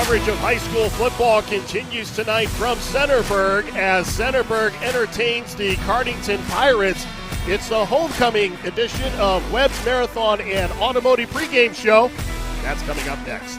Coverage of high school football continues tonight from Centerburg as Centerburg entertains the Cardington Pirates. It's the homecoming edition of Webb's Marathon and Automotive Pregame Show. That's coming up next.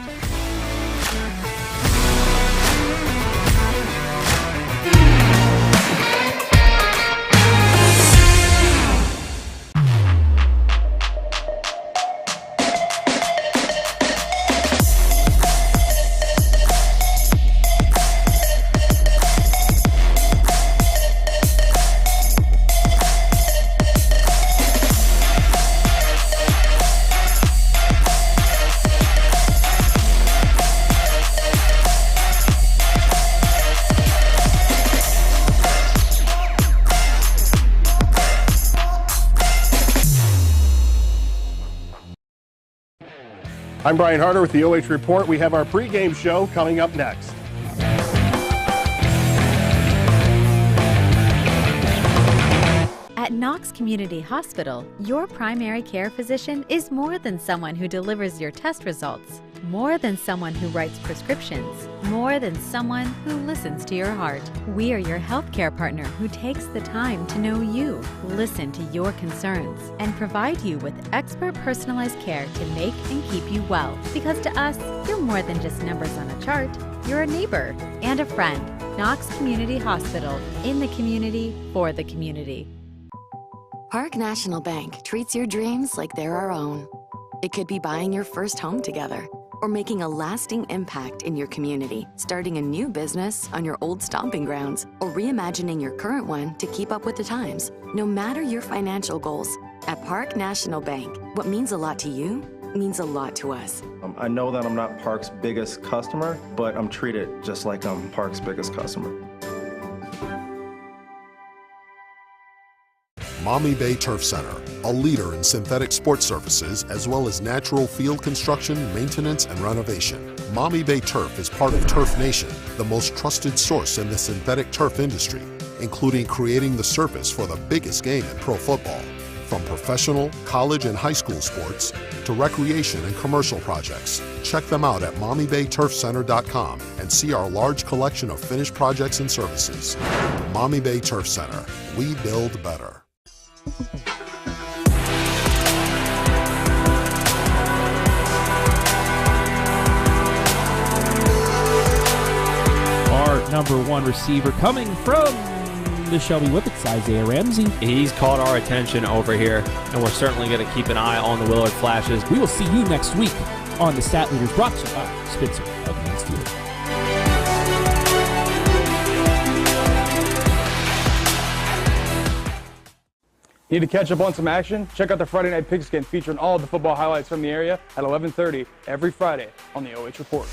I'm Brian Harter with the OH Report. We have our pregame show coming up next. At Knox Community Hospital, your primary care physician is more than someone who delivers your test results, more than someone who writes prescriptions, more than someone who listens to your heart. We are your healthcare partner who takes the time to know you, listen to your concerns, and provide you with expert personalized care to make and keep you well. Because to us, you're more than just numbers on a chart. You're a neighbor and a friend. Knox Community Hospital, in the community, for the community. Park National Bank treats your dreams like they're our own. It could be buying your first home together, or making a lasting impact in your community, starting a new business on your old stomping grounds, or reimagining your current one to keep up with the times. No matter your financial goals, at Park National Bank, what means a lot to you means a lot to us. I know that I'm not Park's biggest customer, but I'm treated just like I'm Park's biggest customer. Maumee Bay Turf Center, a leader in synthetic sports services as well as natural field construction, maintenance, and renovation. Maumee Bay Turf is part of Turf Nation, the most trusted source in the synthetic turf industry, including creating the surface for the biggest game in pro football. From professional, college, and high school sports to recreation and commercial projects. Check them out at MaumeeBayTurfCenter.com and see our large collection of finished projects and services. Maumee Bay Turf Center, we build better. Our number one receiver coming from the Shelby Whippets, Isaiah Ramsey. He's caught our attention over here, and we're certainly going to keep an eye on the Willard Flashes. We will see you next week on the Stat Leaders, brought to you by Spitzer of Main Steelers. Need to catch up on some action? Check out the Friday Night Pigskin featuring all of the football highlights from the area at 11:30 every Friday on the OH Report.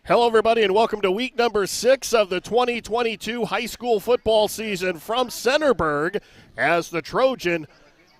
Hello, everybody, and welcome to week number 6 of the 2022 high school football season from Centerburg as the Trojan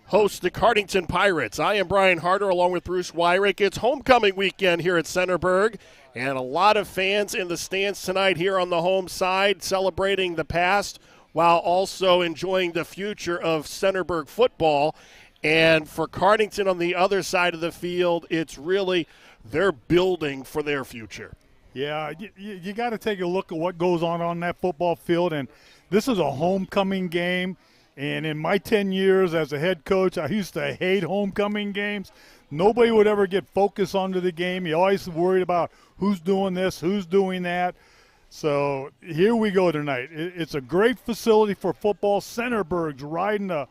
hosts the Cardington Pirates. I am Brian Harter along with Bruce Weirich. It's homecoming weekend here at Centerburg, and a lot of fans in the stands tonight here on the home side celebrating the past while also enjoying the future of Centerburg football. And for Cardington on the other side of the field, it's really they're building for their future. Yeah, you got to take a look at what goes on that football field, and this is a homecoming game. And in my 10 years as a head coach, I used to hate homecoming games. Nobody would ever get focused onto the game. You always worried about who's doing this, who's doing that. So here we go tonight. It's a great facility for football. Centerburg's riding a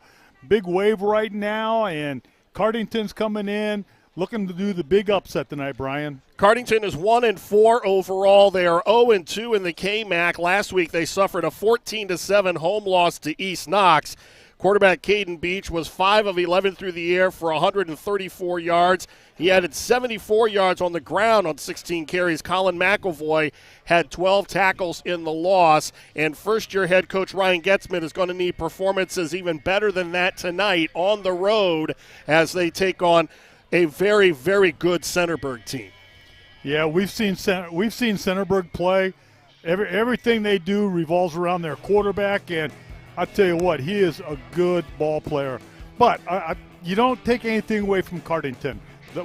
big wave right now, and Cardington's coming in, looking to do the big upset tonight, Brian. Cardington is 1-4 overall. They are 0-2 in the KMAC. Last week they suffered a 14-7 home loss to East Knox. Quarterback Caden Beach was 5 of 11 through the air for 134 yards. He added 74 yards on the ground on 16 carries. Colin McEvoy had 12 tackles in the loss. And first-year head coach Ryan Getzman is going to need performances even better than that tonight on the road as they take on a very, very good Centerburg team. Yeah, we've seen Centerburg play. Everything they do revolves around their quarterback, and I tell you what, he is a good ball player. But you don't take anything away from Cardington.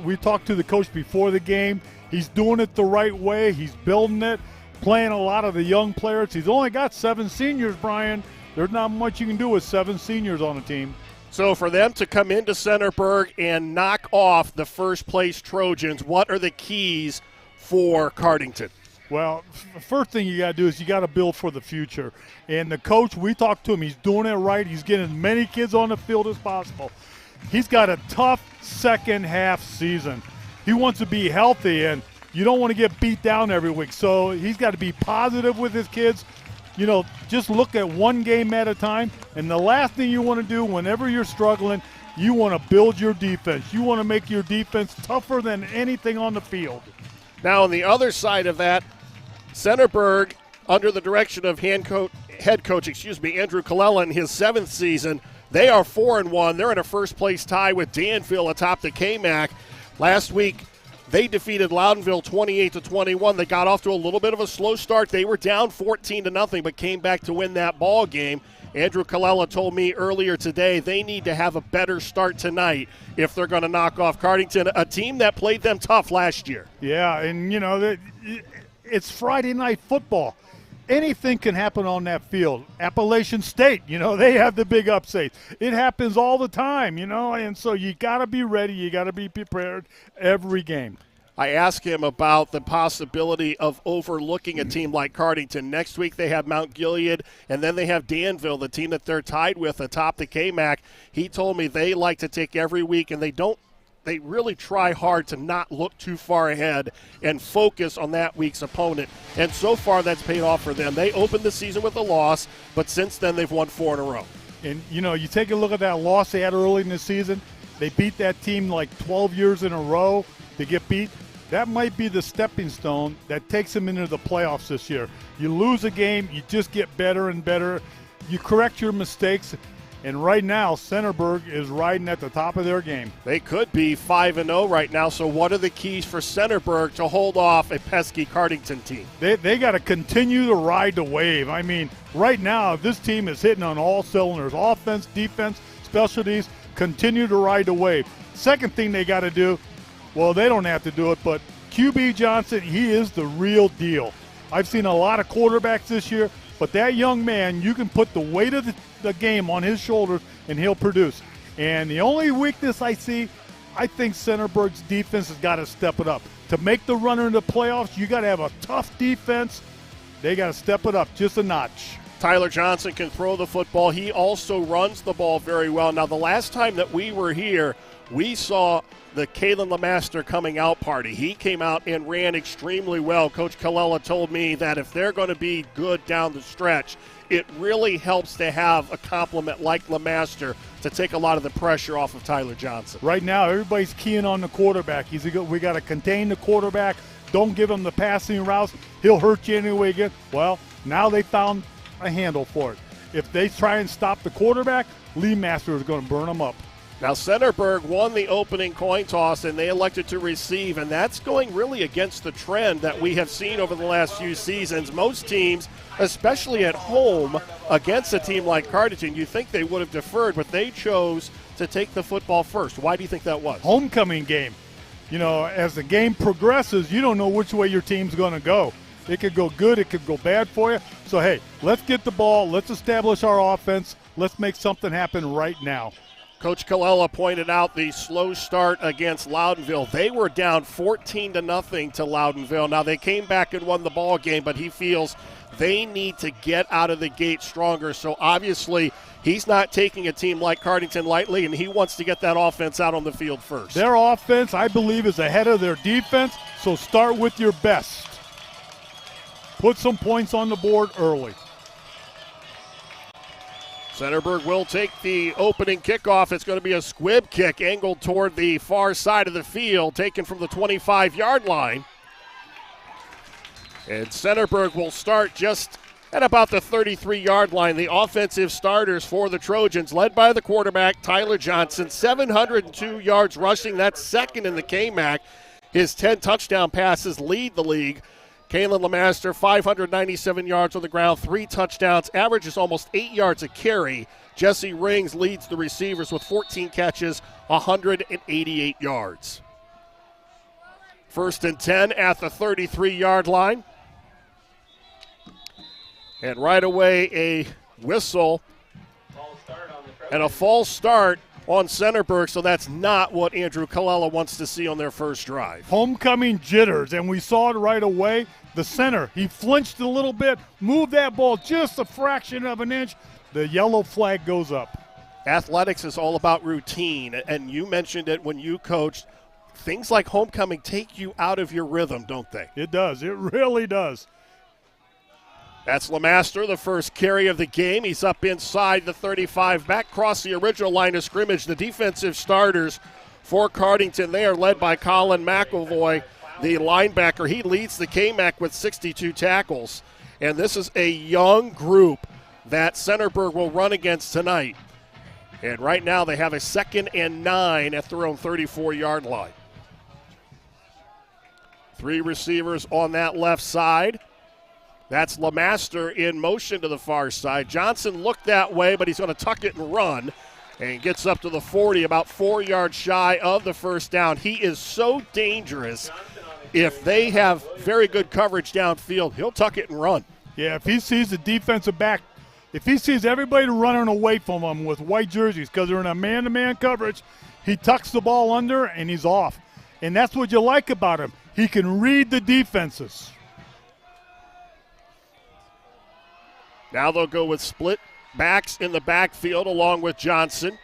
We talked to the coach before the game. He's doing it the right way. He's building it, playing a lot of the young players. He's only got 7 seniors, Brian. There's not much you can do with 7 seniors on a team. So for them to come into Centerburg and knock off the first-place Trojans, what are the keys for Cardington? Well, the first thing you got to do is you got to build for the future. And the coach, we talked to him. He's doing it right. He's getting as many kids on the field as possible. He's got a tough second half season. He wants to be healthy, and you don't want to get beat down every week. So he's got to be positive with his kids. You know, just look at one game at a time. And the last thing you want to do whenever you're struggling, you want to build your defense. You want to make your defense tougher than anything on the field. Now, on the other side of that, Centerburg, under the direction of head coach Andrew Colella in his 7th season, they are 4-1. They're in a first-place tie with Danville atop the KMAC. Last week, they defeated Loudonville 28-21. They got off to a little bit of a slow start. They were down 14-0, but came back to win that ball game. Andrew Colella told me earlier today they need to have a better start tonight if they're going to knock off Cardington, a team that played them tough last year. Yeah, and, you know, it's Friday night football. Anything can happen on that field. Appalachian State, you know, they have the big upsets. It happens all the time, you know, and so you got to be ready. You got to be prepared every game. I asked him about the possibility of overlooking a team like Cardington. Next week they have Mount Gilead, and then they have Danville, the team that they're tied with atop the KMAC. He told me they like to take every week, and they really try hard to not look too far ahead and focus on that week's opponent. And so far that's paid off for them. They opened the season with a loss, but since then they've won 4 in a row. And, you know, you take a look at that loss they had early in the season. They beat that team like 12 years in a row to get beat. That might be the stepping stone that takes them into the playoffs this year. You lose a game, you just get better and better. You correct your mistakes. And right now, Centerburg is riding at the top of their game. They could be 5-0 right now, so what are the keys for Centerburg to hold off a pesky Cardington team? They got to continue to ride the wave. I mean, right now, this team is hitting on all cylinders. Offense, defense, specialties, continue to ride the wave. Second thing they got to do, well, they don't have to do it, but QB Johnson, he is the real deal. I've seen a lot of quarterbacks this year, but that young man, you can put the weight of the game on his shoulders, and he'll produce. And the only weakness I see, I think Centerburg's defense has got to step it up. To make the run into the playoffs, you got to have a tough defense. They got to step it up just a notch. Tyler Johnson can throw the football. He also runs the ball very well. Now, the last time that we were here, we saw the Kalen LeMaster coming out party. He came out and ran extremely well. Coach Colella told me that if they're going to be good down the stretch, it really helps to have a compliment like LeMaster to take a lot of the pressure off of Tyler Johnson. Right now, everybody's keying on the quarterback. We got to contain the quarterback. Don't give him the passing routes. He'll hurt you anyway again. Well, now they found a handle for it. If they try and stop the quarterback, Lee Master is going to burn them up. Now, Centerburg won the opening coin toss, and they elected to receive, and that's going really against the trend that we have seen over the last few seasons. Most teams, especially at home against a team like Cardington, you think they would have deferred, but they chose to take the football first. Why do you think that was? Homecoming game. You know, as the game progresses, you don't know which way your team's going to go. It could go good, it could go bad for you. So, hey, let's get the ball, let's establish our offense, Let's make something happen right now. Coach Colella pointed out the slow start against Loudonville. They were down 14-0 to Loudonville. Now, they came back and won the ball game, but he feels they need to get out of the gate stronger. So, obviously, he's not taking a team like Cardington lightly, and he wants to get that offense out on the field first. Their offense, I believe, is ahead of their defense, so start with your best. Put some points on the board early. Centerburg will take the opening kickoff. It's going to be a squib kick angled toward the far side of the field, taken from the 25-yard line. And Centerburg will start just at about the 33-yard line. The offensive starters for the Trojans, led by the quarterback, Tyler Johnson, 702 yards rushing. That's second in the KMAC. His 10 touchdown passes lead the league. Kalen LeMaster, 597 yards on the ground, 3 touchdowns, averages almost 8 yards a carry. Jesse Rings leads the receivers with 14 catches, 188 yards. 1st and 10 at the 33-yard line. And right away, a whistle and a false start on Centerburg, so that's not what Andrew Colella wants to see on their first drive. Homecoming jitters, and we saw it right away. The center, he flinched a little bit, moved that ball just a fraction of an inch. The yellow flag goes up. Athletics is all about routine, and you mentioned it when you coached. Things like homecoming take you out of your rhythm, don't they? It does. It really does. That's LeMaster, the first carry of the game. He's up inside the 35, back across the original line of scrimmage. The defensive starters for Cardington, they are led by Colin McElvoy, the linebacker. He leads the KMAC with 62 tackles. And this is a young group that Centerburg will run against tonight. And right now they have a 2nd and 9 at their own 34-yard line. 3 receivers on that left side. That's LeMaster in motion to the far side. Johnson looked that way, but he's going to tuck it and run. And gets up to the 40, about 4 yards shy of the first down. He is so dangerous. If they have very good coverage downfield, he'll tuck it and run. Yeah, if he sees the defensive back, if he sees everybody running away from him with white jerseys because they're in a man-to-man coverage, he tucks the ball under and he's off. And that's what you like about him. He can read the defenses. Now they'll go with split backs in the backfield along with Johnson.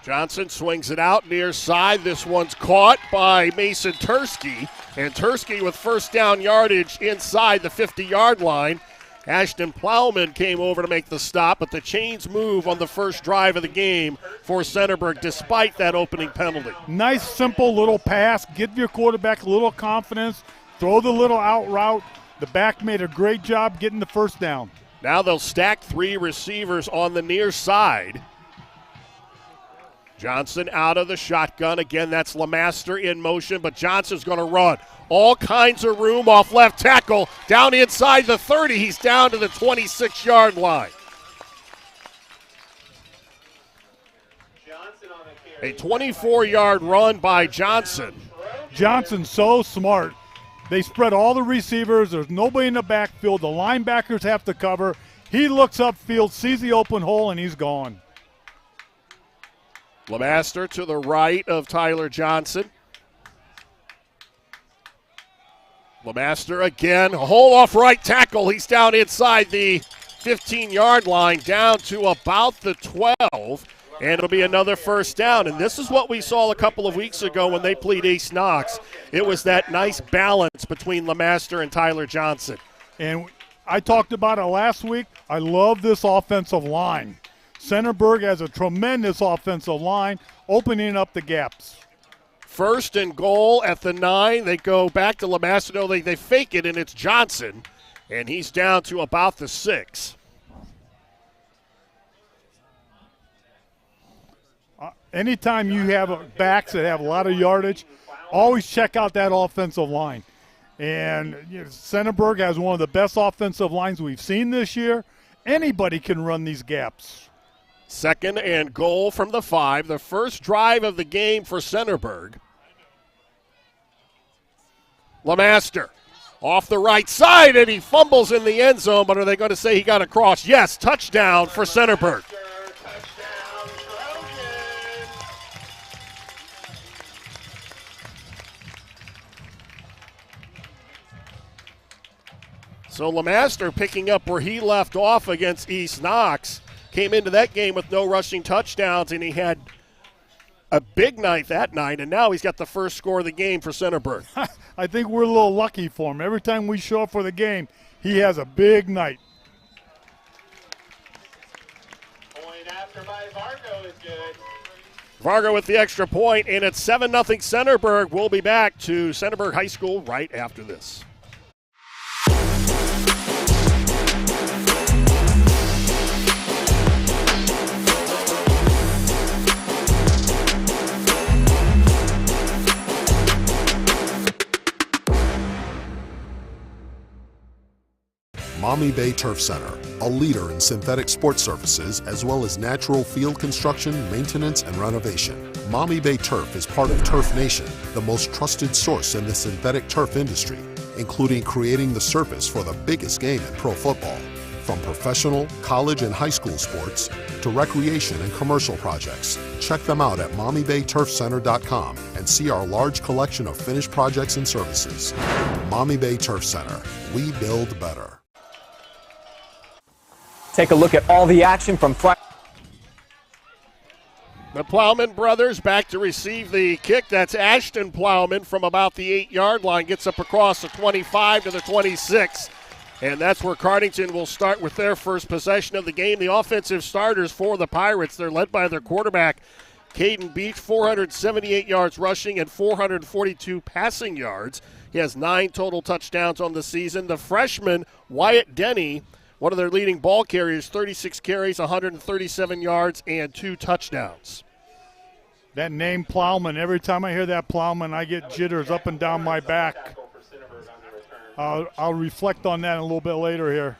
Johnson swings it out near side. This one's caught by Mason Tursky. And Tursky with first down yardage inside the 50-yard line. Ashton Plowman came over to make the stop, but the chains move on the first drive of the game for Centerburg despite that opening penalty. Nice, simple little pass. Give your quarterback a little confidence. Throw the little out route. The back made a great job getting the first down. Now they'll stack 3 receivers on the near side. Johnson out of the shotgun. Again, that's LeMaster in motion, but Johnson's going to run. All kinds of room off left tackle. Down inside the 30. He's down to the 26-yard line. A 24-yard run by Johnson. Johnson's so smart. They spread all the receivers. There's nobody in the backfield. The linebackers have to cover. He looks upfield, sees the open hole, and he's gone. LeMaster to the right of Tyler Johnson. LeMaster again, a hole off right tackle. He's down inside the 15-yard line, down to about the 12. And it'll be another first down. And this is what we saw a couple of weeks ago when they played East Knox. It was that nice balance between LeMaster and Tyler Johnson. And I talked about it last week. I love this offensive line. Centerburg has a tremendous offensive line, opening up the gaps. 1st and goal at the 9. They go back to LeMaster. No, they fake it, and it's Johnson. And he's down to about the 6. Anytime you have backs that have a lot of yardage, always check out that offensive line. And Centerburg has one of the best offensive lines we've seen this year. Anybody can run these gaps. 2nd and goal from the 5. The first drive of the game for Centerburg. LeMaster Off the right side, and he fumbles in the end zone, but are they going to say he got across? Yes, touchdown for Centerburg. So LeMaster picking up where he left off against East Knox. Came into that game with no rushing touchdowns, and he had a big night that night, and now he's got the first score of the game for Centerburg. I think we're a little lucky for him. Every time we show up for the game, he has a big night. Point after by Vargo is good. Vargo with the extra point, and it's 7-0 Centerburg. We'll be back to Centerburg High School right after this. Maumee Bay Turf Center, a leader in synthetic sports surfaces as well as natural field construction, maintenance, and renovation. Maumee Bay Turf is part of Turf Nation, the most trusted source in the synthetic turf industry, including creating the surface for the biggest game in pro football. From professional, college, and high school sports to recreation and commercial projects, check them out at MaumeeBayTurfCenter.com and see our large collection of finished projects and services. Maumee Bay Turf Center, we build better. Take a look at all the action from Friday. The Plowman brothers back to receive the kick. That's Ashton Plowman from about the 8-yard line. Gets up across the 25 to the 26. And that's where Cardington will start with their first possession of the game. The offensive starters for the Pirates, they're led by their quarterback, Caden Beach, 478 yards rushing and 442 passing yards. He has 9 total touchdowns on the season. The freshman, Wyatt Denny, one of their leading ball carriers, 36 carries, 137 yards, and 2 touchdowns. That name Plowman, every time I hear that Plowman, I get jitters up and down my back. I'll reflect on that a little bit later here.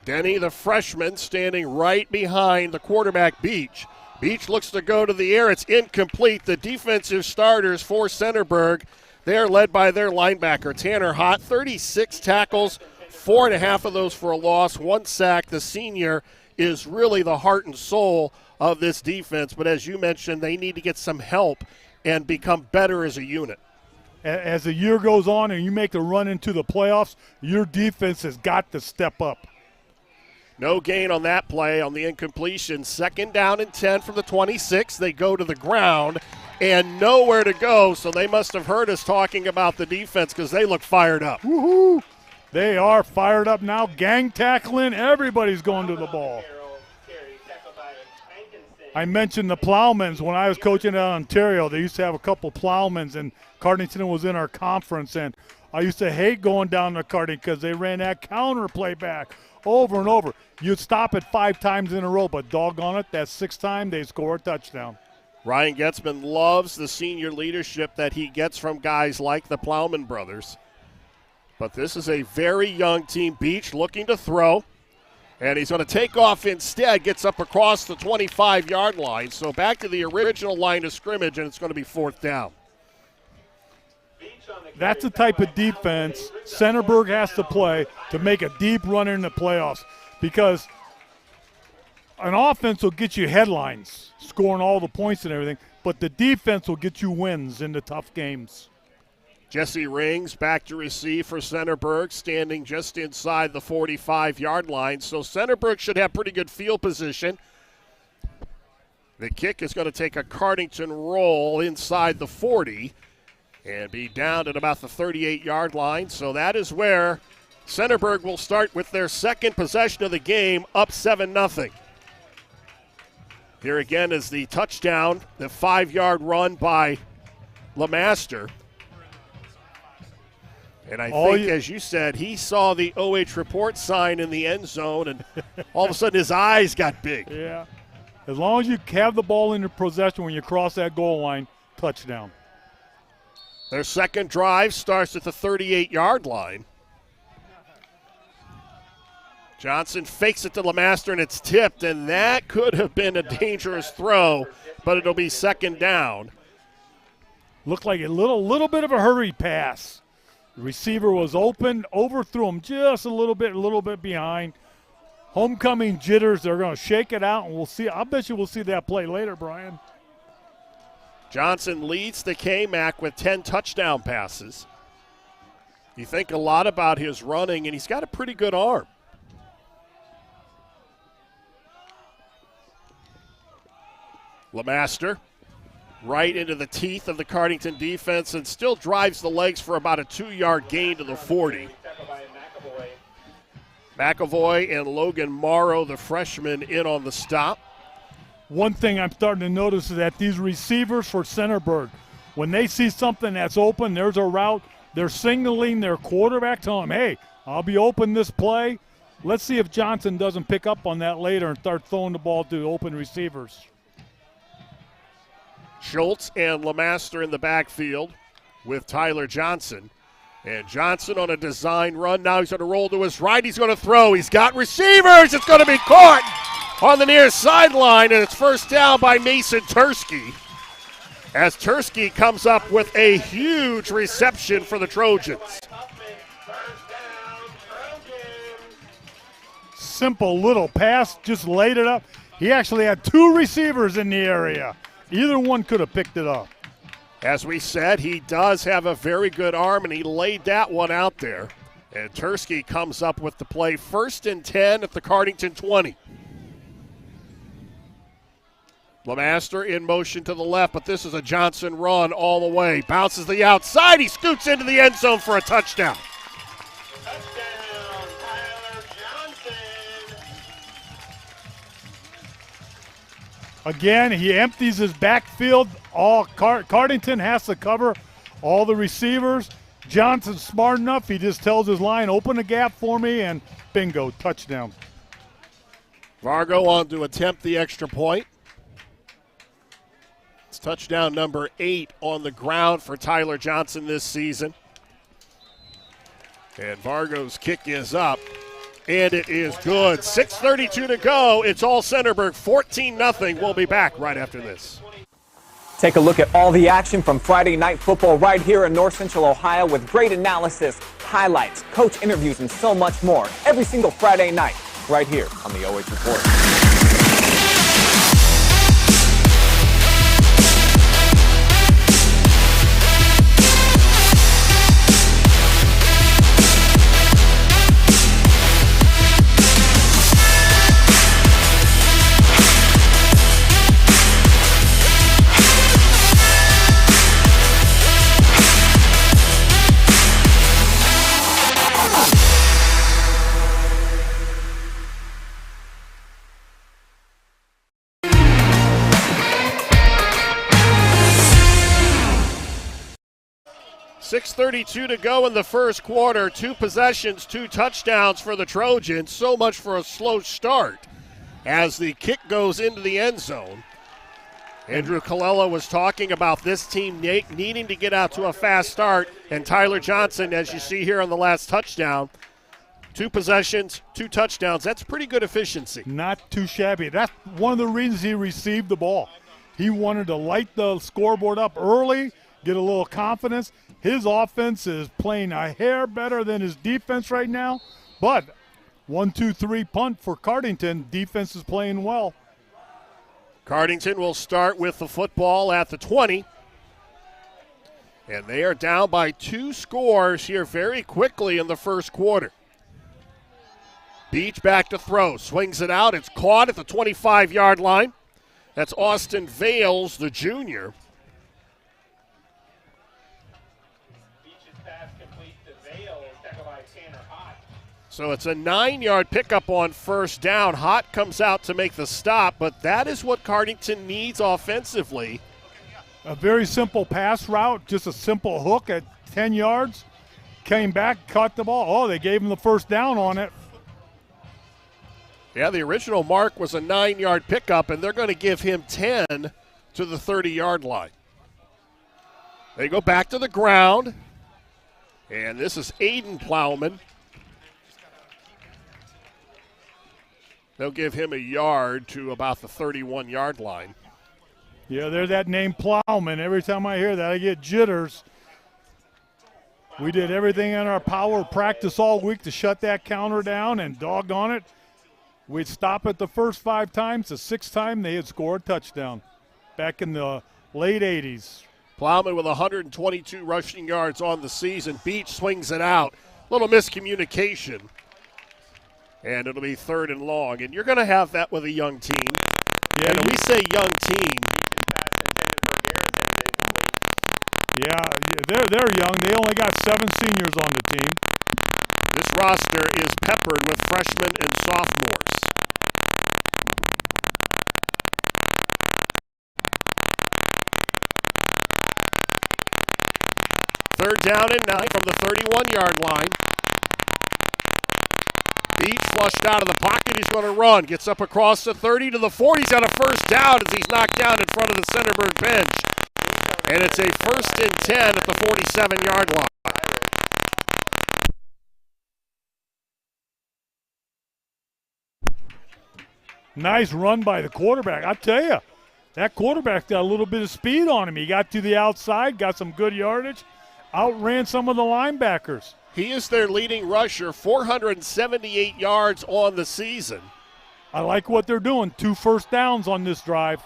Denny, the freshman, standing right behind the quarterback, Beach. Beach looks to go to the air. It's incomplete. The defensive starters for Centerburg, they're led by their linebacker, Tanner Hott, 36 tackles, 4.5 of those for a loss, 1 sack. The senior is really the heart and soul of this defense. But as you mentioned, they need to get some help and become better as a unit. As the year goes on and you make a run into the playoffs, your defense has got to step up. No gain on that play on the incompletion. 2nd down and 10 from the 26. They go to the ground and nowhere to go, so they must have heard us talking about the defense because they look fired up. Woohoo! They are fired up now, gang tackling. Everybody's going to the ball. I mentioned the Plowmans when I was coaching at Ontario. They used to have a couple Plowmans, and Cardington was in our conference. And I used to hate going down to Cardington because they ran that counter play back over and over. You'd stop it 5 times in a row, but doggone it, that 6th time they score a touchdown. Ryan Getzman loves the senior leadership that he gets from guys like the Plowman brothers. But this is a very young team. Beach looking to throw, and he's going to take off instead, gets up across the 25-yard line. So back to the original line of scrimmage, and it's going to be 4th down. That's the type of defense Centerburg has to play to make a deep run in the playoffs, because an offense will get you headlines, scoring all the points and everything, but the defense will get you wins in the tough games. Jesse Rings back to receive for Centerburg, standing just inside the 45-yard line. So Centerburg should have pretty good field position. The kick is going to take a Cardington roll inside the 40 and be down at about the 38-yard line. So that is where Centerburg will start with their second possession of the game, up 7-0. Here again is the touchdown, the 5-yard run by LeMaster. And I think, as you said, he saw the OH report sign in the end zone, and all of a sudden his eyes got big. Yeah. As long as you have the ball in your possession when you cross that goal line, touchdown. Their second drive starts at the 38-yard line. Johnson fakes it to LeMaster, and it's tipped, and that could have been a dangerous throw, but it'll be 2nd down. Looked like a little bit of a hurry pass. The receiver was open, overthrew him just a little bit behind. Homecoming jitters, they're going to shake it out, and we'll see. I bet you we'll see that play later, Brian. Johnson leads the KMAC with 10 touchdown passes. You think a lot about his running, and he's got a pretty good arm. LeMaster right into the teeth of the Cardington defense and still drives the legs for about a 2-yard gain to the 40. McAvoy and Logan Morrow, the freshman, in on the stop. One thing I'm starting to notice is that these receivers for Centerburg, when they see something that's open, there's a route, they're signaling their quarterback, telling him, hey, I'll be open this play. Let's see if Johnson doesn't pick up on that later and start throwing the ball to open receivers. Schultz and LeMaster in the backfield with Tyler Johnson. And Johnson on a design run. Now he's going to roll to his right. He's going to throw. He's got receivers. It's going to be caught on the near sideline, and it's first down by Mason Tursky. As Tursky comes up with a huge reception for the Trojans. Simple little pass, just laid it up. He actually had 2 receivers in the area. Either one could have picked it up. As we said, he does have a very good arm, and he laid that one out there. And Tursky comes up with the play, 1st and 10 at the Cardington 20. LeMaster in motion to the left, but this is a Johnson run all the way. Bounces the outside. He scoots into the end zone for a touchdown. Again, he empties his backfield. Cardington has to cover all the receivers. Johnson's smart enough. He just tells his line, open the gap for me, and bingo, touchdown. Vargo on to attempt the extra point. It's touchdown number 8 on the ground for Tyler Johnson this season. And Vargo's kick is up, and it is good. 6:32 to go. It's all Centerburg, 14-0. We'll be back right after this. Take a look at all the action from Friday Night Football right here in North Central Ohio with great analysis, highlights, coach interviews, and so much more every single Friday night right here on the OH Report. 6:32 to go in the first quarter. 2 possessions, 2 touchdowns for the Trojans. So much for a slow start as the kick goes into the end zone. Andrew Colella was talking about this team needing to get out to a fast start, and Tyler Johnson, as you see here on the last touchdown, 2 possessions, 2 touchdowns. That's pretty good efficiency. Not too shabby. That's one of the reasons he received the ball. He wanted to light the scoreboard up early, get a little confidence. His offense is playing a hair better than his defense right now, but 1-2-3 punt for Cardington. Defense is playing well. Cardington will start with the football at the 20. And they are down by 2 scores here very quickly in the first quarter. Beach back to throw, swings it out. It's caught at the 25-yard line. That's Austin Vales, the junior. So it's a 9-yard pickup on first down. Hott comes out to make the stop, but that is what Cardington needs offensively. A very simple pass route, just a simple hook at 10 yards. Came back, caught the ball. Oh, they gave him the first down on it. Yeah, the original mark was a 9-yard pickup, and they're going to give him 10 to the 30-yard line. They go back to the ground, and this is Aiden Plowman. They'll give him a yard to about the 31-yard line. Yeah, there's that name Plowman. Every time I hear that, I get jitters. We did everything in our power, practice all week to shut that counter down, and doggone it, we'd stop it the first 5 times. The 6th time, they had scored a touchdown back in the late 80s. Plowman with 122 rushing yards on the season. Beach swings it out. Little miscommunication. And it'll be 3rd and long. And you're going to have that with a young team. Yeah, and when we say young team. Yeah, they're young. They only got 7 seniors on the team. This roster is peppered with freshmen and sophomores. Third down and 9 from the 31-yard line. Beach flushed out of the pocket. He's going to run. Gets up across the 30 to the 40. He's got a first down as he's knocked down in front of the Centerburg bench. And it's a 1st and 10 at the 47-yard line. Nice run by the quarterback. I tell you, that quarterback got a little bit of speed on him. He got to the outside, got some good yardage, outran some of the linebackers. He is their leading rusher, 478 yards on the season. I like what they're doing. 2 first downs on this drive.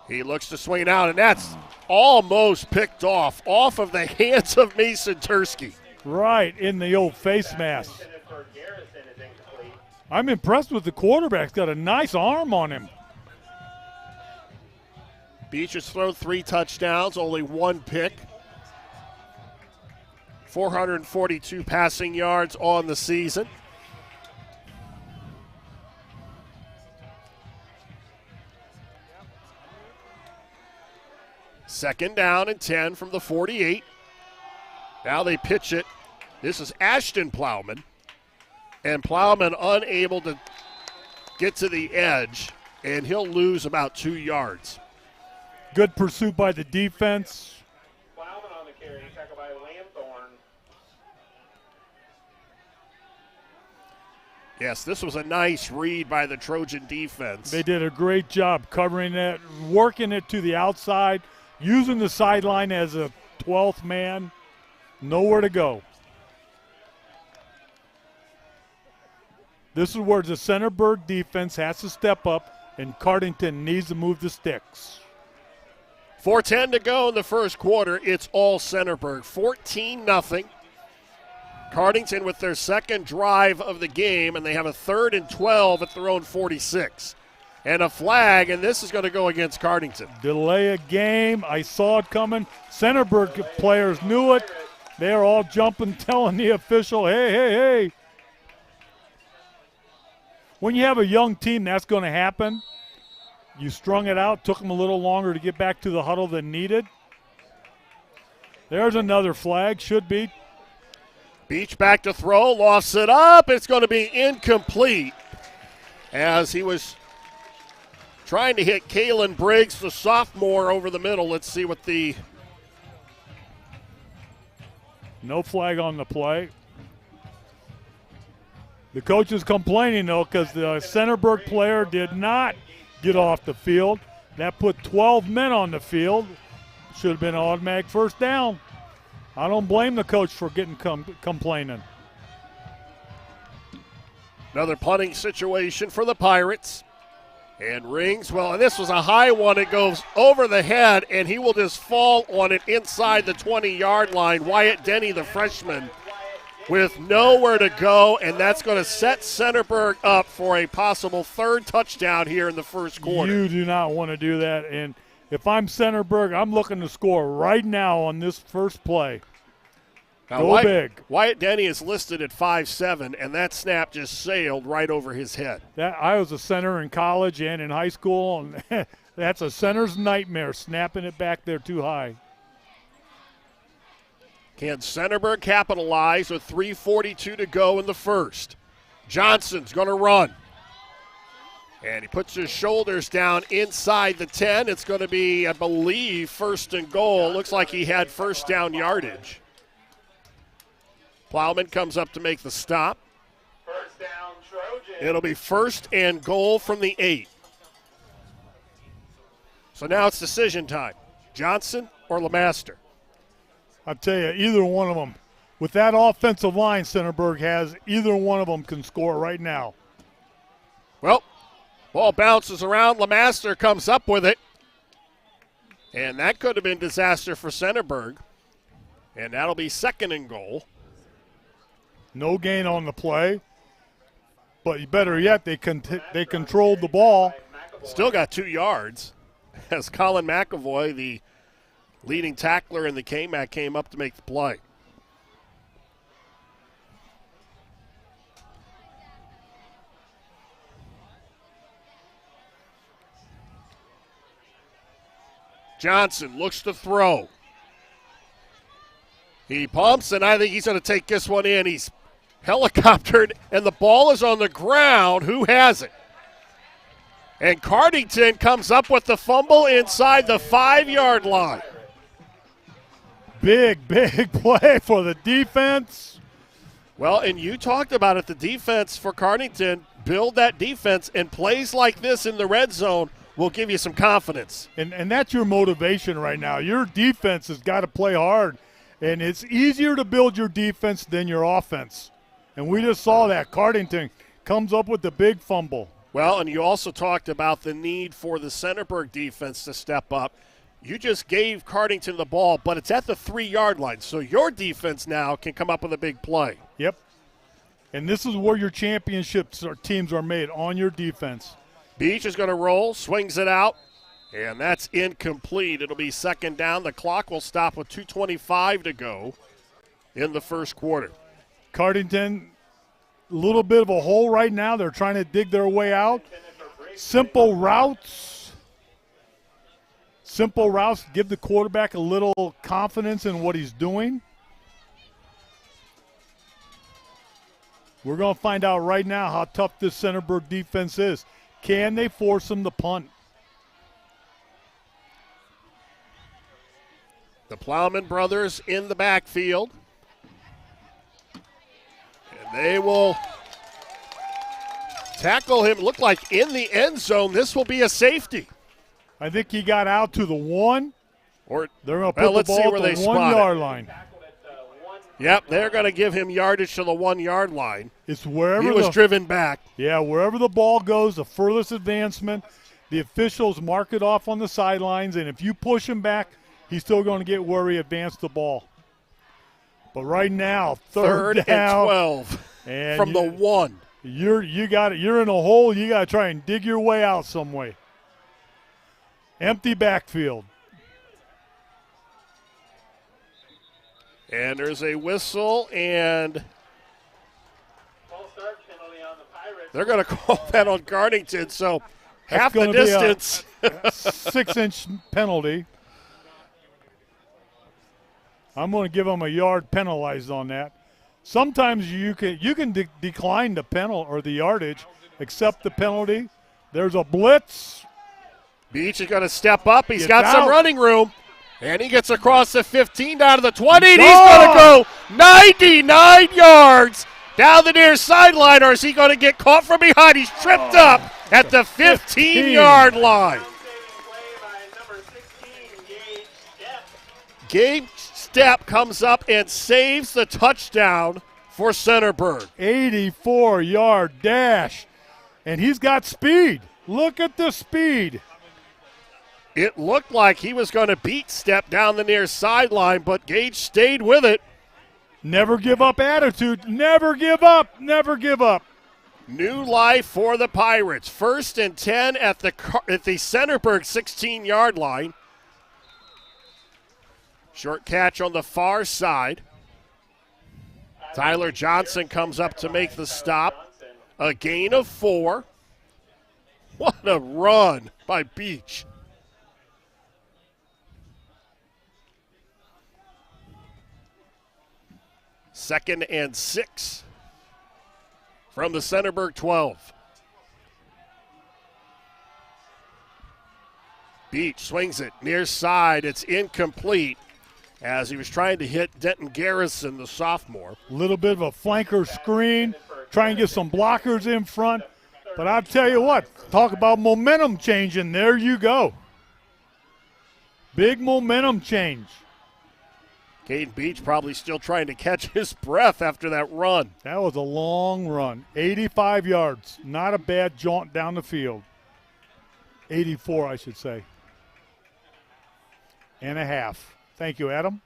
He looks to swing out, and that's almost picked off of the hands of Mason Tursky. Right, in the old face mask. I'm impressed with the quarterback. He's got a nice arm on him. Beach has thrown 3 touchdowns, only 1 pick. 442 passing yards on the season. Second down and 10 from the 48. Now they pitch it. This is Ashton Plowman. And Plowman unable to get to the edge, and he'll lose about 2 yards. Good pursuit by the defense. Plowman on the carry, tackled by Lamthorne. Yes, this was a nice read by the Trojan defense. They did a great job covering that, working it to the outside, using the sideline as a 12th man. Nowhere to go. This is where the Centerburg defense has to step up, and Cardington needs to move the sticks. 4:10 to go in the first quarter. It's all Centerburg. 14-0. Cardington with their second drive of the game, and they have a 3rd and 12 at their own 46. And a flag, and this is going to go against Cardington. Delay a game. I saw it coming. Centerburg players knew it. They're all jumping, telling the official, hey, hey, hey. When you have a young team, that's going to happen. You strung it out, took them a little longer to get back to the huddle than needed. There's another flag, should be. Beach back to throw, lofts it up. It's going to be incomplete as he was trying to hit Kalen Briggs, the sophomore, over the middle. Let's see what the... No flag on the play. The coach is complaining, though, because the Centerburg player did not get off the field. That put 12 men on the field. Should have been an automatic first down. I don't blame the coach for getting complaining. Another punting situation for the Pirates. And rings, well, and this was a high one. It goes over the head, and he will just fall on it inside the 20-yard line. Wyatt Denny, the freshman, with nowhere to go, and that's going to set Centerburg up for a possible 3rd touchdown here in the first quarter. You do not want to do that, and if I'm Centerburg, I'm looking to score right now on this first play. Now, Go big. Wyatt Denny is listed at 5'7", and that snap just sailed right over his head. I was a center in college and in high school, and that's a center's nightmare, snapping it back there too high. Can Centerburg capitalize with 3:42 to go in the first? Johnson's going to run. And he puts his shoulders down inside the 10. It's going to be, I believe, 1st and goal. Looks like he had first down yardage. Plowman comes up to make the stop. First down, Trojan. It'll be 1st and goal from the 8. So now it's decision time. Johnson or LeMaster? I'll tell you, either one of them. with that offensive line Centerburg has, either one of them can score right now. Well, ball bounces around. LeMaster comes up with it. And that could have been disaster for Centerburg. And that'll be 2nd and goal. No gain on the play. But better yet, they controlled the ball. Still got 2 yards as Colin McAvoy, the leading tackler in the KMAC, came up to make the play. Johnson looks to throw. He pumps, and I think he's going to take this one in. He's helicoptered, and the ball is on the ground. Who has it? And Cardington comes up with the fumble inside the 5-yard line. Big play for the defense. Well, and you talked about it, the defense for Cardington, build that defense, and plays like this in the red zone will give you some confidence. And that's your motivation right now. Your defense has got to play hard, and it's easier to build your defense than your offense. And we just saw that. Cardington comes up with the big fumble. Well, and you also talked about the need for the Centerburg defense to step up. You just gave Cardington the ball, but it's at the 3-yard line, so your defense now can come up with a big play. Yep. And this is where your championships or teams are made, on your defense. Beach is going to roll, swings it out, and that's incomplete. It'll be 2nd down. The clock will stop with 2:25 to go in the first quarter. Cardington, a little bit of a hole right now. They're trying to dig their way out. Simple routes. Simple routes give the quarterback a little confidence in what he's doing. We're going to find out right now how tough this Centerburg defense is. Can they force him to punt? The Plowman brothers in the backfield. And they will tackle him, look like in the end zone. This will be a safety. I think he got out to the 1. Or they're going to put the ball at the 1-yard line. Yep, they're going to give him yardage to the 1-yard line. It's wherever he was driven back. Yeah, wherever the ball goes, the furthest advancement, the officials mark it off on the sidelines, and if you push him back, he's still going to get where he advanced the ball. But right now, third down, and 12 and from the 1. You're in a hole. You got to try and dig your way out some way. Empty backfield. And there's a whistle, and they're going to call that on Cardington, so half the distance. Be a 6-inch penalty. I'm going to give them a yard penalized on that. Sometimes you can decline the penalty or the yardage, accept the penalty. There's a blitz. Beach is going to step up. He's got out. some running room. And he gets across the 15 down to the 20. And he's going to go 99 yards down the near sideline. Or is he going to get caught from behind? He's tripped up at the 15-yard line. Gabe Stepp comes up and saves the touchdown for Centerburg. 84-yard dash. And he's got speed. Look at the speed. It looked like he was going to beat Stepp down the near sideline, but Gage stayed with it. Never give up attitude. Never give up. Never give up. New life for the Pirates. 1st and 10 at the Centerburg 16-yard line. Short catch on the far side. Tyler Johnson comes up to make the stop. A gain of 4. What a run by Beach. Second and 6 from the Centerburg 12. Beach swings it near side. It's incomplete as he was trying to hit Denton Garrison, the sophomore. A little bit of a flanker screen, try and get some blockers in front. But I'll tell you what, talk about momentum change, and there you go. Big momentum change. Caden Beach probably still trying to catch his breath after that run. That was a long run. 85 yards. Not a bad jaunt down the field. 84, I should say. And a half. Thank you, Adam.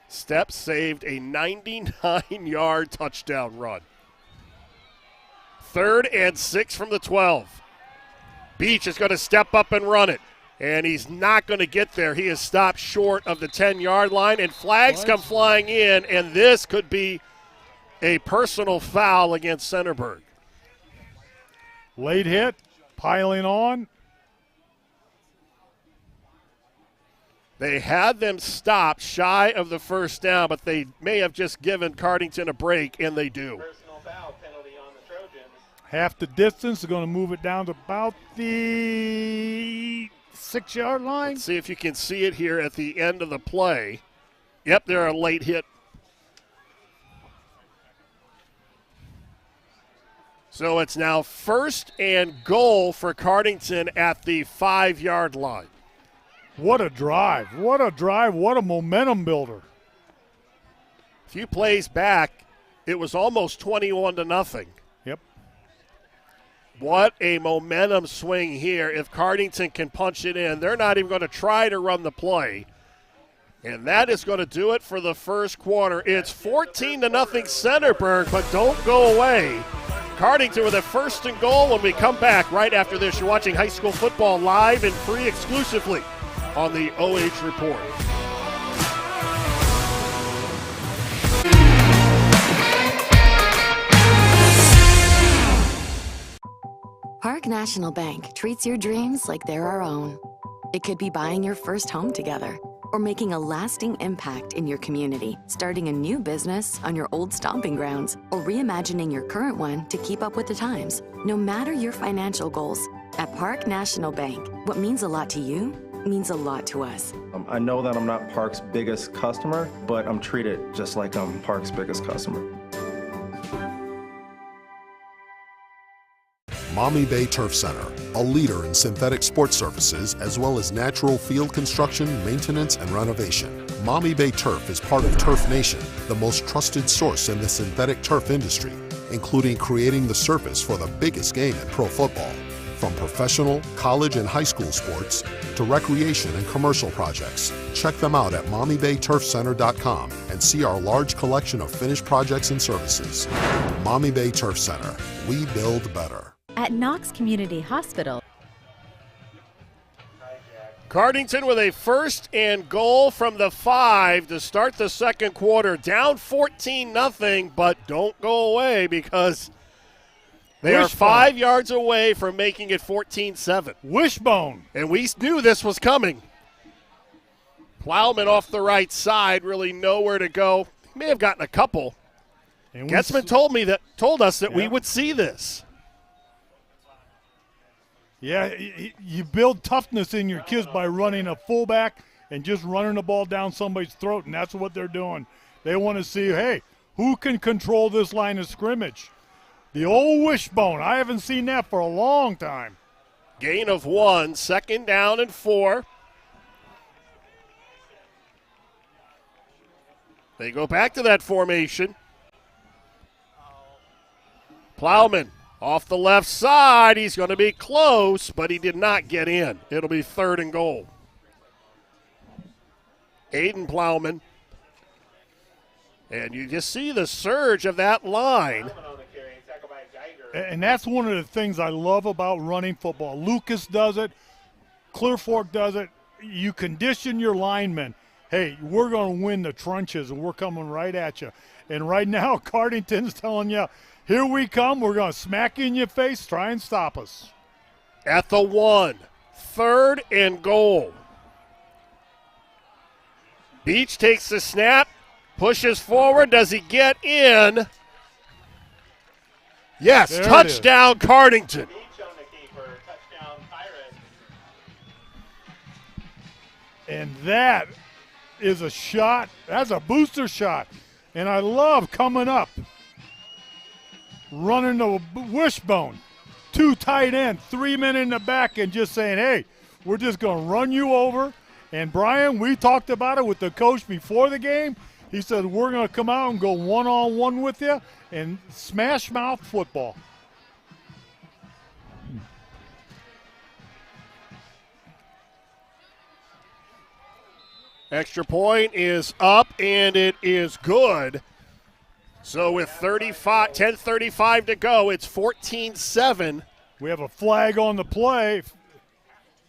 Steps saved a 99-yard touchdown run. 3rd and 6 from the 12. Beach is going to step up and run it. And he's not going to get there. He is stopped short of the 10-yard line, and flags come flying in, and this could be a personal foul against Centerburg. Late hit, piling on. They had them stop shy of the first down, but they may have just given Cardington a break, and they do. Personal foul penalty on the Trojans. Half the distance. They're going to move it down to about the 6-yard line. Let's see if you can see it here at the end of the play. Yep, they're a late hit. So it's now 1st and goal for Cardington at the 5-yard line. What a drive. What a drive. What a momentum builder. A few plays back, it was almost 21-0. Yep. What a momentum swing here. If Cardington can punch it in, they're not even going to try to run the play. And that is going to do it for the first quarter. It's 14-0 Centerburg, but don't go away. Cardington with a 1st and goal when we come back right after this. You're watching high school football live and free exclusively on the OH Report. Park National Bank treats your dreams like they're our own. It could be buying your first home together or making a lasting impact in your community, starting a new business on your old stomping grounds, or reimagining your current one to keep up with the times. No matter your financial goals, at Park National Bank, what means a lot to you means a lot to us. I know that I'm not Park's biggest customer, but I'm treated just like I'm Park's biggest customer. Maumee Bay Turf Center, a leader in synthetic sports surfaces as well as natural field construction, maintenance, and renovation. Maumee Bay Turf is part of Turf Nation, the most trusted source in the synthetic turf industry, including creating the surface for the biggest game in pro football. From professional, college, and high school sports to recreation and commercial projects. Check them out at MaumeeBayTurfCenter.com and see our large collection of finished projects and services. Maumee Bay Turf Center, we build better. At Knox Community Hospital. Cardington with a 1st and goal from the 5 to start the second quarter. Down 14-0, but don't go away because they are 5 yards away from making it 14-7. Wishbone. And we knew this was coming. Plowman off the right side, really nowhere to go. He may have gotten a couple. Getzman told us that we would see this. Yeah, you build toughness in your kids by running a fullback and just running the ball down somebody's throat, and that's what they're doing. They want to see, hey, who can control this line of scrimmage? The old wishbone. I haven't seen that for a long time. Gain of 1, 2nd down and 4. They go back to that formation. Plowman off the left side. He's going to be close, but he did not get in. It'll be 3rd and goal. Aiden Plowman. And you just see the surge of that line. And that's one of the things I love about running football. Lucas does it. Clear Fork does it. You condition your linemen. Hey, we're going to win the trenches, and we're coming right at you. And right now, Cardington's telling you, here we come. We're going to smack you in your face, try and stop us. At the 1, 3rd and goal. Beach takes the snap, pushes forward. Does he get in? Yes, there touchdown Cardington. And that is a shot. That's a booster shot. And I love coming up, running the wishbone. 2 tight end, 3 men in the back, and just saying, hey, we're just going to run you over And, Brian, we talked about it with the coach before the game. He said, we're going to come out and go one-on-one with you and smash mouth football. Extra point is up, and it is good. So with 10:35 to go, it's 14-7. We have a flag on the play.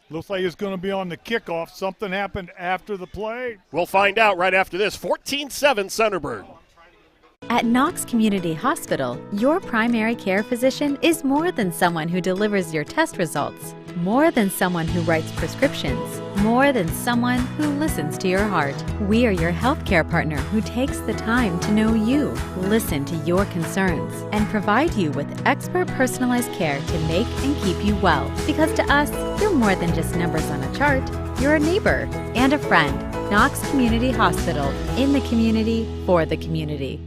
Looks like it's going to be on the kickoff. Something happened after the play. We'll find out right after this. 14-7 Centerburg. At Knox Community Hospital, your primary care physician is more than someone who delivers your test results, more than someone who writes prescriptions, more than someone who listens to your heart. We are your healthcare partner who takes the time to know you, listen to your concerns, and provide you with expert personalized care to make and keep you well. Because to us, you're more than just numbers on a chart. You're a neighbor and a friend. Knox Community Hospital, in the community, for the community.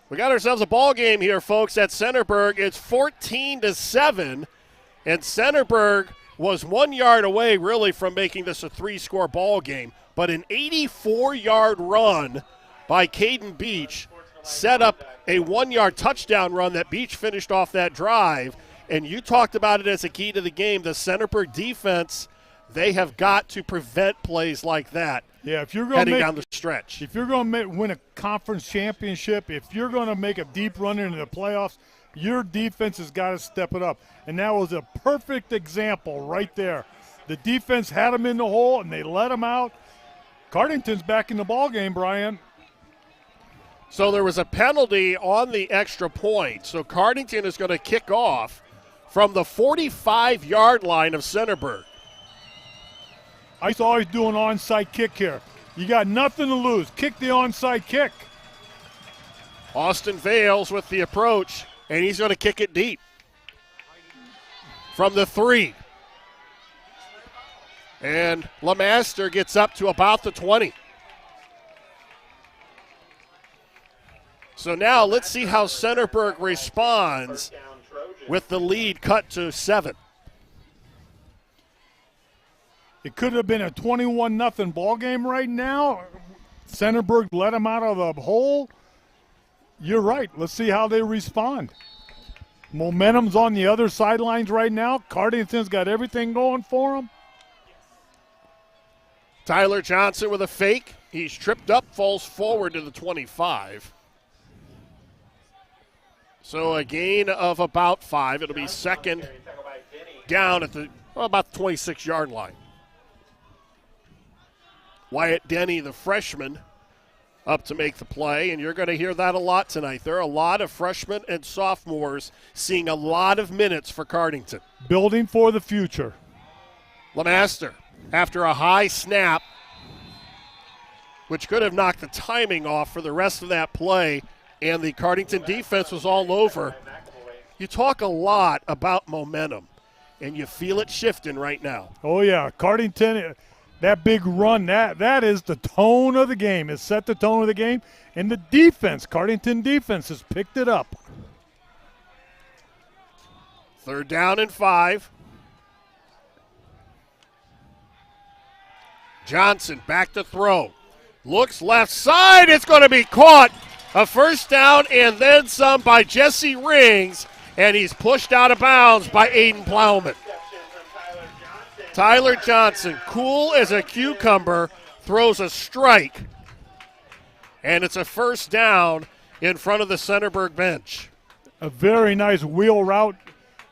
We got ourselves a ball game here, folks, at Centerburg. It's 14-7, and Centerburg was 1 yard away, really, from making this a three-score ball game. But an 84-yard run by Caden Beach set up a 1 yard touchdown run that Beach finished off that drive. And you talked about it as a key to the game. The Centerburg defense, they have got to prevent plays like that. Yeah, if you're going heading down the stretch. If you're going to win a conference championship, if you're going to make a deep run into the playoffs, your defense has got to step it up. And that was a perfect example right there. The defense had them in the hole, and they let them out. Cardington's back in the ball game, Brian. So there was a penalty on the extra point. So Cardington is going to kick off from the 45-yard line of Centerburg. I always do an onside kick here. You got nothing to lose. Kick the onside kick. Austin Vales with the approach, and he's going to kick it deep from the 3. And LeMaster gets up to about the 20. So now let's see how Centerburg responds with the lead cut to 7. It could have been a 21-0 ball game right now. Centerburg let them out of the hole. You're right. Let's see how they respond. Momentum's on the other sidelines right now. Cardington's got everything going for them. Tyler Johnson with a fake. He's tripped up, falls forward to the 25. So a gain of about 5. It'll be second down at about the 26-yard line. Wyatt Denny, the freshman, up to make the play, and you're going to hear that a lot tonight. There are a lot of freshmen and sophomores seeing a lot of minutes for Cardington. Building for the future. LeMaster, after a high snap, which could have knocked the timing off for the rest of that play, and the Cardington defense was all over. You talk a lot about momentum, and you feel it shifting right now. Oh, yeah. Cardington, that big run, that is the tone of the game. It set the tone of the game. And the defense, Cardington defense, has picked it up. 3rd down and 5. Johnson back to throw. Looks left side. It's going to be caught. A first down and then some by Jesse Rings, and he's pushed out of bounds by Aiden Plowman. Tyler Johnson, cool as a cucumber, throws a strike, and it's a first down in front of the Centerburg bench. A very nice wheel route.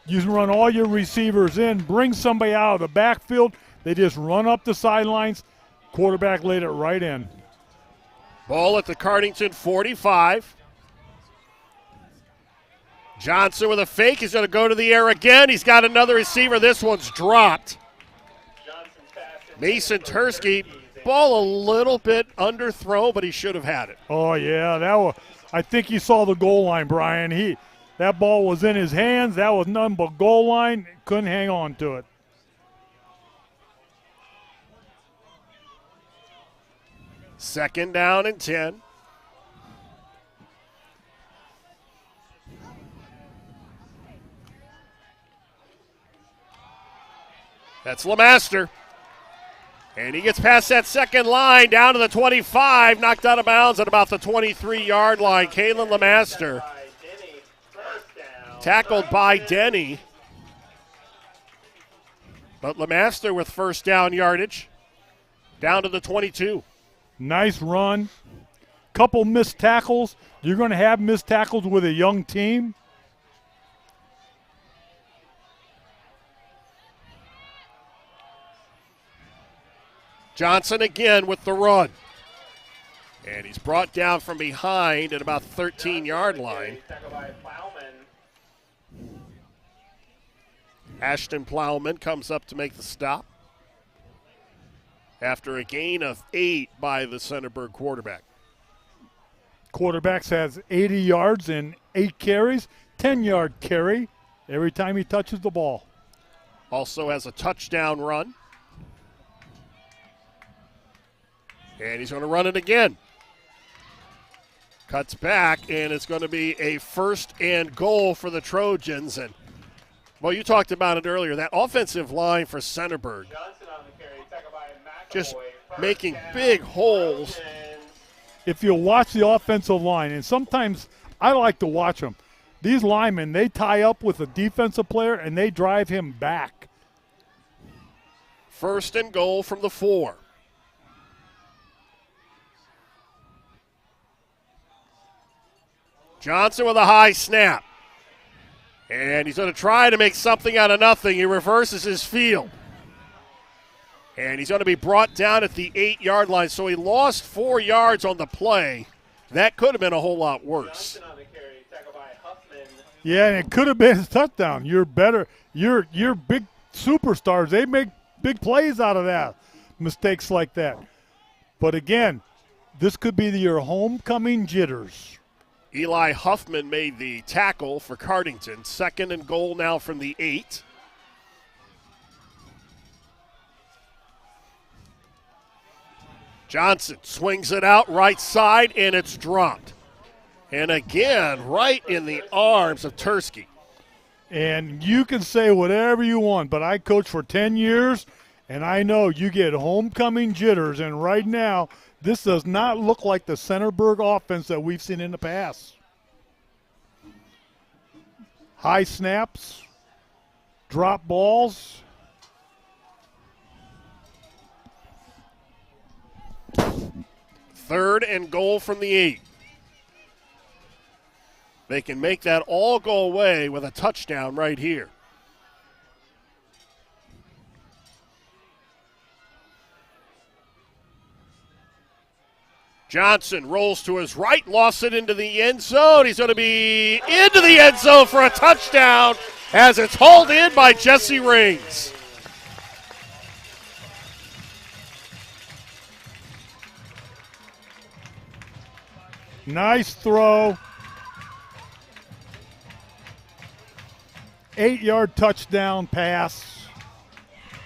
You run all your receivers in, bring somebody out of the backfield. They just run up the sidelines. Quarterback laid it right in. Ball at the Cardington 45. Johnson with a fake. He's going to go to the air again. He's got another receiver. This one's dropped. Mason Tursky, ball a little bit underthrown, but he should have had it. Oh, yeah. I think he saw the goal line, Brian. That ball was in his hands. That was nothing but goal line. Couldn't hang on to it. Second down and 10. That's LeMaster. And he gets past that second line down to the 25, knocked out of bounds at about the 23-yard line. Kalen LeMaster tackled by Denny. But LeMaster with first down yardage down to the 22. Nice run. Couple missed tackles. You're going to have missed tackles with a young team. Johnson again with the run. And he's brought down from behind at about the 13-yard line. Ashton Plowman comes up to make the stop after a gain of 8 by the Centerburg quarterback. Quarterbacks has 80 yards and 8 carries, 10-yard carry every time he touches the ball. Also has a touchdown run. And he's going to run it again. Cuts back, and it's going to be a first and goal for the Trojans. And, well, you talked about it earlier. That offensive line for Centerburg just making big holes. If you watch the offensive line, and sometimes I like to watch them, these linemen, they tie up with a defensive player, and they drive him back. First and goal from the 4. Johnson with a high snap. And he's going to try to make something out of nothing. He reverses his field. And he's going to be brought down at the 8-yard line. So he lost 4 yards on the play. That could have been a whole lot worse. Yeah, and it could have been his touchdown. You're better. You're big superstars. They make big plays out of that. Mistakes like that. But again, this could be your homecoming jitters. Eli Huffman made the tackle for Cardington. Second and goal now from the 8. Johnson swings it out right side, and it's dropped. And again, right in the arms of Tursky. And you can say whatever you want, but I coached for 10 years, and I know you get homecoming jitters, and right now, this does not look like the Centerburg offense that we've seen in the past. High snaps, drop balls. Third and goal from the 8. They can make that all go away with a touchdown right here. Johnson rolls to his right, lost it into the end zone. He's going to be into the end zone for a touchdown as it's hauled in by Jesse Rings. Nice throw. 8-yard touchdown pass.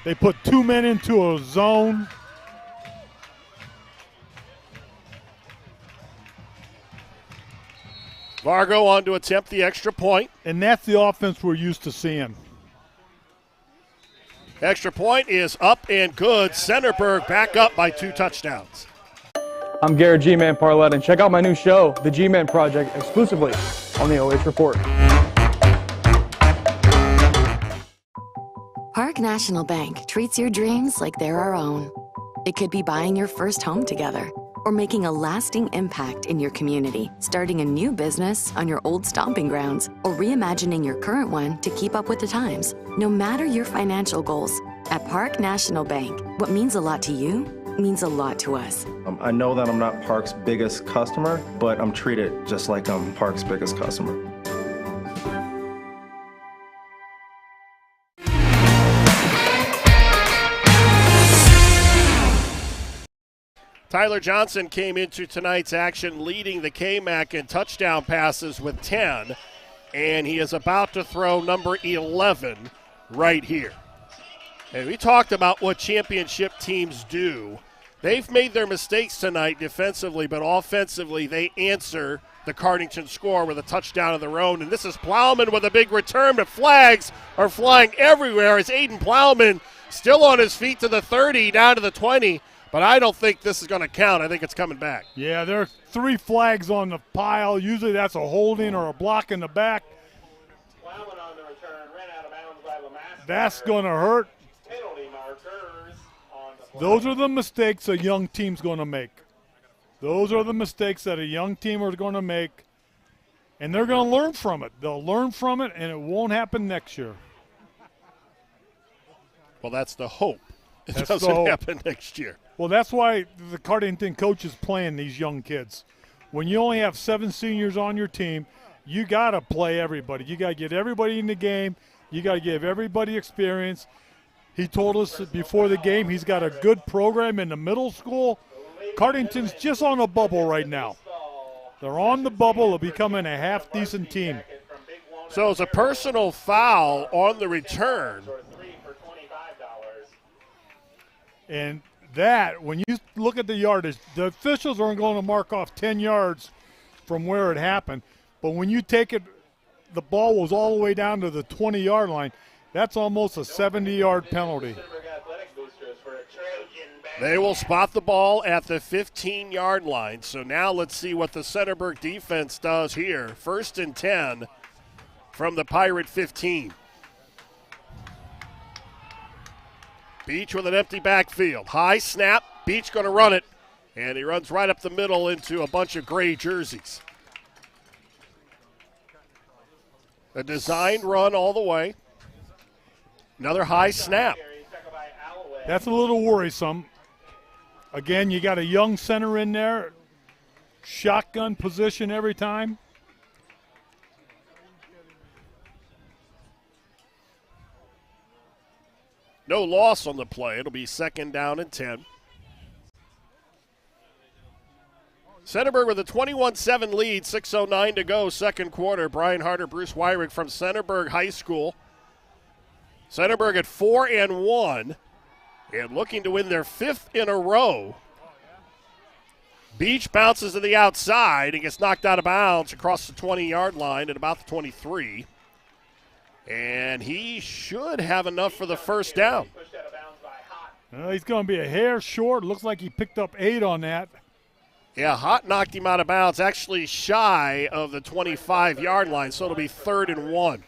They put 2 men into a zone. Vargo on to attempt the extra point. And that's the offense we're used to seeing. Extra point is up and good. Centerburg back up by 2 touchdowns. I'm Garrett G-Man Parlett, and check out my new show, The G-Man Project, exclusively on the OH Report. Park National Bank treats your dreams like they're our own. It could be buying your first home together, or making a lasting impact in your community, starting a new business on your old stomping grounds, or reimagining your current one to keep up with the times. No matter your financial goals, at Park National Bank, what means a lot to you means a lot to us. I know that I'm not Park's biggest customer, but I'm treated just like I'm Park's biggest customer. Tyler Johnson came into tonight's action leading the KMAC in touchdown passes with 10. and he is about to throw number 11 right here. And we talked about what championship teams do. They've made their mistakes tonight defensively, but offensively they answer the Cardington score with a touchdown of their own. And this is Plowman with a big return, but flags are flying everywhere as Aiden Plowman still on his feet to the 30, down to the 20. But I don't think this is going to count. I think it's coming back. Yeah, there are 3 flags on the pile. Usually that's a holding or a block in the back. Plowman on the return, ran out of bounds by Lamaster. That's going to hurt. Penalty markers on the play. Those are the mistakes a young team's going to make. Those are the mistakes that a young team is going to make, and they're going to learn from it. They'll learn from it, and it won't happen next year. Well, that's the hope. It doesn't happen next year. Well, that's why the Cardington coach is playing these young kids. When you only have 7 seniors on your team, you got to play everybody. You got to get everybody in the game. You got to give everybody experience. He told us before the game he's got a good program in the middle school. Cardington's just on a bubble right now. They're on the bubble of becoming a half-decent team. So it's a personal foul on the return. And that, when you look at the yardage, the officials aren't going to mark off 10 yards from where it happened. But when you take it, the ball was all the way down to the 20-yard line. That's almost a 70-yard penalty. They will spot the ball at the 15-yard line. So now let's see what the Centerburg defense does here. 1st and 10 from the Pirate 15. Beach with an empty backfield. High snap. Beach going to run it. And he runs right up the middle into a bunch of gray jerseys. A designed run all the way. Another high snap. That's a little worrisome. Again, you got a young center in there. Shotgun position every time. No loss on the play. It'll be 2nd down and 10. Centerburg with a 21-7 lead, 6:09 to go, 2nd quarter. Brian Harter, Bruce Weirich from Centerburg High School. Centerburg at 4-1 and looking to win their 5th in a row. Beach bounces to the outside and gets knocked out of bounds across the 20-yard line at about the 23. And he should have enough for the 1st down. He's going to be a hair short. Looks like he picked up 8 on that. Yeah, Hot knocked him out of bounds, actually shy of the 25-yard line, so it'll be 3rd and 1.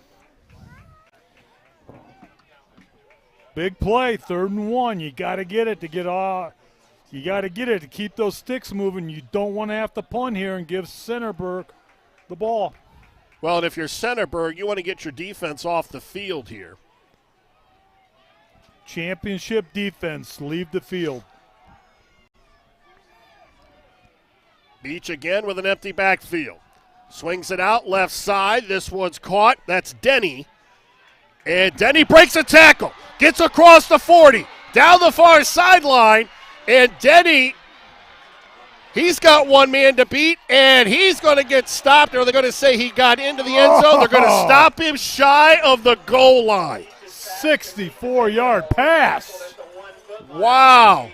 Big play, 3rd and 1. You got to get it to get off. You got to get it to keep those sticks moving. You don't want to have to punt here and give Centerburg the ball. Well, and if you're Centerburg, you want to get your defense off the field here. Championship defense, leave the field. Beach again with an empty backfield. Swings it out left side. This one's caught. That's Denny. And Denny breaks a tackle. Gets across the 40. Down the far sideline. And Denny, he's got one man to beat. And he's going to get stopped. Or they're going to say he got into the end zone. They're going to stop him shy of the goal line. 64-yard pass. Wow.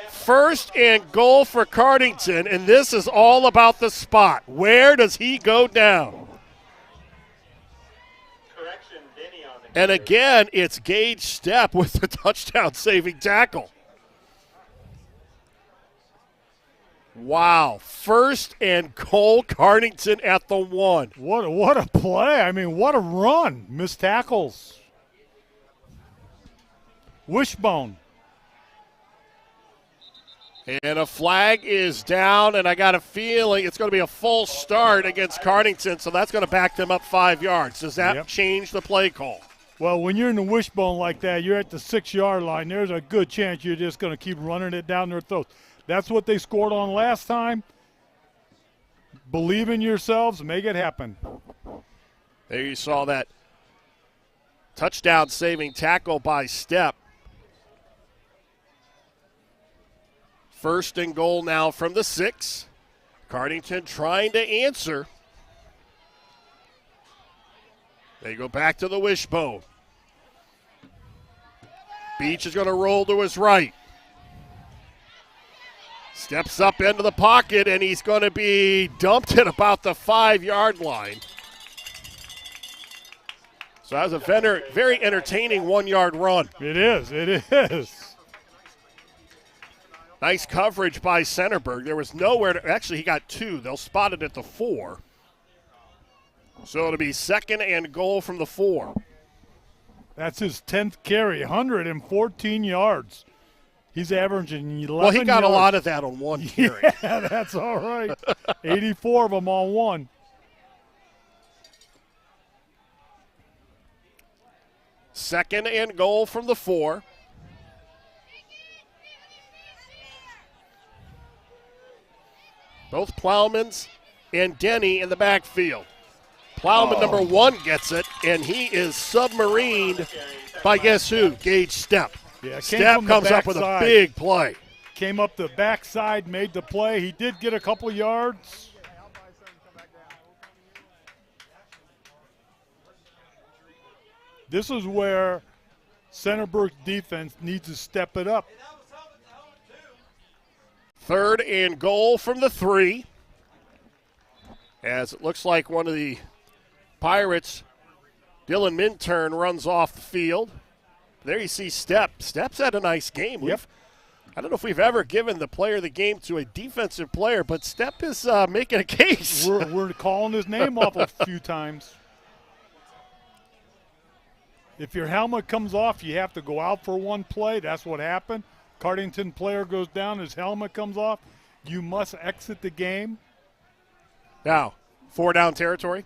1st and goal for Cardington, and this is all about the spot. Where does he go down? And again, it's Gage Stepp with the touchdown-saving tackle. Wow. 1st and goal, Cardington at the 1. What a play. I mean, what a run. Missed tackles. Wishbone. And a flag is down, and I got a feeling it's going to be a full start against Cardington, so that's going to back them up 5 yards. Does that change the play call? Well, when you're in the wishbone like that, you're at the 6-yard line, there's a good chance you're just going to keep running it down their throats. That's what they scored on last time. Believe in yourselves, make it happen. There you saw that touchdown-saving tackle by Stepp. 1st and goal now from the 6. Cardington trying to answer. They go back to the wishbone. Beach is going to roll to his right. Steps up into the pocket, and he's going to be dumped at about the 5-yard line. So that was a very entertaining 1-yard run. It is. Nice coverage by Centerburg. There was nowhere to, actually he got 2. They'll spot it at the 4. So it'll be 2nd and goal from the 4. That's his 10th carry, 114 yards. He's averaging 11 Well, he got yards. a lot of that on one carry. Yeah, that's all right. 84 of them on one. Second and goal from the 4. Both Plowmans and Denny in the backfield. Plowman number 1 gets it, and he is submarined by guess who? Gage Stepp. Yeah, Stepp comes up with a big play. Came up the backside, made the play. He did get a couple of yards. This is where Centerburg's defense needs to step it up. 3rd and goal from the 3. As it looks like one of the Pirates, Dylan Minturn, runs off the field. There you see Stepp. Stepp's had a nice game. Yep. I don't know if we've ever given the player of the game to a defensive player, but Stepp is making a case. We're calling his name off a few times. If your helmet comes off, you have to go out for one play. That's what happened. Cardington player goes down, his helmet comes off. You must exit the game. Now, 4-down territory?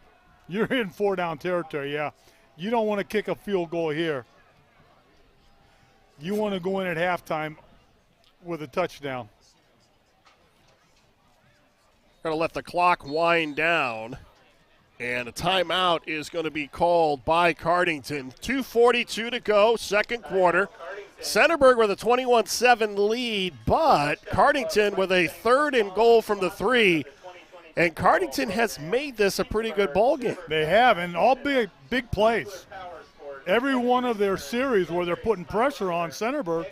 You're in 4-down territory, yeah. You don't want to kick a field goal here. You want to go in at halftime with a touchdown. Going to let the clock wind down. And a timeout is going to be called by Cardington. 2:42 to go, second quarter. Centerburg with a 21-7 lead, but Cardington with a 3rd and goal from the 3. And Cardington has made this a pretty good ball game. They have, and all big plays. Every one of their series where they're putting pressure on Centerburg,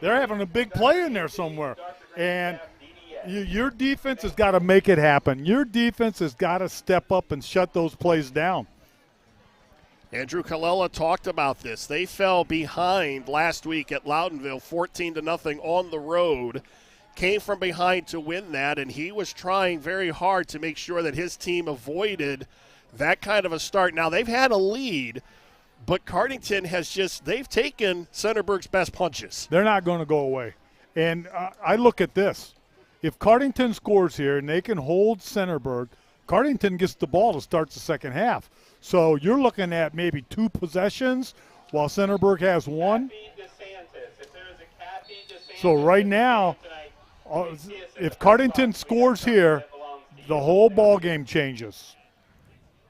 they're having a big play in there somewhere. And your defense has got to make it happen. Your defense has got to step up and shut those plays down. Andrew Colella talked about this. They fell behind last week at Loudonville, 14-0 on the road. Came from behind to win that, and he was trying very hard to make sure that his team avoided that kind of a start. Now, they've had a lead, but Cardington has they've taken Centerburg's best punches. They're not going to go away. And I look at this. If Cardington scores here and they can hold Centerburg, Cardington gets the ball to start the second half. So you're looking at maybe 2 possessions while Centerburg has 1. So right now, if Cardington scores here, the whole ball game changes.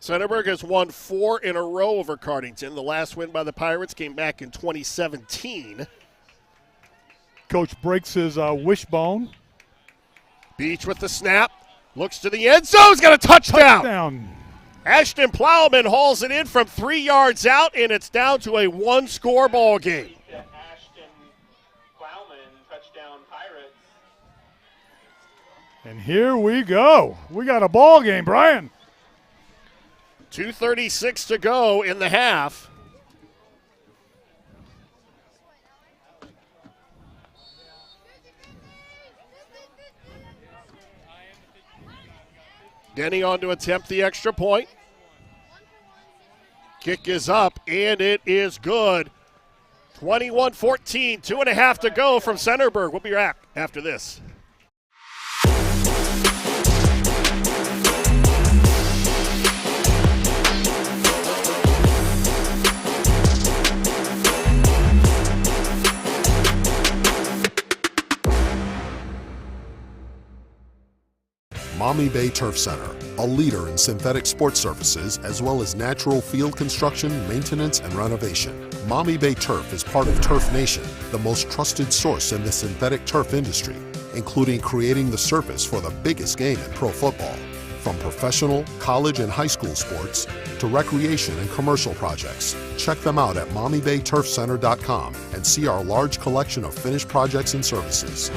Centerburg has won 4 in a row over Cardington. The last win by the Pirates came back in 2017. Coach breaks his wishbone. Beach with the snap. Looks to the end zone. He's got a touchdown. Ashton Plowman hauls it in from 3 yards out, and it's down to a 1-score ball game. And here we go. We got a ball game, Brian. 2:36 to go in the half. Denny on to attempt the extra point. Kick is up, and it is good. 21-14, 2.5 to go from Centerburg. We'll be back after this. Maumee Bay Turf Center, a leader in synthetic sports surfaces as well as natural field construction, maintenance, and renovation. Maumee Bay Turf is part of Turf Nation, the most trusted source in the synthetic turf industry, including creating the surface for the biggest game in pro football. From professional, college, and high school sports to recreation and commercial projects, check them out at MaumeeBayTurfCenter.com and see our large collection of finished projects and services.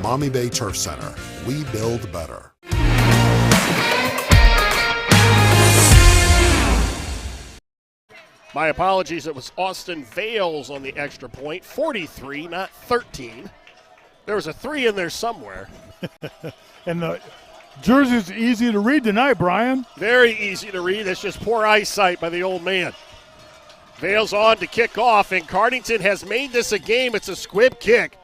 Maumee Bay Turf Center. We build better. My apologies, it was Austin Vales on the extra point. 43, not 13. There was a 3 in there somewhere. And the jersey's easy to read tonight, Brian. Very easy to read. It's just poor eyesight by the old man. Vales on to kick off, and Cardington has made this a game. It's a squib kick.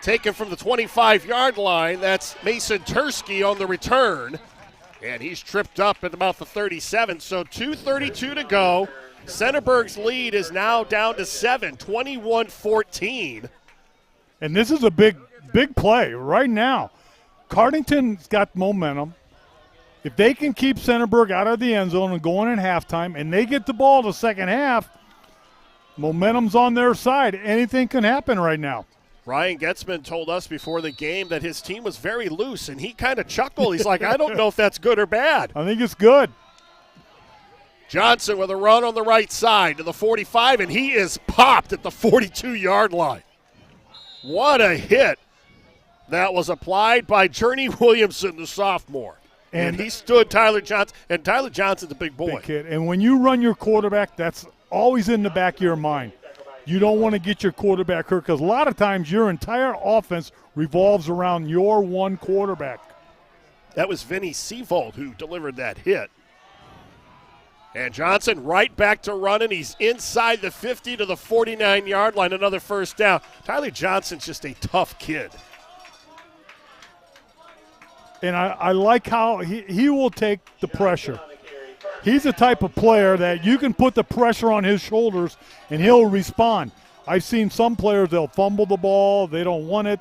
Taken from the 25-yard line. That's Mason Tursky on the return. And he's tripped up at about the 37. So 2:32 to go. Centerburg's lead is now down to 7, 21-14. And this is a big play right now. Cardington's got momentum. If they can keep Centerburg out of the end zone and going in halftime, and they get the ball the second half, momentum's on their side. Anything can happen right now. Ryan Getzman told us before the game that his team was very loose, and he kind of chuckled. He's like, I don't know if that's good or bad. I think it's good. Johnson with a run on the right side to the 45, and he is popped at the 42-yard line. What a hit that was applied by Journey Williamson, the sophomore. And he stood Tyler Johnson, and Tyler Johnson's a big boy. Big kid. And when you run your quarterback, that's always in the back of your mind. You don't want to get your quarterback hurt because a lot of times your entire offense revolves around your one quarterback. That was Vinny Seavold who delivered that hit. And Johnson right back to running. He's inside the 50 to the 49-yard line, another first down. Tyler Johnson's just a tough kid. And I like how he will take the pressure. He's the type of player that you can put the pressure on his shoulders and he'll respond. I've seen some players, they'll fumble the ball. They don't want it.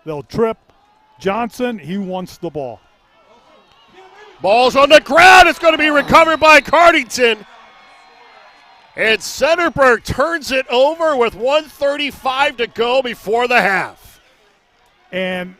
They'll trip. Johnson, he wants the ball. Ball's on the ground. It's going to be recovered by Cardington. And Centerburg turns it over with 1:35 to go before the half. And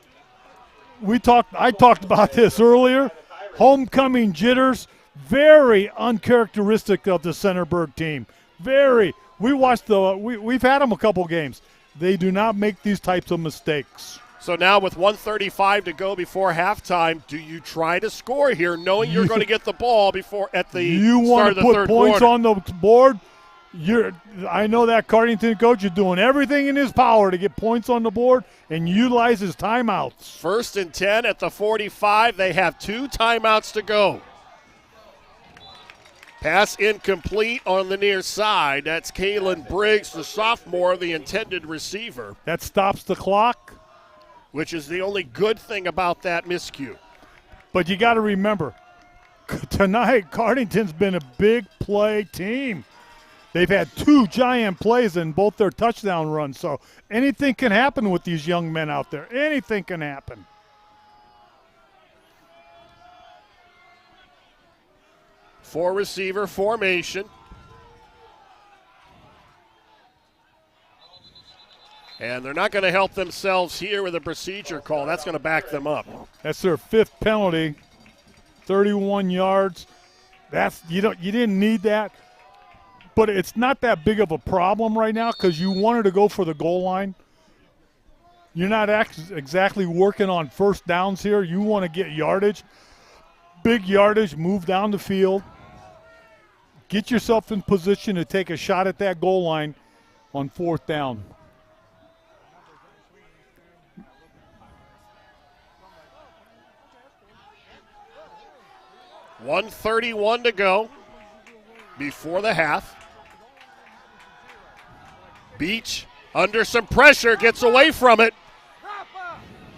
I talked about this earlier. Homecoming jitters, very uncharacteristic of the Centerburg team. Very. We've had them a couple games. They do not make these types of mistakes. So now with 1:35 to go before halftime, do you try to score here knowing you're going to get the ball before at the start of the third quarter? You want to put points on the board? I know that Cardington coach is doing everything in his power to get points on the board and utilize his timeouts. 1st and 10 at the 45. They have 2 timeouts to go. Pass incomplete on the near side. That's Kalen Briggs, the sophomore, the intended receiver. That stops the clock. Which is the only good thing about that miscue. But you got to remember, tonight Cardington's been a big play team. They've had 2 giant plays in both their touchdown runs. So anything can happen with these young men out there. Anything can happen. Four-receiver formation. And they're not going to help themselves here with a procedure call. That's going to back them up. That's their 5th penalty. 31 yards. You didn't need that. But it's not that big of a problem right now because you wanted to go for the goal line. You're not exactly working on first downs here. You want to get yardage. Big yardage, move down the field. Get yourself in position to take a shot at that goal line on 4th down. $1:31 to go before the half. Beach under some pressure, gets away from it.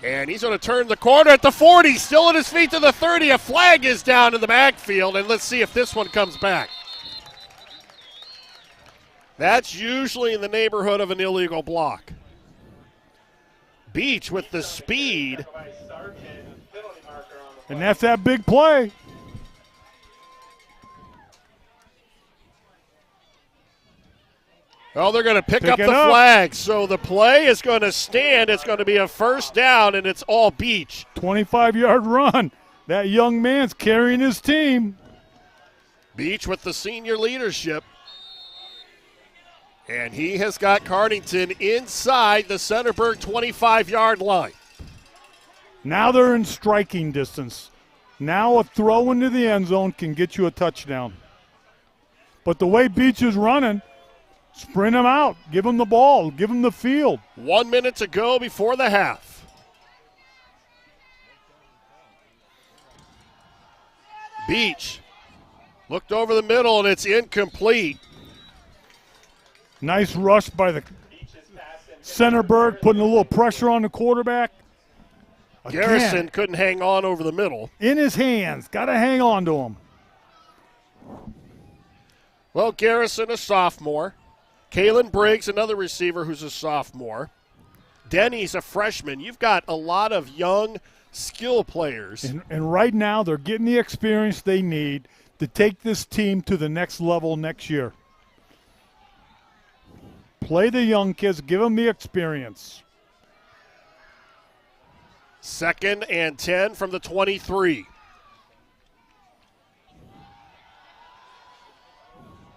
And he's going to turn the corner at the 40, still at his feet to the 30. A flag is down in the backfield, and let's see if this one comes back. That's usually in the neighborhood of an illegal block. Beach with the speed. And that's that big play. Well, they're going to pick up the flag, so the play is going to stand. It's going to be a first down, and it's all Beach. 25-yard run. That young man's carrying his team. Beach with the senior leadership. And he has got Cardington inside the Centerburg 25-yard line. Now they're in striking distance. Now a throw into the end zone can get you a touchdown. But the way Beach is running, sprint him out. Give him the ball. Give him the field. 1 minute to go before the half. Beach looked over the middle, and it's incomplete. Nice rush by the Centerburg, putting a little pressure on the quarterback. Garrison couldn't hang on over the middle. In his hands. Got to hang on to him. Well, Garrison, a sophomore. Kalen Briggs, another receiver who's a sophomore. Denny's a freshman. You've got a lot of young skill players. And right now they're getting the experience they need to take this team to the next level next year. Play the young kids. Give them the experience. 2nd and 10 from the 23.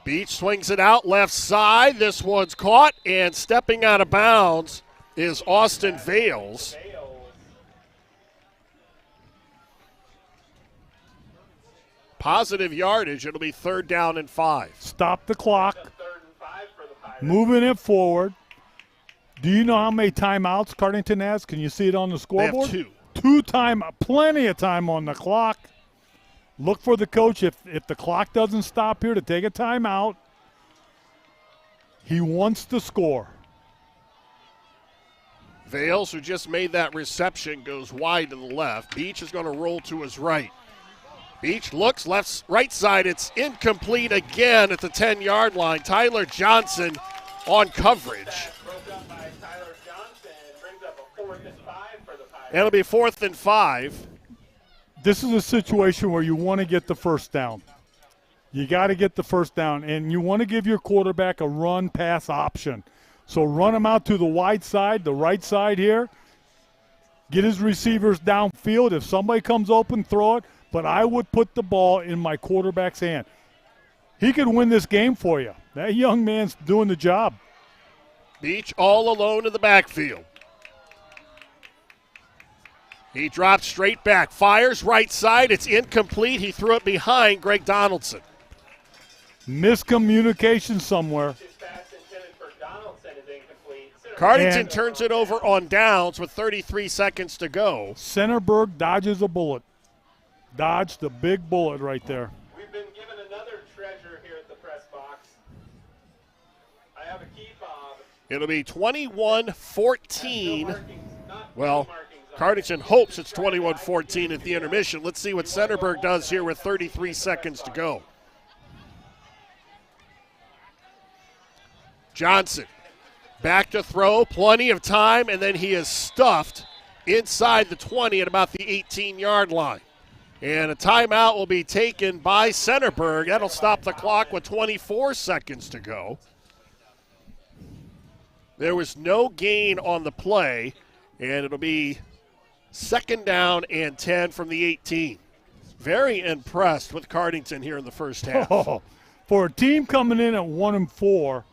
Beach swings it out left side. This one's caught, and stepping out of bounds is Austin Vales. Positive yardage. It'll be 3rd down and 5. Stop the clock. Moving it forward. Do you know how many timeouts Cardington has? Can you see it on the scoreboard? They have 2. 2 time, plenty of time on the clock. Look for the coach if the clock doesn't stop here to take a timeout. He wants to score. Vales, who just made that reception, goes wide to the left. Beach is going to roll to his right. Beach looks right side. It's incomplete again at the 10-yard line. Tyler Johnson on coverage. It'll be 4th and 5. This is a situation where you want to get the first down. You got to get the first down, and you want to give your quarterback a run-pass option. So run him out to the wide side, the right side here. Get his receivers downfield. If somebody comes open, throw it. But I would put the ball in my quarterback's hand. He could win this game for you. That young man's doing the job. Beach all alone in the backfield. He drops straight back, fires right side. It's incomplete. He threw it behind Greg Donaldson. Miscommunication somewhere. Cardington turns it over on downs with 33 seconds to go. Centerburg dodges a bullet. Dodged a big bullet right there. We've been given another treasure here at the press box. I have a key fob. It'll be 21-14. Well, Cardington hopes it's 21-14 at the intermission. Let's see what Centerburg does here with 33 seconds to go. Johnson back to throw, plenty of time, and then he is stuffed inside the 20 at about the 18-yard line. And a timeout will be taken by Centerburg. That'll stop the clock with 24 seconds to go. There was no gain on the play, and it'll be 2nd down and 10 from the 18. Very impressed with Cardington here in the first half. Oh, for a team coming in at 1-4,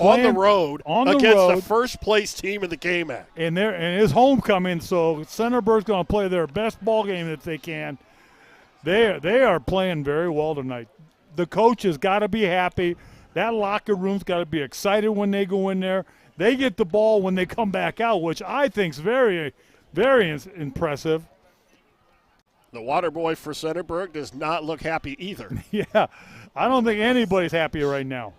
on the road against the first-place team in the KMAC. And it's homecoming, so Centerburg's going to play their best ball game that they can. They are playing very well tonight. The coach has got to be happy. That locker room's got to be excited when they go in there. They get the ball when they come back out, which I think is very, very impressive. The water boy for Centerburg does not look happy either. Yeah, I don't think anybody's happy right now.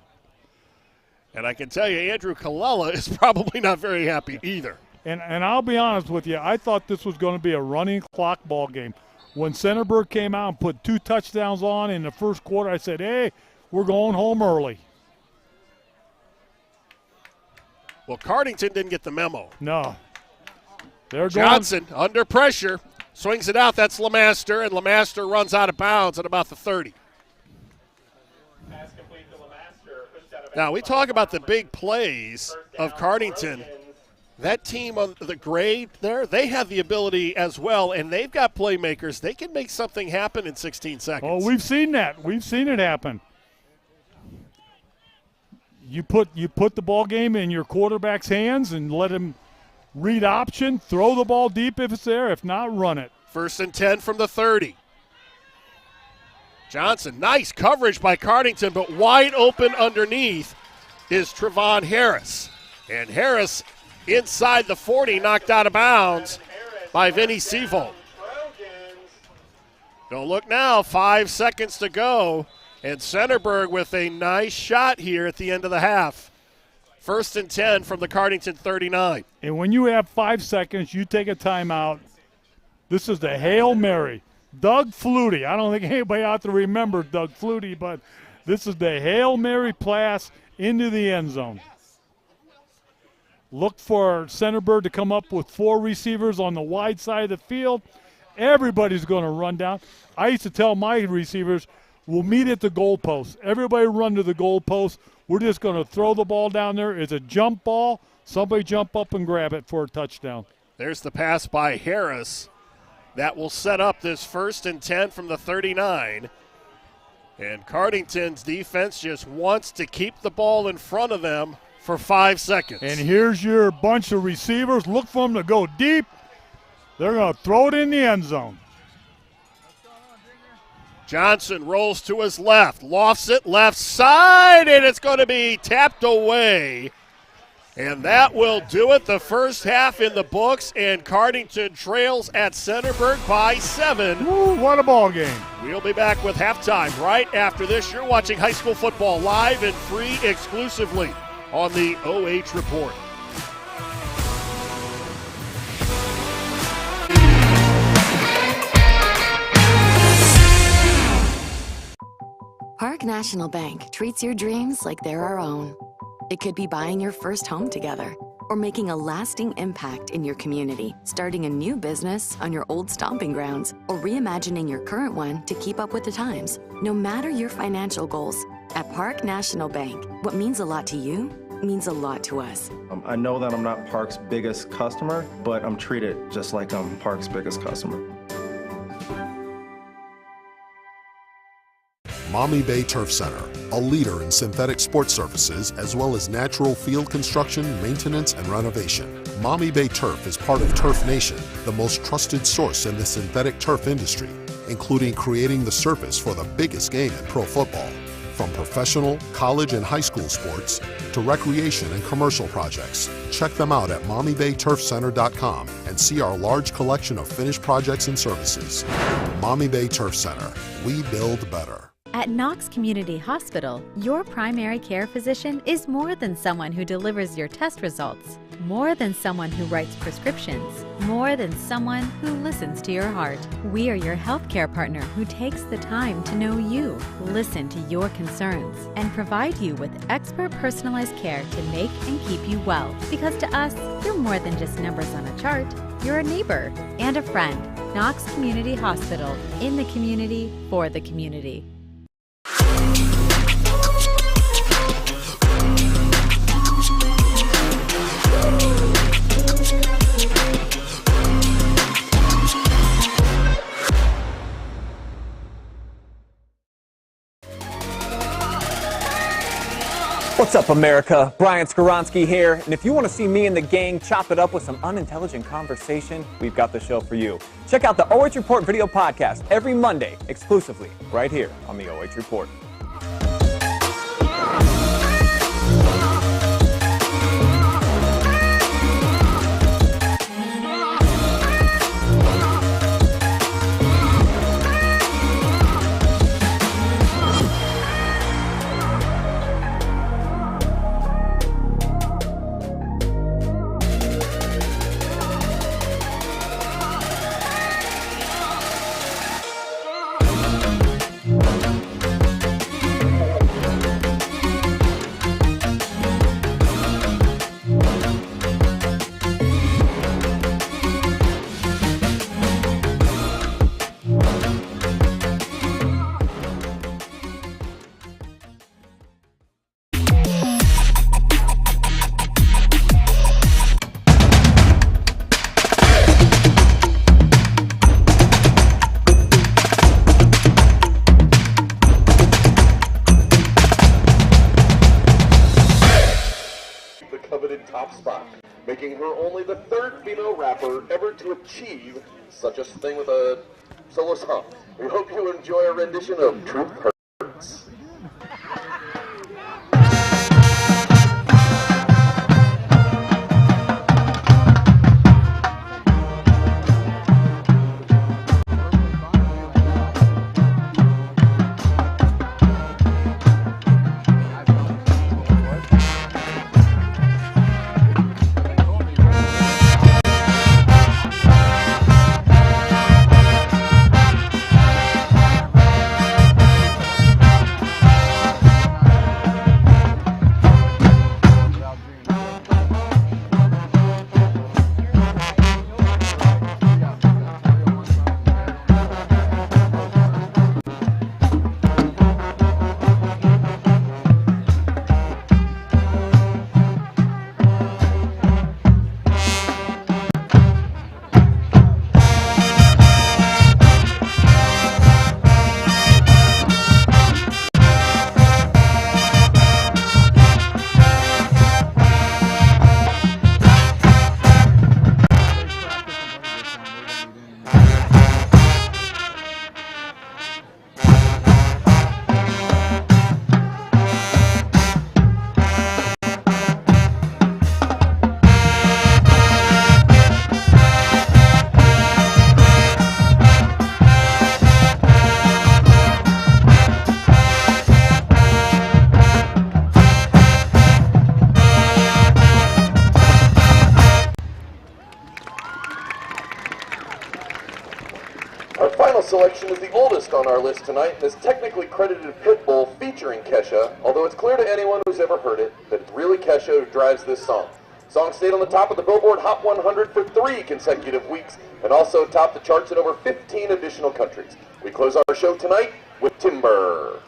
And I can tell you, Andrew Colella is probably not very happy either. And I'll be honest with you, I thought this was going to be a running clock ball game. When Centerburg came out and put 2 touchdowns on in the first quarter, I said, hey, we're going home early. Well, Cardington didn't get the memo. No. Johnson under pressure, swings it out. That's LeMaster, and LeMaster runs out of bounds at about the 30. Now, we talk about the big plays of Cardington. that team on the grade there, they have the ability as well, and they've got playmakers. They can make something happen in 16 seconds. Oh, we've seen that. We've seen it happen. You put the ball game in your quarterback's hands and let him read option, throw the ball deep if it's there. If not, run it. 1st and 10 from the 30. Johnson, nice coverage by Cardington, but wide open underneath is Trevon Harris. And Harris inside the 40, knocked out of bounds by Vinny Seavold. Don't look now, 5 seconds to go. And Centerburg with a nice shot here at the end of the half. 1st and 10 from the Cardington 39. And when you have 5 seconds, you take a timeout. This is the Hail Mary. Doug Flutie. I don't think anybody out there remembers Doug Flutie, but this is the Hail Mary pass into the end zone. Look for Centerburg to come up with 4 receivers on the wide side of the field. Everybody's going to run down. I used to tell my receivers, we'll meet at the goalpost. Everybody run to the goalpost. We're just going to throw the ball down there. It's a jump ball. Somebody jump up and grab it for a touchdown. There's the pass by Harris. That will set up this 1st and 10 from the 39. And Cardington's defense just wants to keep the ball in front of them for 5 seconds. And here's your bunch of receivers. Look for them to go deep. They're going to throw it in the end zone. Johnson rolls to his left, lofts it left side, and it's going to be tapped away. And that will do it. The first half in the books, and Cardington trails at Centerburg by 7. Woo, what a ball game. We'll be back with halftime right after this. You're watching high school football live and free exclusively on the OH Report. Park National Bank treats your dreams like they're our own. It could be buying your first home together or making a lasting impact in your community, starting a new business on your old stomping grounds, or reimagining your current one to keep up with the times. No matter your financial goals, at Park National Bank, what means a lot to you means a lot to us. I know that I'm not Park's biggest customer, but I'm treated just like I'm Park's biggest customer. Maumee Bay Turf Center, a leader in synthetic sports surfaces as well as natural field construction, maintenance, and renovation. Maumee Bay Turf is part of Turf Nation, the most trusted source in the synthetic turf industry, including creating the surface for the biggest game in pro football. From professional, college, and high school sports to recreation and commercial projects, check them out at MaumeeBayTurfCenter.com and see our large collection of finished projects and services. Maumee Bay Turf Center, we build better. At Knox Community Hospital, your primary care physician is more than someone who delivers your test results, more than someone who writes prescriptions, more than someone who listens to your heart. We are your healthcare partner who takes the time to know you, listen to your concerns, and provide you with expert personalized care to make and keep you well. Because to us, you're more than just numbers on a chart. You're a neighbor and a friend. Knox Community Hospital, in the community, for the community. What's up, America? Brian Skoronsky here, and if you want to see me and the gang chop it up with some unintelligent conversation, we've got the show for you. Check out the OH Report video podcast every Monday, exclusively right here on the OH Report. her only the third female rapper ever to achieve such a thing with a solo song. We hope you enjoy a rendition of Truth Hurts. Selection is the oldest on our list tonight and is technically credited Pitbull featuring Kesha, although it's clear to anyone who's ever heard it that it's really Kesha who drives this song. The song stayed on the top of the Billboard Hot 100 for 3 consecutive weeks and also topped the charts in over 15 additional countries. We close our show tonight with Timber.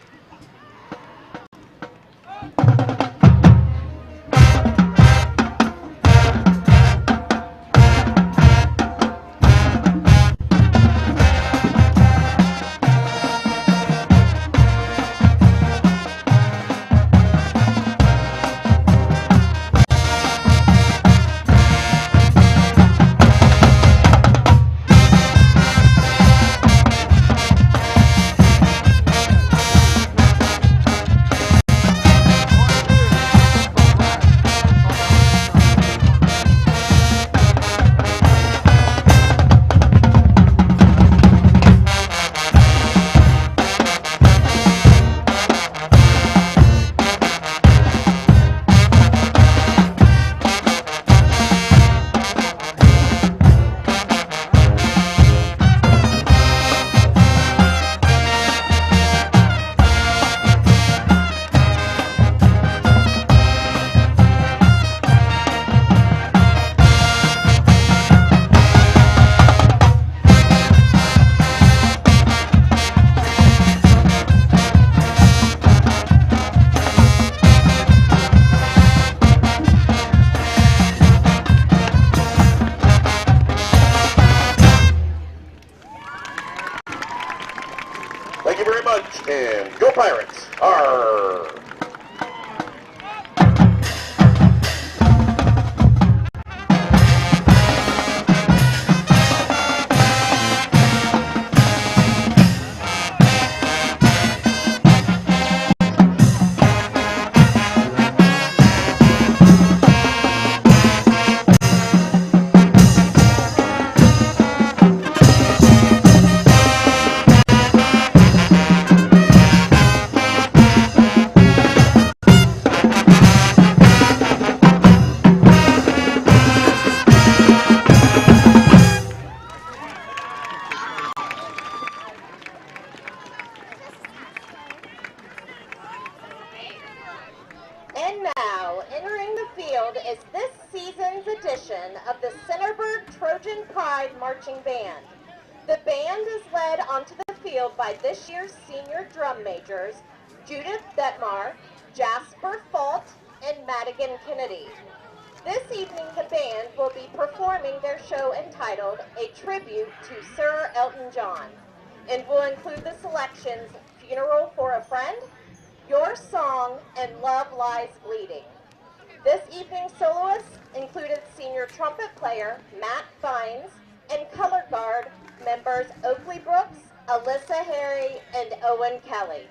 And go Pirates! Arr! And now, entering the field is this season's edition of the Centerburg Trojan Pride Marching Band. The band is led onto the field by this year's senior drum majors, Judith Detmar, Jasper Falt, and Madigan Kennedy. This evening, the band will be performing their show entitled A Tribute to Sir Elton John, and will include the selections Funeral for a Friend, Your Song, and Love Lies Bleeding. This evening's soloists included senior trumpet player Matt Vines and color guard members Oakley Brooks, Alyssa Harry, and Owen Kelly.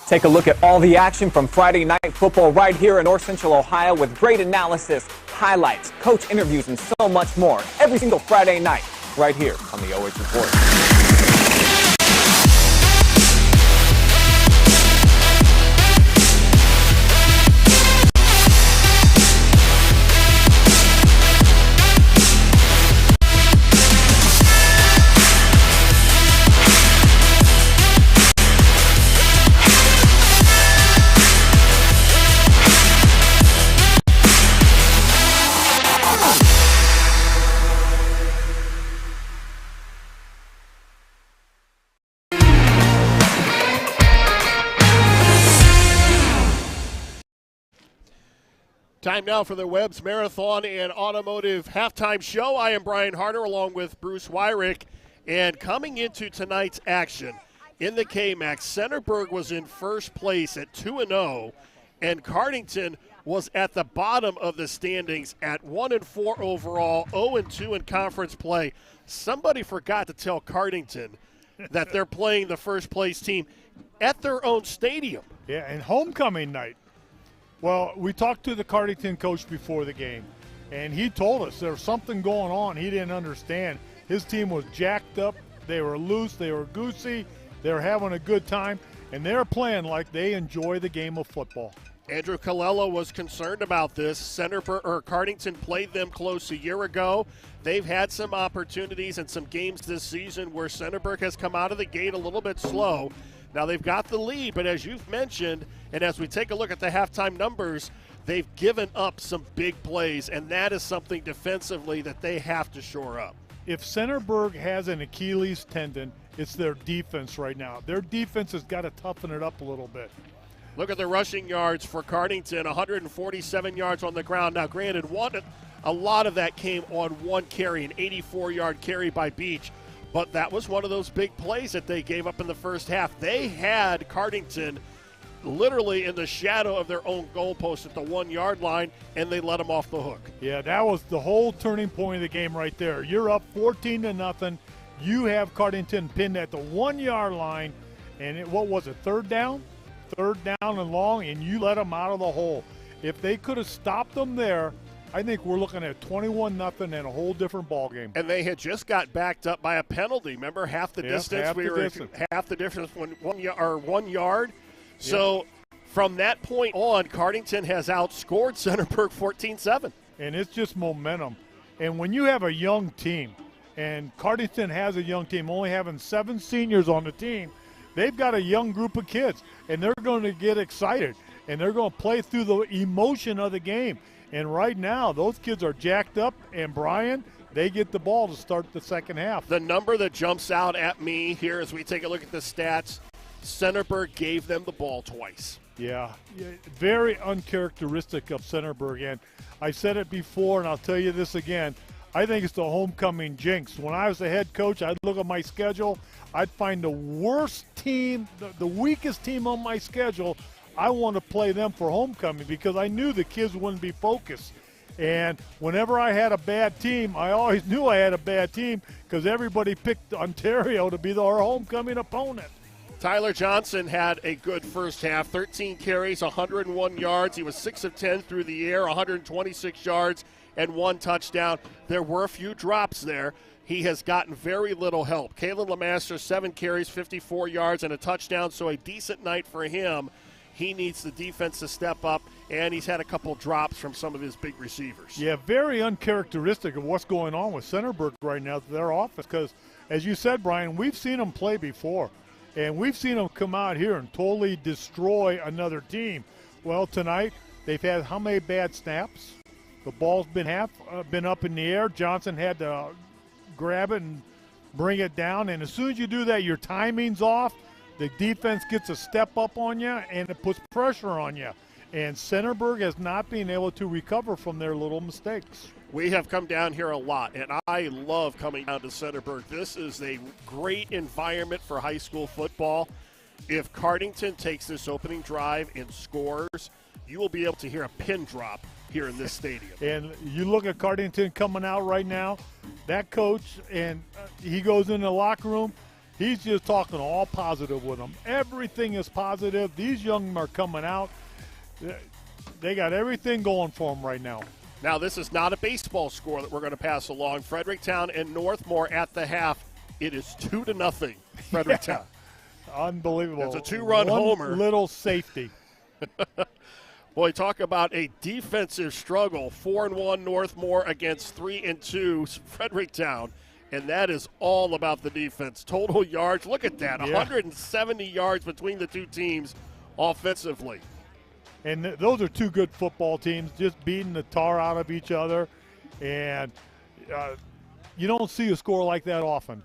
Take a look at all the action from Friday night football right here in North Central Ohio with great analysis, highlights, coach interviews, and so much more every single Friday night right here on the OH Report. Time now for the Webb's Marathon and Automotive halftime show. I am Brian Harter along with Bruce Weirich. And coming into tonight's action in the KMAC, Centerburg was in first place at 2-0, and Cardington was at the bottom of the standings at 1-4 overall, 0-2 in conference play. Somebody forgot to tell Cardington that they're playing the first place team at their own stadium. Yeah, and homecoming night. Well, we talked to the Cardington coach before the game, and he told us there was something going on he didn't understand. His team was jacked up. They were loose. They were goosey. They were having a good time, and they're playing like they enjoy the game of football. Andrew Colella was concerned about this. Cardington played them close a year ago. They've had some opportunities and some games this season where Centerburg has come out of the gate a little bit slow. Now they've got the lead, but as you've mentioned, and as we take a look at the halftime numbers, they've given up some big plays, and that is something defensively that they have to shore up. If Centerburg has an Achilles tendon, it's their defense right now. Their defense has got to toughen it up a little bit. Look at the rushing yards for Cardington, 147 yards on the ground. Now, granted, a lot of that came on one carry, an 84-yard carry by Beach. But that was one of those big plays that they gave up in the first half. They had Cardington literally in the shadow of their own goalpost at the 1-yard line, and they let them off the hook. Yeah, that was the whole turning point of the game right there. You're up 14-0. You have Cardington pinned at the 1-yard line, and what was it, third down? Third down and long, and you let them out of the hole. If they could have stopped them there, I think we're looking at 21-0 and a whole different ball game. And they had just got backed up by a penalty. Remember, half the distance? Half the difference when 1 yard. So from that point on, Cardington has outscored Centerburg 14-7. And it's just momentum. And when you have a young team, and Cardington has a young team, only having 7 seniors on the team, they've got a young group of kids, and they're going to get excited, and they're going to play through the emotion of the game. And right now, those kids are jacked up, and Brian, they get the ball to start the second half. The number that jumps out at me here as we take a look at the stats, Centerburg gave them the ball twice. Yeah, very uncharacteristic of Centerburg. And I said it before, and I'll tell you this again. I think it's the homecoming jinx. When I was the head coach, I'd look at my schedule. I'd find the worst team, the weakest team on my schedule. I want to play them for homecoming because I knew the kids wouldn't be focused. And whenever I had a bad team, I always knew I had a bad team because everybody picked Ontario to be our homecoming opponent. Tyler Johnson had a good first half, 13 carries, 101 yards. He was 6 of 10 through the air, 126 yards, and 1 touchdown. There were a few drops there. He has gotten very little help. Kalen LeMaster, 7 carries, 54 yards, and a touchdown, so a decent night for him. He needs the defense to step up, and he's had a couple drops from some of his big receivers. Yeah, very uncharacteristic of what's going on with Centerburg right now, their offense, because, as you said, Brian, we've seen them play before, and we've seen them come out here and totally destroy another team. Well, tonight, they've had how many bad snaps? The ball's been up in the air. Johnson had to grab it and bring it down, and as soon as you do that, your timing's off. The defense gets a step up on you, and it puts pressure on you. And Centerburg has not been able to recover from their little mistakes. We have come down here a lot, and I love coming down to Centerburg. This is a great environment for high school football. If Cardington takes this opening drive and scores, you will be able to hear a pin drop here in this stadium. And you look at Cardington coming out right now, that coach, and he goes in the locker room, He's just talking all positive with them. Everything is positive. These young men are coming out. They got everything going for them right now. Now, this is not a baseball score that we're going to pass along. Fredericktown and Northmore at the half. It is 2-0, Fredericktown. Unbelievable. It's a 2-run homer. Little safety. Boy, talk about a defensive struggle. 4-1 Northmore against 3-2 Fredericktown. And that is all about the defense. Total yards, look at that, 170 yards between the two teams offensively. And those are two good football teams, just beating the tar out of each other. And you don't see a score like that often.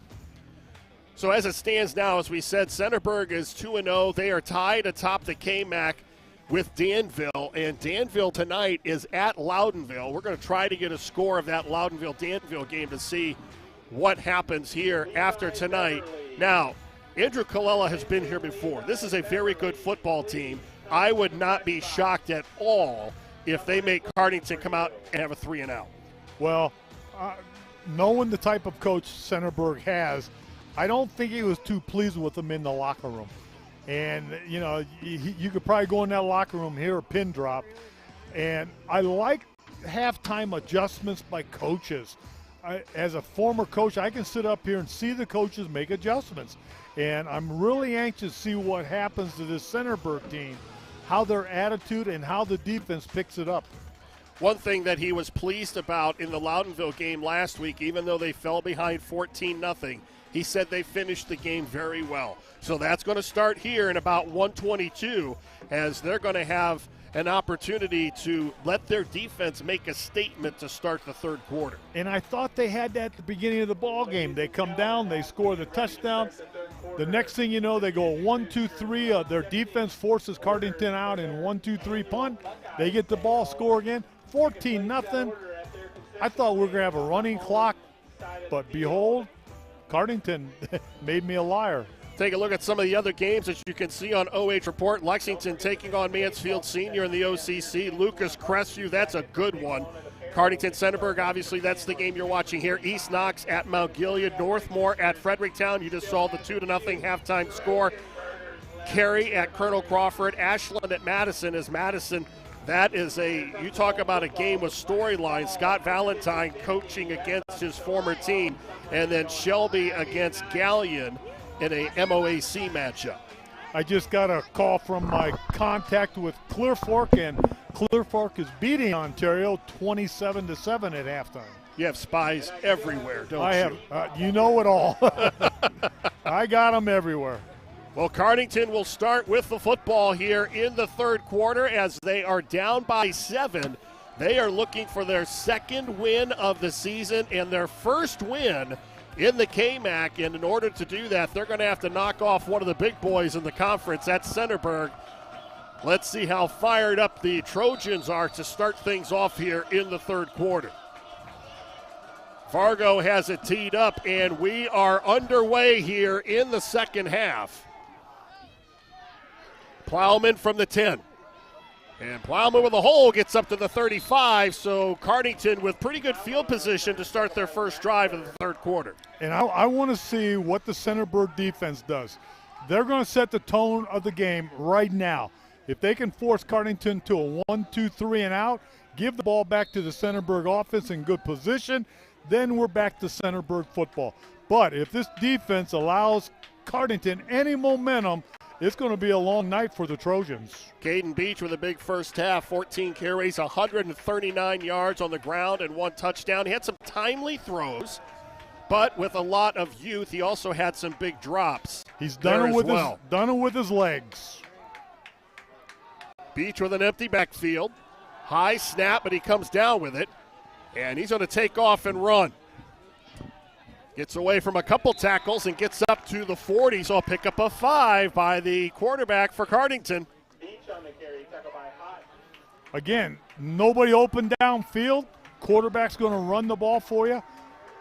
So as it stands now, as we said, Centerburg is 2-0. They are tied atop the KMAC with Danville. And Danville tonight is at Loudonville. We're going to try to get a score of that Loudonville-Danville game to see what happens here after tonight. Now, Andrew Colella has been here before. This is a very good football team. I would not be shocked at all if they make Cardington come out and have a 3-and-out. Well, knowing the type of coach Centerburg has, I don't think he was too pleased with them in the locker room. And, you know, you could probably go in that locker room, hear a pin drop. And I like halftime adjustments by coaches. As a former coach, I can sit up here and see the coaches make adjustments. And I'm really anxious to see what happens to this Centerburg team, how their attitude and how the defense picks it up. One thing that he was pleased about in the Loudonville game last week, even though they fell behind 14-0, he said they finished the game very well. So that's going to start here in about 1:22 as they're going to have an opportunity to let their defense make a statement to start the third quarter. And I thought they had that at the beginning of the ball game. They come down, they score the touchdown. The next thing you know, they go 1-2-3. Their defense forces Cardington out in 1-2-3 punt. They get the ball, score again, 14-0. I thought we were going to have a running clock, but behold, Cardington made me a liar. Take a look at some of the other games that you can see on OH Report. Lexington taking on Mansfield Senior in the OCC. Lucas Crestview, that's a good one. Cardington Centerburg, obviously that's the game you're watching here. East Knox at Mount Gilead. Northmore at Fredericktown. You just saw the 2-0 halftime score. Cary at Colonel Crawford. Ashland at Madison is Madison. That is you talk about a game with storyline. Scott Valentine coaching against his former team. And then Shelby against Galleon in a MOAC matchup. I just got a call from my contact with Clear Fork, and Clear Fork is beating Ontario 27-7 at halftime. You have spies everywhere, don't you? I have. You know it all. I got them everywhere. Well, Cardington will start with the football here in the third quarter as they are down by 7. They are looking for their second win of the season and their first win in the KMAC, and in order to do that, they're going to have to knock off one of the big boys in the conference. That's Centerburg. Let's see how fired up the Trojans are to start things off here in the third quarter. Fargo has it teed up, and we are underway here in the second half. Plowman from the 10. And Plowman with a hole gets up to the 35, so Cardington with pretty good field position to start their first drive in the third quarter. And I want to see what the Centerburg defense does. They're going to set the tone of the game right now. If they can force Cardington to a 1-2-3 and out, give the ball back to the Centerburg offense in good position, then we're back to Centerburg football. But if this defense allows Cardington any momentum, it's going to be a long night for the Trojans. Caden Beach with a big first half, 14 carries, 139 yards on the ground and 1 touchdown. He had some timely throws, but with a lot of youth, he also had some big drops. He's done it with his legs. Beach with an empty backfield. High snap, but he comes down with it, and he's going to take off and run. Gets away from a couple tackles and gets up to the 40, so I'll pick up a 5 by the quarterback for Cardington. Again, nobody open downfield. Quarterback's going to run the ball for you.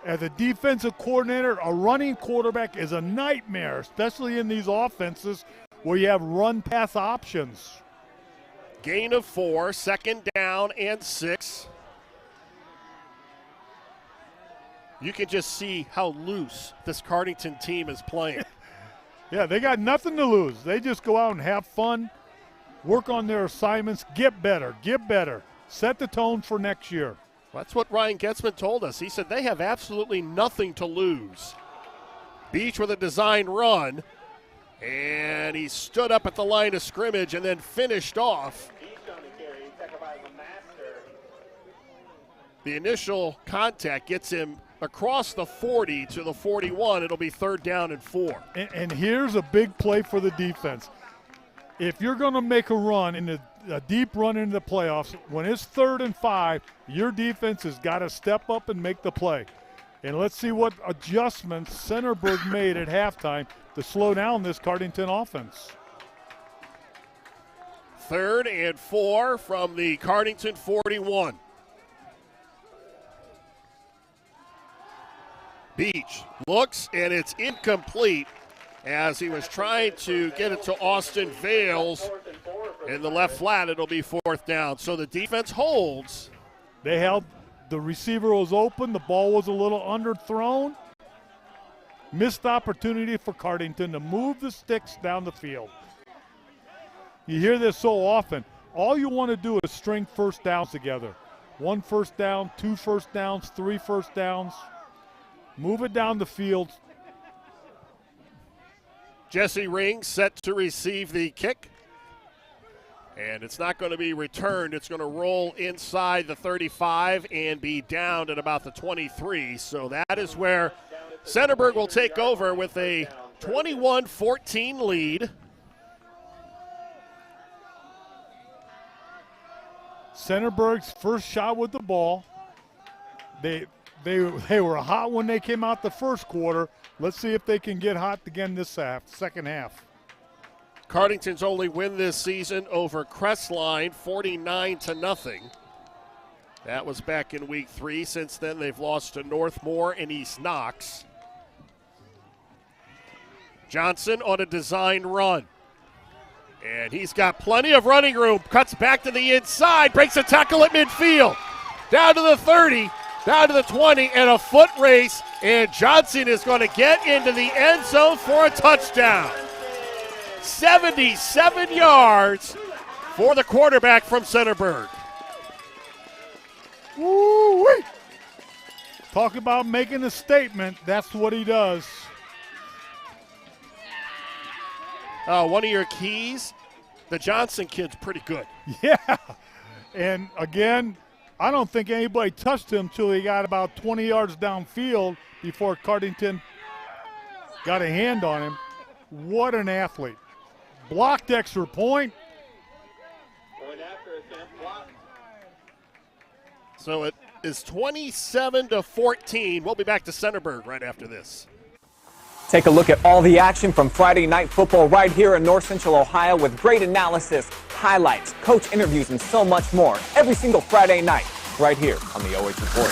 As a defensive coordinator, a running quarterback is a nightmare, especially in these offenses where you have run-pass options. Gain of 4, second down and 6. You can just see how loose this Cardington team is playing. Yeah, they got nothing to lose. They just go out and have fun, work on their assignments, get better, set the tone for next year. That's what Ryan Getzman told us. He said they have absolutely nothing to lose. Beach with a design run, and he stood up at the line of scrimmage and then finished off. The initial contact gets him across the 40 to the 41. It'll be 3rd down and 4. And here's a big play for the defense. If you're going to make a run, a deep run into the playoffs, when it's 3rd and 5, your defense has got to step up and make the play. And let's see what adjustments Centerburg made at halftime to slow down this Cardington offense. 3rd and 4 from the Cardington 41. Beach looks, and it's incomplete as he was trying to get it to Austin Vales in the left flat. It'll be 4th down. So the defense holds. They held. The receiver was open. The ball was a little underthrown. Missed opportunity for Cardington to move the sticks down the field. You hear this so often. All you want to do is string first downs together. 1 first down, 2 first downs, 3 first downs. Move it down the field. Jesse Ring set to receive the kick. And it's not going to be returned. It's going to roll inside the 35 and be down at about the 23. So that is where Centerburg will take over with a 21-14 lead. Centerburg's first shot with the ball. They were hot when they came out the first quarter. Let's see if they can get hot again this second half. Cardington's only win this season over Crestline, 49-0. That was back in week 3. Since then, they've lost to Northmore and East Knox. Johnson on a design run. And he's got plenty of running room. Cuts back to the inside, breaks a tackle at midfield. Down to the 30, down to the 20, and a foot race. And Johnson is going to get into the end zone for a touchdown. 77 yards for the quarterback from Centerburg. Woo-wee. Talk about making a statement. That's what he does. One of your keys, the Johnson kid's pretty good. Yeah. And again, I don't think anybody touched him until he got about 20 yards downfield before Cardington got a hand on him. What an athlete. Blocked extra point. So it is 27-14. We'll be back to Centerburg right after this. Take a look at all the action from Friday Night Football right here in North Central Ohio with great analysis, highlights, coach interviews, and so much more every single Friday night right here on the OH Report.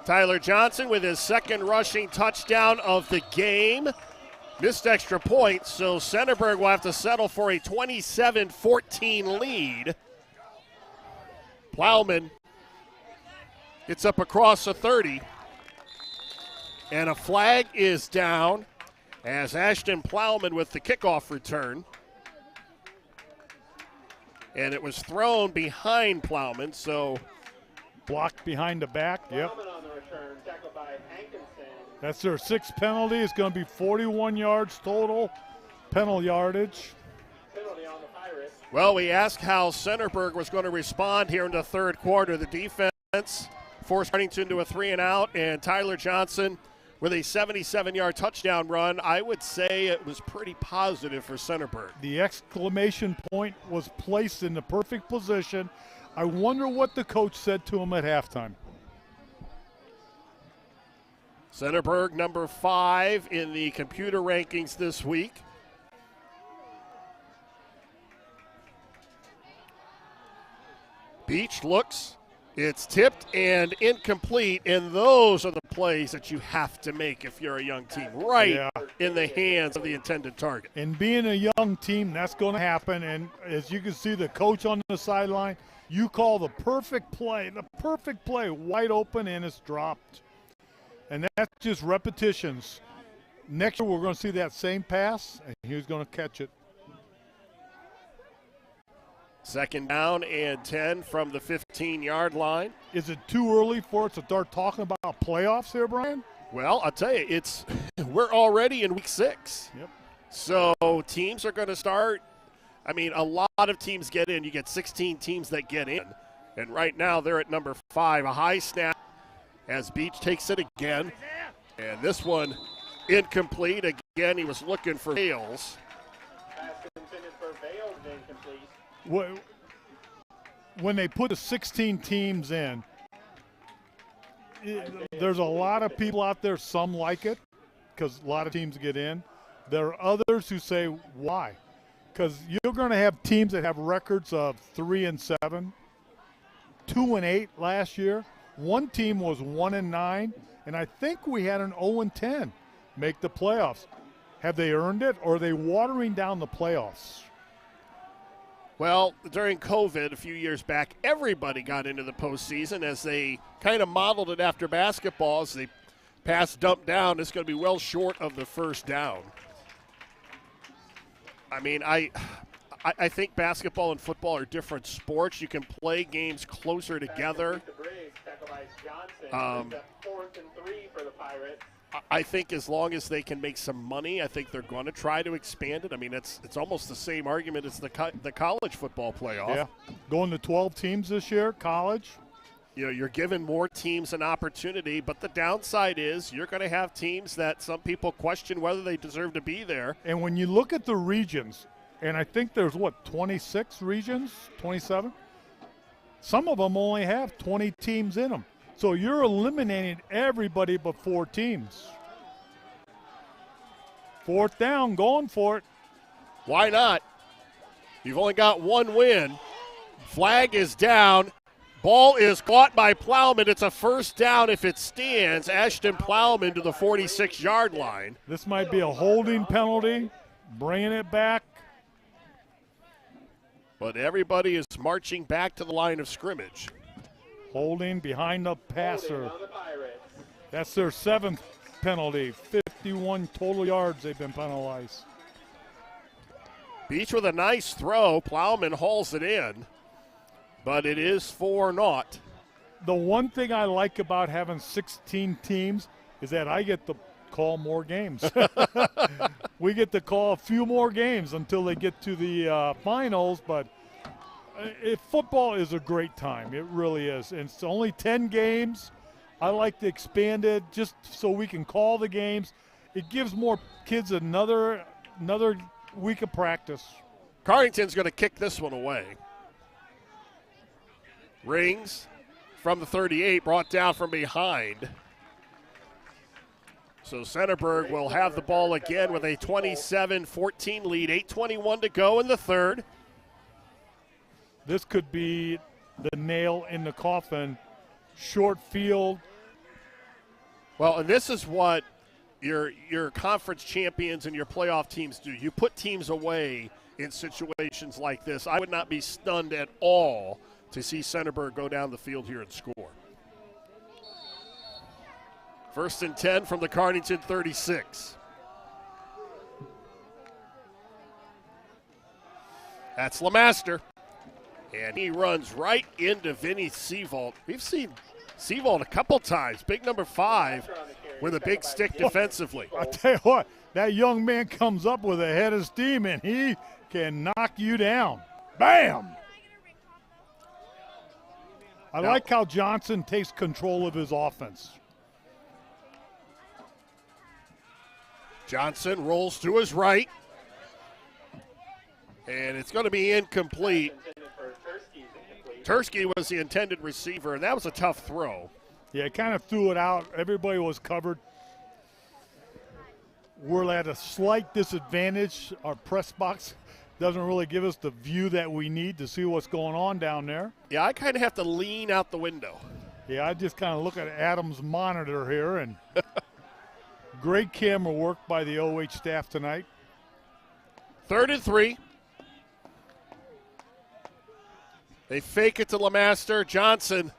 Tyler Johnson with his second rushing touchdown of the game. Missed extra point, so Centerburg will have to settle for a 27-14 lead. Plowman gets up across the 30. And a flag is down as Ashton Plowman with the kickoff return. And it was thrown behind Plowman, so blocked behind the back, yep. That's their sixth penalty. It's going to be 41 yards total penalty yardage. Well, we asked how Centerburg was going to respond here in the third quarter. The defense forced Cardington to a 3-and-out, and Tyler Johnson with a 77-yard touchdown run. I would say it was pretty positive for Centerburg. The exclamation point was placed in the perfect position. I wonder what the coach said to him at halftime. Centerburg, number 5 in the computer rankings this week. Beach looks, it's tipped and incomplete, and those are the plays that you have to make if you're a young team, right in the hands of the intended target. And being a young team, that's going to happen, and as you can see the coach on the sideline, you call the perfect play, wide open, and it's dropped. And that's just repetitions. Next year we're going to see that same pass, and he's going to catch it. Second down and 10 from the 15-yard line. Is it too early for us to start talking about playoffs here, Brian? Well, I'll tell you, we're already in week 6. Yep. So teams are going to start. I mean, a lot of teams get in. You get 16 teams that get in. And right now they're at number 5. A high snap as Beach takes it again. And this one incomplete. Again, he was looking for Bales. Pass intended for Bales, incomplete. When they put the 16 teams in, there's a lot of people out there, some like it because a lot of teams get in. There are others who say, why? Because you're going to have teams that have records of 3-7, 2-8 last year. One team was 1-9, and I think we had an 0-10 make the playoffs. Have they earned it, or are they watering down the playoffs? Well, during COVID a few years back, everybody got into the postseason as they kind of modeled it after basketball. As they pass dump down, it's going to be well short of the first down. I mean, I think basketball and football are different sports. You can play games closer together. I think as long as they can make some money, I think they're going to try to expand it. I mean, it's almost the same argument as the college football playoff. Yeah, going to 12 teams this year, college. You know, you're giving more teams an opportunity, but the downside is you're going to have teams that some people question whether they deserve to be there. And when you look at the regions, and I think there's, 26 regions, 27? Some of them only have 20 teams in them. So you're eliminating everybody but 4 teams. 4th down, going for it. Why not? You've only got one win. Flag is down. Ball is caught by Plowman. It's a first down if it stands. Ashton Plowman to the 46-yard line. This might be a holding penalty, bringing it back. But everybody is marching back to the line of scrimmage. Holding behind the passer. That's their 7th penalty. 51 total yards they've been penalized. Beach with a nice throw. Plowman hauls it in, but it is 4-0. The one thing I like about having 16 teams is that I get to call more games. We get to call a few more games until they get to the finals, but football is a great time. It really is. And it's only 10 games. I like to expand it just so we can call the games. It gives more kids another week of practice. Cardington's going to kick this one away. Rings from the 38, brought down from behind. So Centerburg will have the ball again with a 27-14 lead. 8:21 to go in the third. This could be the nail in the coffin. Short field. Well, and this is what your conference champions and your playoff teams do. You put teams away in situations like this. I would not be stunned at all to see Centerburg go down the field here and score. 1st and 10 from the Cardington 36. That's LeMaster. And he runs right into Vinny Seavolt. We've seen Seavolt a couple times. Big number 5 with a big stick defensively. I tell you what, that young man comes up with a head of steam, and he can knock you down. Bam! I like how Johnson takes control of his offense. Johnson rolls to his right. And it's going to be incomplete. Tursky was the intended receiver, and that was a tough throw. Yeah, kind of threw it out. Everybody was covered. We're at a slight disadvantage. Our press box doesn't really give us the view that we need to see what's going on down there. Yeah, I kind of have to lean out the window. Yeah, I just kind of look at Adam's monitor here, and great camera work by the OH staff tonight. 3rd and 3. They fake it to LeMaster. Johnson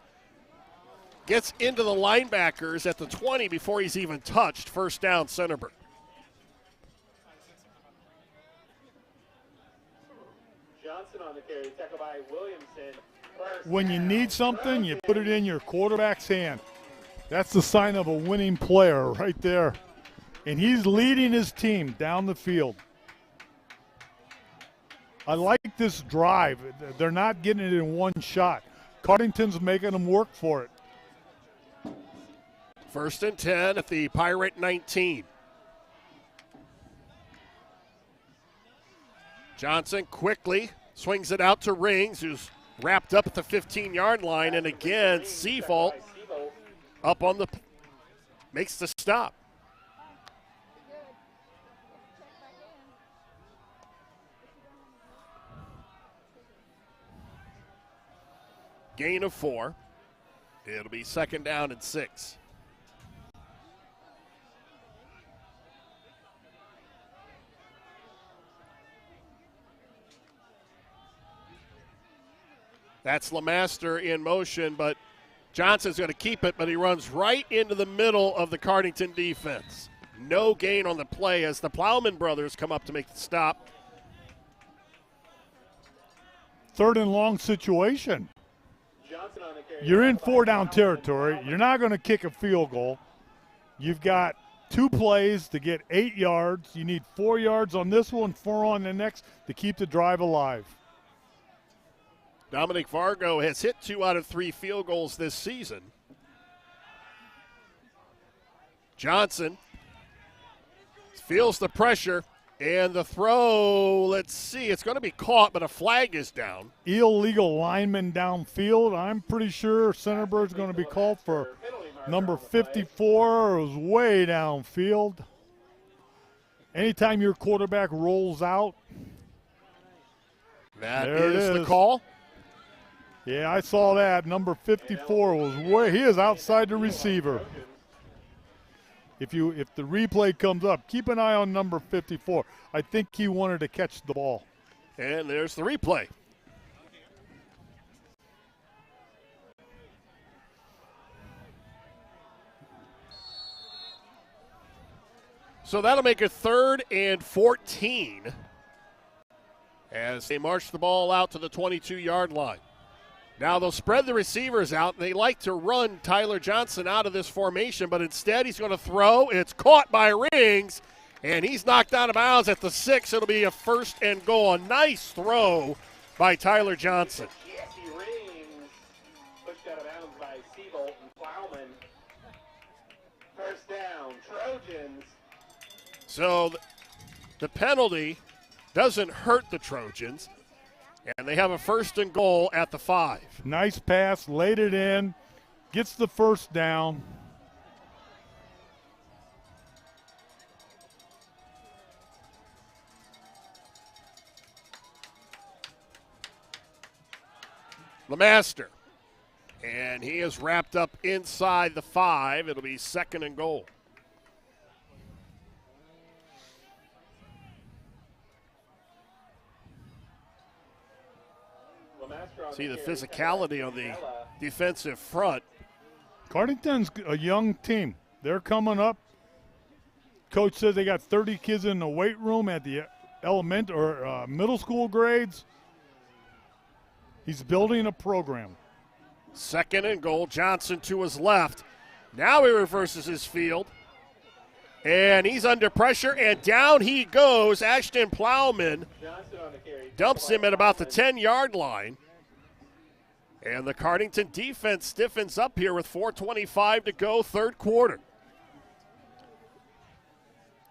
gets into the linebackers at the 20 before he's even touched. First down, Centerburg. Johnson on the carry, tackled by Williamson. When you need something, you put it in your quarterback's hand. That's the sign of a winning player right there. And he's leading his team down the field. I like this drive. They're not getting it in one shot. Cardington's making them work for it. 1st and 10 at the Pirate 19. Johnson quickly swings it out to Rings, who's wrapped up at the 15-yard line, and again, Seafault up on the, makes the stop. Gain of 4. It'll be 2nd down and 6. That's LeMaster in motion, but Johnson's going to keep it, but he runs right into the middle of the Cardington defense. No gain on the play as the Plowman brothers come up to make the stop. 3rd and long situation. You're in 4-down territory. You're not going to kick a field goal. You've got 2 plays to get 8 yards. You need 4 yards on this one, 4 on the next to keep the drive alive. Dominic Vargo has hit 2 out of 3 field goals this season. Johnson feels the pressure, and the throw, let's see, it's going to be caught, but a flag is down. Illegal lineman downfield. I'm pretty sure Centerburg's going to be called for number 54. It was way downfield. Anytime your quarterback rolls out, that is the call. Yeah, I saw that. Number 54 was way, he is outside the receiver. If the replay comes up, keep an eye on number 54. I think he wanted to catch the ball. And there's the replay. So that'll make it 3rd and 14 as they march the ball out to the 22-yard line. Now they'll spread the receivers out. They like to run Tyler Johnson out of this formation, but instead he's going to throw. It's caught by Rings, and he's knocked out of bounds at the 6. It'll be a 1st and goal. A nice throw by Tyler Johnson. Jesse Rings pushed out of bounds by Seabolt and Plowman. 1st down, Trojans. So the penalty doesn't hurt the Trojans. And they have a 1st and goal at the 5. Nice pass, laid it in, gets the 1st down. LeMaster. And he is wrapped up inside the 5. It'll be 2nd and goal. See the physicality on the defensive front. Cardington's a young team. They're coming up. Coach says they got 30 kids in the weight room at the middle school grades. He's building a program. 2nd and goal. Johnson to his left. Now he reverses his field. And he's under pressure, and down he goes. Ashton Plowman dumps him at about the 10-yard line. And the Cardington defense stiffens up here with 4:25 to go, 3rd quarter.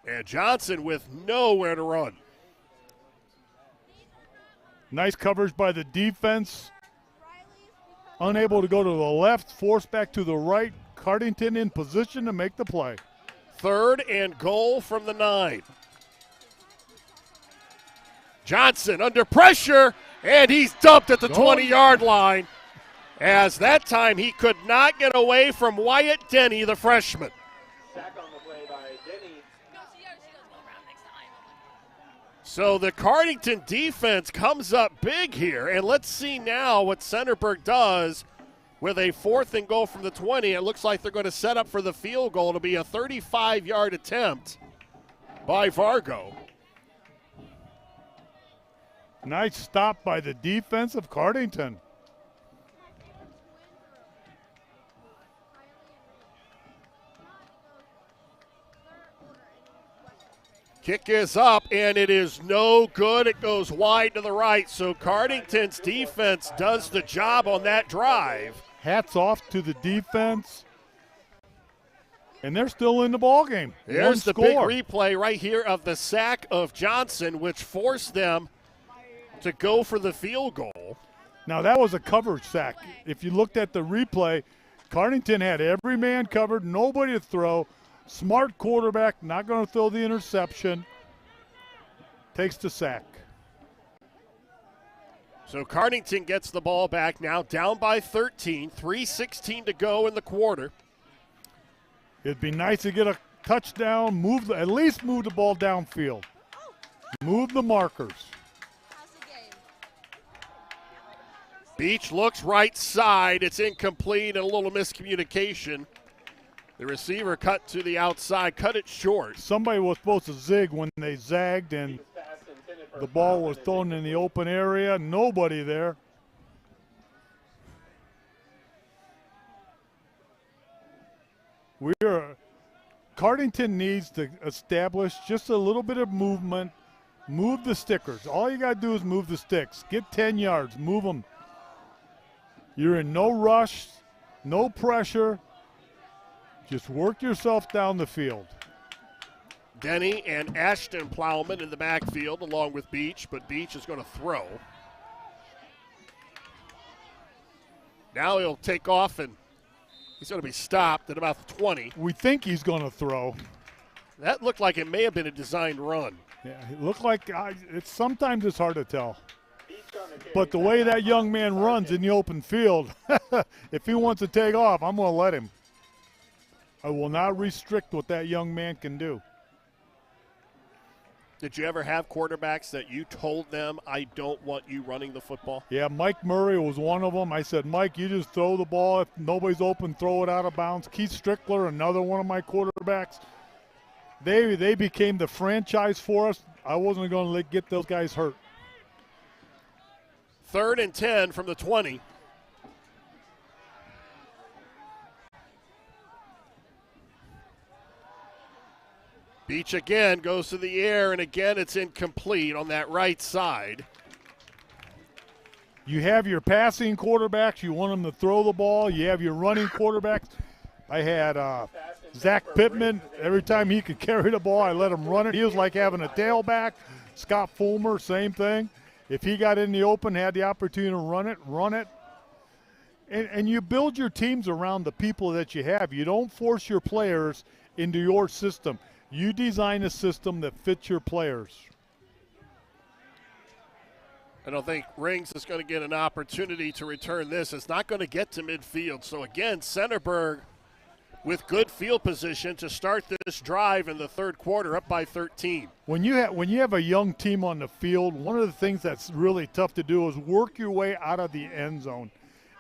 And Johnson with nowhere to run. Nice coverage by the defense. unable to go to the left, forced back to the right. Cardington in position to make the play. 3rd and goal from the 9. Johnson under pressure, and he's dumped at the 20-yard line, as that time he could not get away from Wyatt Denny, the freshman. Sack on the play by Denny. So the Cardington defense comes up big here, and let's see now what Centerburg does with a 4th and goal from the 20. It looks like they're going to set up for the field goal to be a 35-yard attempt by Vargo. Nice stop by the defense of Cardington. Kick is up, and it is no good. It goes wide to the right. So Cardington's defense does the job on that drive. Hats off to the defense. And they're still in the ballgame. There's the big replay right here of the sack of Johnson, which forced them to go for the field goal. Now, that was a coverage sack. If you looked at the replay, Cardington had every man covered, nobody to throw. Smart quarterback, not going to throw the interception. Takes the sack. So Cardington gets the ball back now, down by 13, 3:16 to go in the quarter. It'd be nice to get a touchdown, at least move the ball downfield. Move the markers. Beach looks right side. It's incomplete and a little miscommunication. The receiver cut to the outside, cut it short. Somebody was supposed to zig when they zagged, and the ball was thrown in the open area. Nobody there. Cardington needs to establish just a little bit of movement. Move the stickers. All you got to do is move the sticks. Get 10 yards. Move them. You're in no rush, no pressure. Just work yourself down the field. Denny and Ashton Plowman in the backfield along with Beach, but Beach is going to throw. Now he'll take off, and he's going to be stopped at about the 20. We think he's going to throw. That looked like it may have been a designed run. Yeah, it looked like sometimes it's hard to tell. But the way that young man runs in the open field, if he wants to take off, I'm going to let him. I will not restrict what that young man can do. Did you ever have quarterbacks that you told them, I don't want you running the football? Yeah, Mike Murray was one of them. I said, Mike, you just throw the ball. If nobody's open, throw it out of bounds. Keith Strickler, another one of my quarterbacks. They became the franchise for us. I wasn't going to get those guys hurt. 3rd and 10 from the 20. Beach again goes to the air, and again it's incomplete on that right side. You have your passing quarterbacks. You want them to throw the ball. You have your running quarterbacks. I had Zach Pittman. Every time he could carry the ball, I let him run it. He was like having a tailback. Scott Fulmer, same thing. If he got in the open, had the opportunity to run it. And you build your teams around the people that you have. You don't force your players into your system. You design a system that fits your players. I don't think Rings is going to get an opportunity to return this. It's not going to get to midfield. So again, Centerburg with good field position to start this drive in the third quarter, up by 13. When you have a young team on the field, one of the things that's really tough to do is work your way out of the end zone.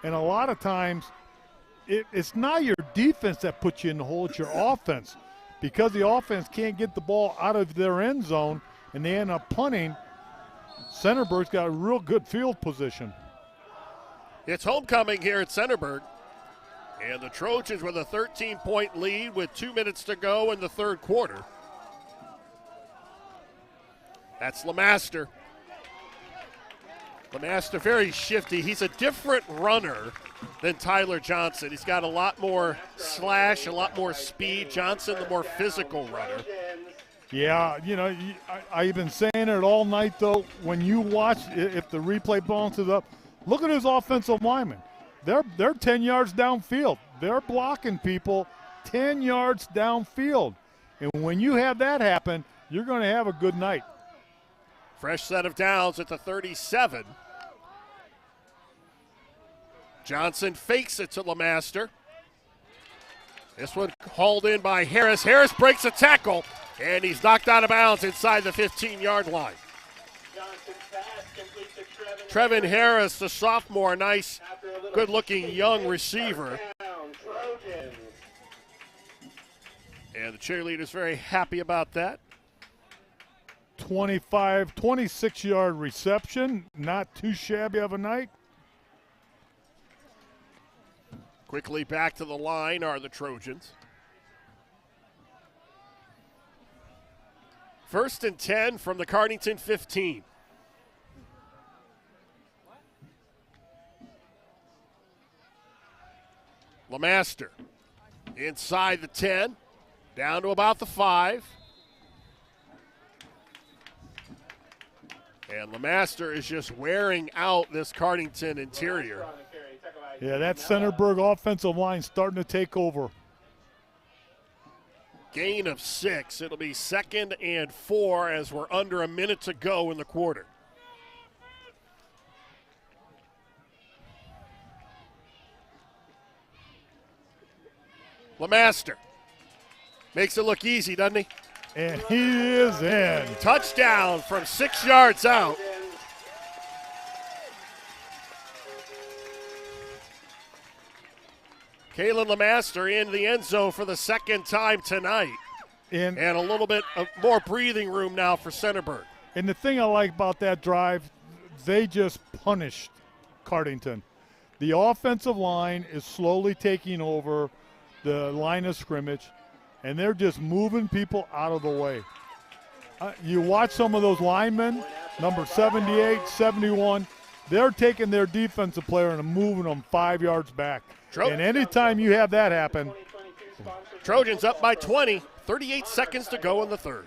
And a lot of times, it's not your defense that puts you in the hole, it's your offense. Because the offense can't get the ball out of their end zone and they end up punting, Centerburg's got a real good field position. It's homecoming here at Centerburg. And the Trojans with a 13-point lead with 2 minutes to go in the third quarter. That's LeMaster. LeMaster very shifty. He's a different runner than Tyler Johnson. He's got a lot more slash, a lot more speed. Johnson, the more physical runner. Yeah, I've been saying it all night, though. When you watch, if the replay bounces up, look at his offensive lineman. they're 10 yards downfield. They're blocking people 10 yards downfield. And when you have that happen, you're going to have a good night. Fresh set of downs at the 37. Johnson fakes it to LeMaster. This one hauled in by Harris. Harris breaks a tackle, and he's knocked out of bounds inside the 15-yard line. Trevin Harris, the sophomore, nice, good-looking young receiver. And the cheerleader's very happy about that. 26-yard reception, not too shabby of a night. Quickly back to the line are the Trojans. 1st and 10 from the Cardington 15. LeMaster inside the 10, down to about the 5. And LeMaster is just wearing out this Cardington interior. Yeah, that Centerburg offensive line starting to take over. Gain of 6. It'll be 2nd and 4 as we're under a minute to go in the quarter. LeMaster makes it look easy, doesn't he? And he is in. Touchdown from 6 yards out. Kalen LeMaster in the end zone for the 2nd time tonight. And a little bit of more breathing room now for Centerburg. And the thing I like about that drive, they just punished Cardington. The offensive line is slowly taking over the line of scrimmage, and they're just moving people out of the way. You watch some of those linemen, number 78, 71, they're taking their defensive player and moving them 5 yards back. And anytime you have that happen. Trojans up by 20, 38 seconds to go in the 3rd.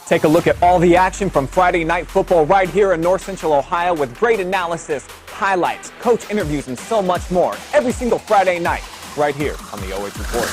Take a look at all the action from Friday Night Football right here in North Central Ohio with great analysis, highlights, coach interviews, and so much more every single Friday night right here on the OH Report.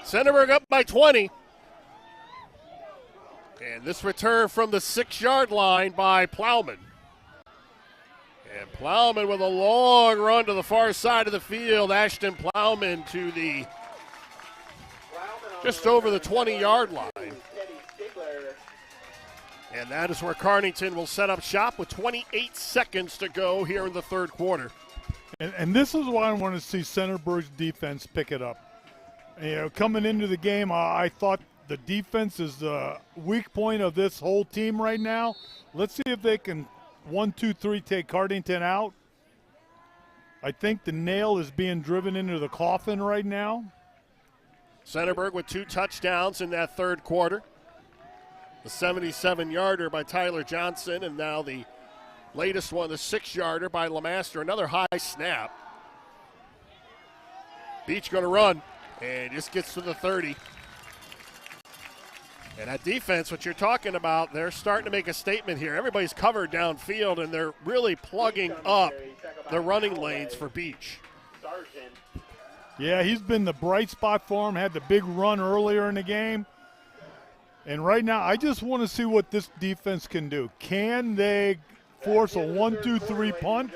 Centerburg up by 20. And this return from the 6-yard line by Plowman. And Plowman with a long run to the far side of the field. Ashton Plowman to the just over the 20-yard line. And that is where Cardington will set up shop with 28 seconds to go here in the 3rd quarter. And this is why I want to see Centerburg's defense pick it up. You know, coming into the game, I thought the defense is the weak point of this whole team right now. Let's see if they can 1, 2, 3 take Cardington out. I think the nail is being driven into the coffin right now. Centerburg with 2 touchdowns in that 3rd quarter. The 77-yarder by Tyler Johnson, and now the latest one, the 6-yarder by LeMaster. Another high snap. Beach going to run. And just gets to the 30. And that defense, what you're talking about, they're starting to make a statement here. Everybody's covered downfield, and they're really plugging up the running lanes for Beach. Yeah, he's been the bright spot for him, had the big run earlier in the game. And right now, I just want to see what this defense can do. Can they force a 1, 2, 3 punt?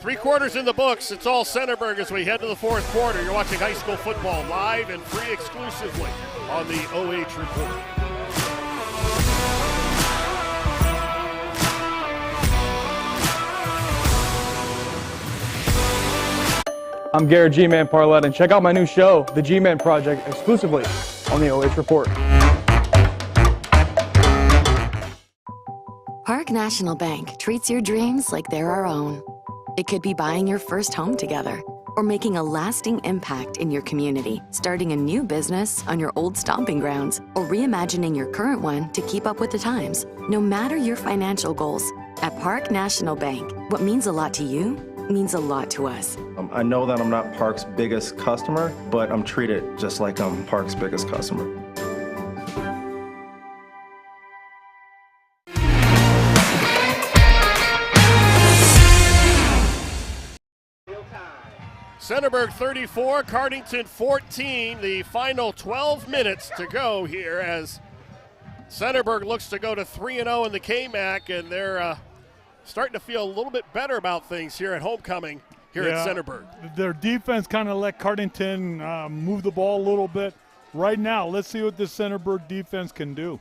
3 quarters in the books. It's all Centerburg as we head to the 4th quarter. You're watching high school football live and free exclusively on the OH Report. I'm Garrett G-Man Parlett, and check out my new show, The G-Man Project, exclusively on the OH Report. Park National Bank treats your dreams like they're our own. It could be buying your first home together or making a lasting impact in your community, starting a new business on your old stomping grounds, or reimagining your current one to keep up with the times. No matter your financial goals, at Park National Bank, what means a lot to you means a lot to us. I know that I'm not Park's biggest customer, but I'm treated just like I'm Park's biggest customer. Centerburg 34, Cardington 14. The final 12 minutes to go here as Centerburg looks to go to 3-0 in the KMAC, and they're starting to feel a little bit better about things here at homecoming here at Centerburg. Their defense kind of let Cardington move the ball a little bit. Right now, let's see what this Centerburg defense can do.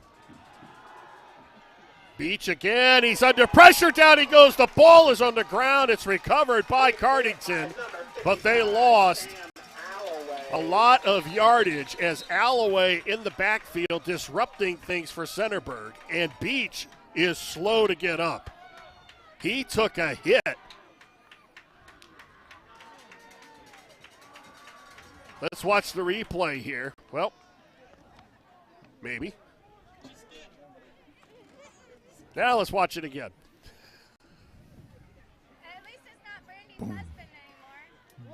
Beach again. He's under pressure. Down he goes. The ball is on the ground. It's recovered by Cardington, but they lost a lot of yardage as Alloway in the backfield disrupting things for Centerburg, and Beach is slow to get up. He took a hit. Let's watch the replay here. Well, maybe. Now let's watch it again.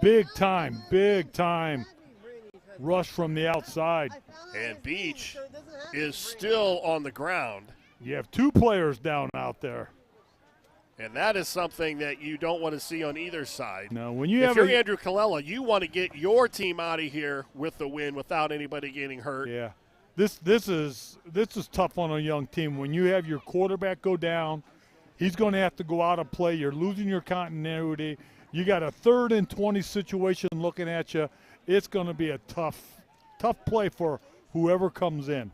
Big time rush from the outside. And Beach is still on the ground. You have two players down out there. And that is something that you don't want to see on either side. No, when you if you're Andrew Colella, you want to get your team out of here with the win without anybody getting hurt. Yeah. This is tough on a young team. When you have your quarterback go down, he's going to have to go out and play. You're losing your continuity. You got a 3rd and 20 situation looking at you. It's going to be a tough play for whoever comes in.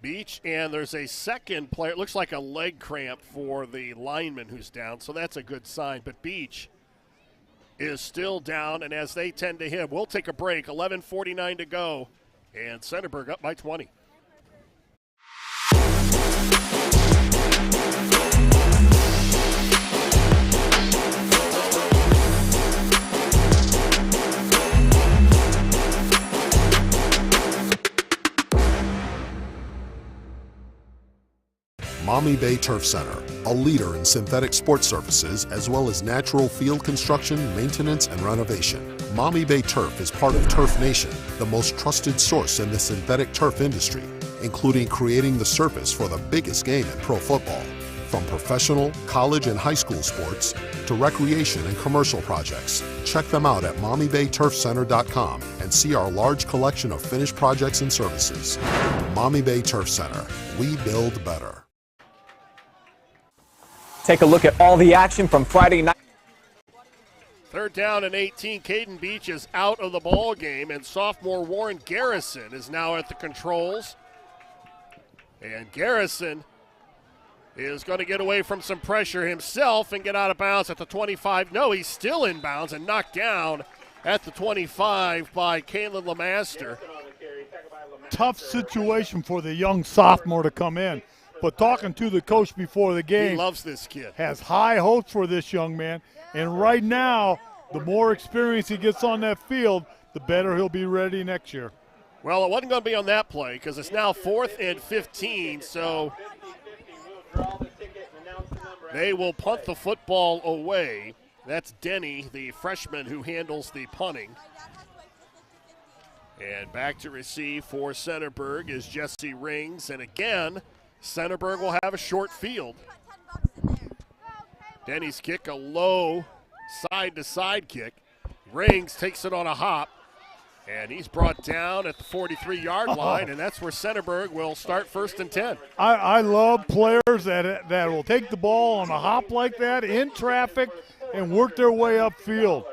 Beach, and there's a second player. It looks like a leg cramp for the lineman who's down, so that's a good sign. But Beach is still down, and as they tend to hit, we'll take a break. 11:49 to go, and Centerburg up by 20. Maumee Bay Turf Center, a leader in synthetic sports surfaces as well as natural field construction, maintenance, and renovation. Maumee Bay Turf is part of Turf Nation, the most trusted source in the synthetic turf industry, including creating the surface for the biggest game in pro football. From professional, college, and high school sports to recreation and commercial projects, check them out at MaumeeBayTurfCenter.com and see our large collection of finished projects and services. Maumee Bay Turf Center, we build better. Take a look at all the action from Friday night. 3rd down and 18. Caden Beach is out of the ball game, and sophomore Warren Garrison is now at the controls. And Garrison is going to get away from some pressure himself and get out of bounds at the 25. No, he's still in bounds and knocked down at the 25 by Kalen Lemaster. Tough situation for the young sophomore to come in. But talking to the coach before the game, he loves this kid. Has high hopes for this young man. And right now, the more experience he gets on that field, the better he'll be ready next year. Well, it wasn't going to be on that play because it's now 4th and 15. So they will punt the football away. That's Denny, the freshman who handles the punting. And back to receive for Centerburg is Jesse Rings. And again, Centerburg will have a short field. Denny's kick, a low side-to-side kick. Rings takes it on a hop, and he's brought down at the 43-yard line, and that's where Centerburg will start 1st and 10. I love players that will take the ball on a hop like that in traffic and work their way upfield.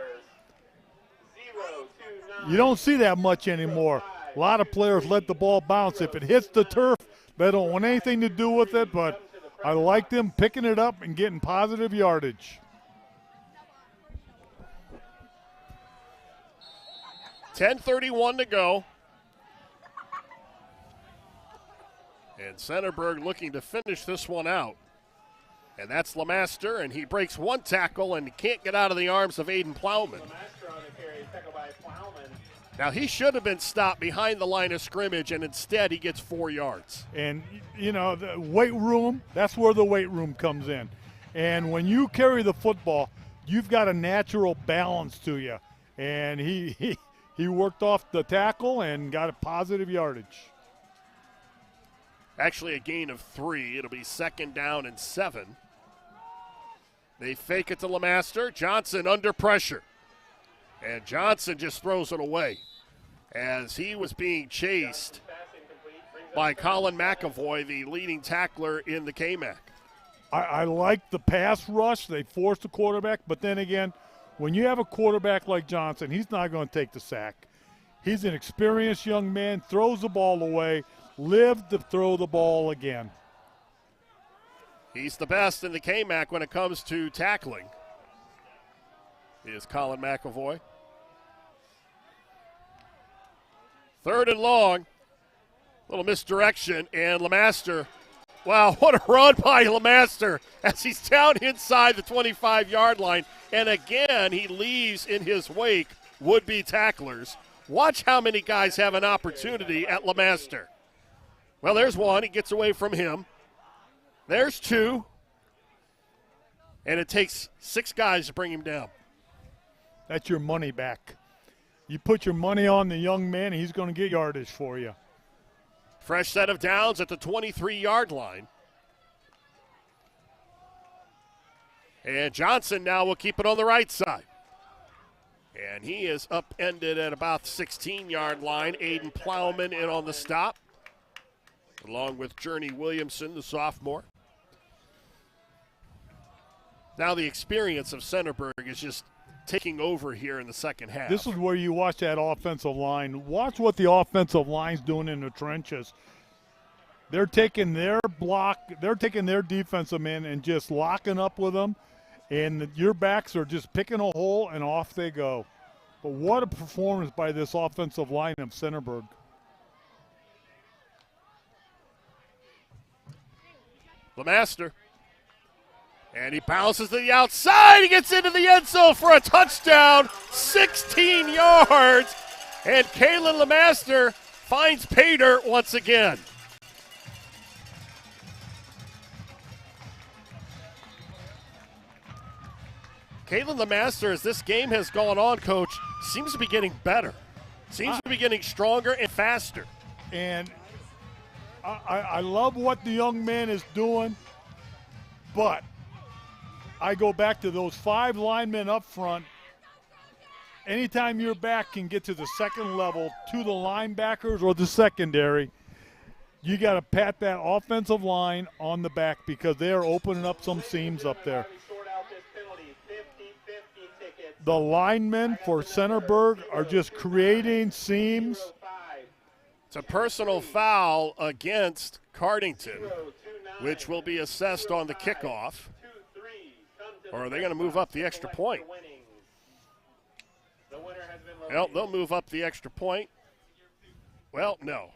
You don't see that much anymore. A lot of players let the ball bounce. If it hits the turf, they don't want anything to do with it, but I like them picking it up and getting positive yardage. 10:31 to go. And Centerburg looking to finish this one out. And that's Lemaster, and he breaks one tackle and can't get out of the arms of Aiden Plowman. Now, he should have been stopped behind the line of scrimmage, and instead he gets 4 yards. And, you know, the weight room, that's where the weight room comes in. And when you carry the football, you've got a natural balance to you. And he worked off the tackle and got a positive yardage. Actually a gain of 3. It'll be 2nd down and 7. They fake it to Lemaster. Johnson under pressure. And Johnson just throws it away as he was being chased by Colin McAvoy, the leading tackler in the KMAC. I like the pass rush. They forced the quarterback, but then again, when you have a quarterback like Johnson, he's not going to take the sack. He's an experienced young man, throws the ball away, lived to throw the ball again. He's the best in the KMAC when it comes to tackling. Is Colin McAvoy. 3rd and long. Little misdirection, and Lemaster. Wow, what a run by Lemaster as he's down inside the 25-yard line. And again, he leaves in his wake would-be tacklers. Watch how many guys have an opportunity at Lemaster. Well, there's one. He gets away from him. There's 2. And it takes 6 guys to bring him down. That's your money back. You put your money on the young man, and he's going to get yardage for you. Fresh set of downs at the 23-yard line. And Johnson now will keep it on the right side. And he is upended at about the 16-yard line. Aiden Plowman in on the stop, along with Journey Williamson, the sophomore. Now the experience of Centerburg is just taking over here in the second half. This is where you watch that offensive line. Watch what the offensive line's doing in the trenches. They're taking their block, they're taking their defensive men and just locking up with them, and your backs are just picking a hole and off they go. But what a performance by this offensive line of Centerburg. Lemaster. And he bounces to the outside. He gets into the end zone for a touchdown. 16 yards. And Kalen Lemaster finds pay dirt once again. Kalen Lemaster, as this game has gone on, Coach, seems to be getting better. Seems to be getting stronger and faster. And I love what the young man is doing, but I go back to those 5 linemen up front. Anytime your back can get to the second level, to the linebackers or the secondary, you got to pat that offensive line on the back because they are opening up some seams up there. The linemen for Centerburg are just creating seams. It's a personal foul against Cardington, which will be assessed on the kickoff. Or are they going to move up the extra point? Well, they'll move up the extra point. Well, no.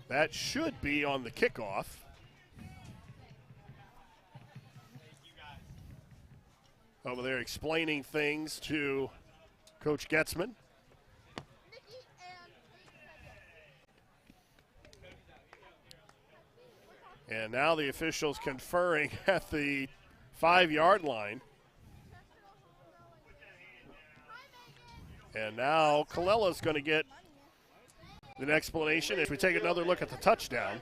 That should be on the kickoff. Over there explaining things to Coach Getzman. And now the officials conferring at the 5-yard line. And now Kalella's going to get an explanation as we take another look at the touchdown.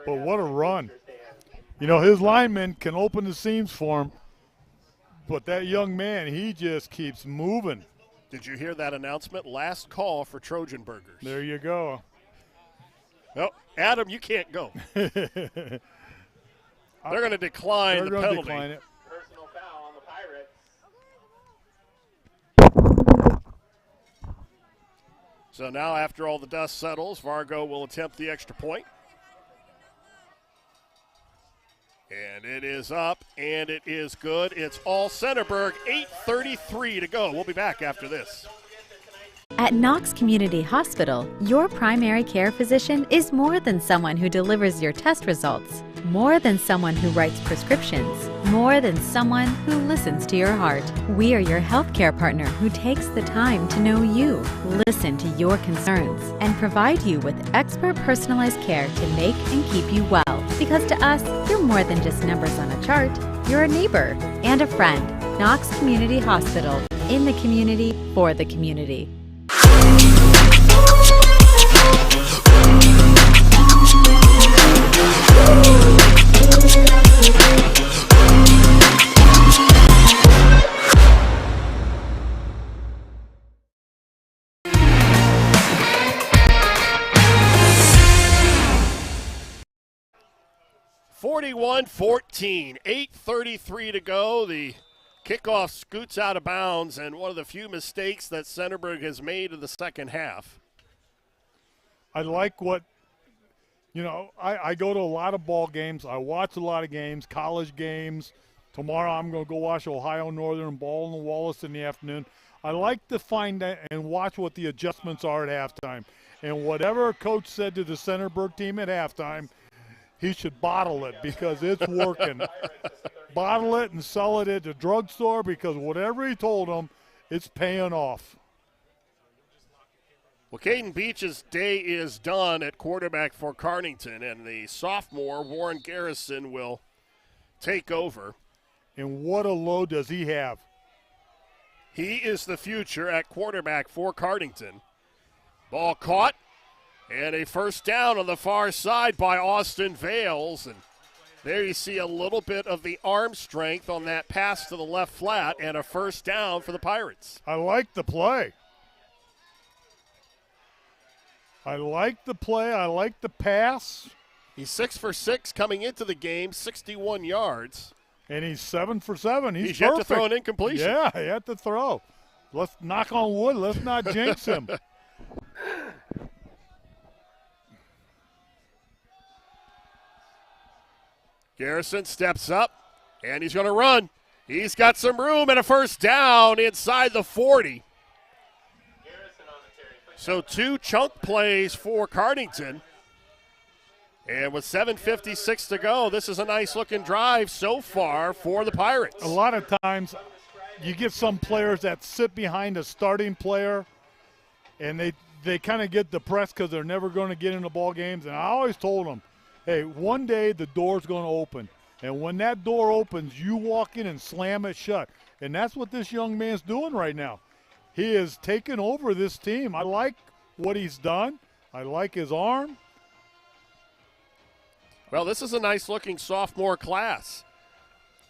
But what a run. You know, his linemen can open the seams for him, but that young man, he just keeps moving. Did you hear that announcement? Last call for Trojan Burgers. There you go. Well, Adam, you can't go. They're going to decline the penalty. Decline it. Personal foul on the Pirates. So now after all the dust settles, Vargo will attempt the extra point. And It is up, and it is good. It's all Centerburg, 8:33 to go. We'll be back after this. At Knox Community Hospital, your primary care physician is more than someone who delivers your test results, more than someone who writes prescriptions, more than someone who listens to your heart. We are your healthcare partner who takes the time to know you, listen to your concerns, and provide you with expert personalized care to make and keep you well. Because to us, you're more than just numbers on a chart. You're a neighbor and a friend. Knox Community Hospital, in the community, for the community. (41-14), 8:33 to go. The kickoff scoots out of bounds, and one of the few mistakes that Centerburg has made in the second half. I like what, I go to a lot of ball games. I watch a lot of games, college games. Tomorrow I'm going to go watch Ohio Northern Ball and Wallace in the afternoon. I like to find out and watch what the adjustments are at halftime. And whatever coach said to the Centerburg team at halftime, he should bottle it because it's working. Bottle it and sell it at the drugstore because whatever he told them, it's paying off. Well, Caden Beach's day is done at quarterback for Cardington, and the sophomore, Warren Garrison, will take over. And what a load does he have? He is the future at quarterback for Cardington. Ball caught, and a first down on the far side by Austin Vales. And there you see a little bit of the arm strength on that pass to the left flat, and a first down for the Pirates. I like the play. I like the play. I like the pass. He's 6 for 6 coming into the game, 61 yards. And he's 7 for 7. He's yet perfect. to throw an incompletion. Yeah, he had to throw. Let's knock on wood. Let's not jinx him. Garrison steps up, and he's going to run. He's got some room and a first down inside the 40. So 2 chunk plays for Cardington. And with 7:56 to go, this is a nice-looking drive so far for the Pirates. A lot of times you get some players that sit behind a starting player, and they kind of get depressed because they're never going to get into ball games. And I always told them, hey, one day the door's going to open. And when that door opens, you walk in and slam it shut. And that's what this young man's doing right now. He is taking over this team. I like what he's done. I like his arm. Well, this is a nice-looking sophomore class.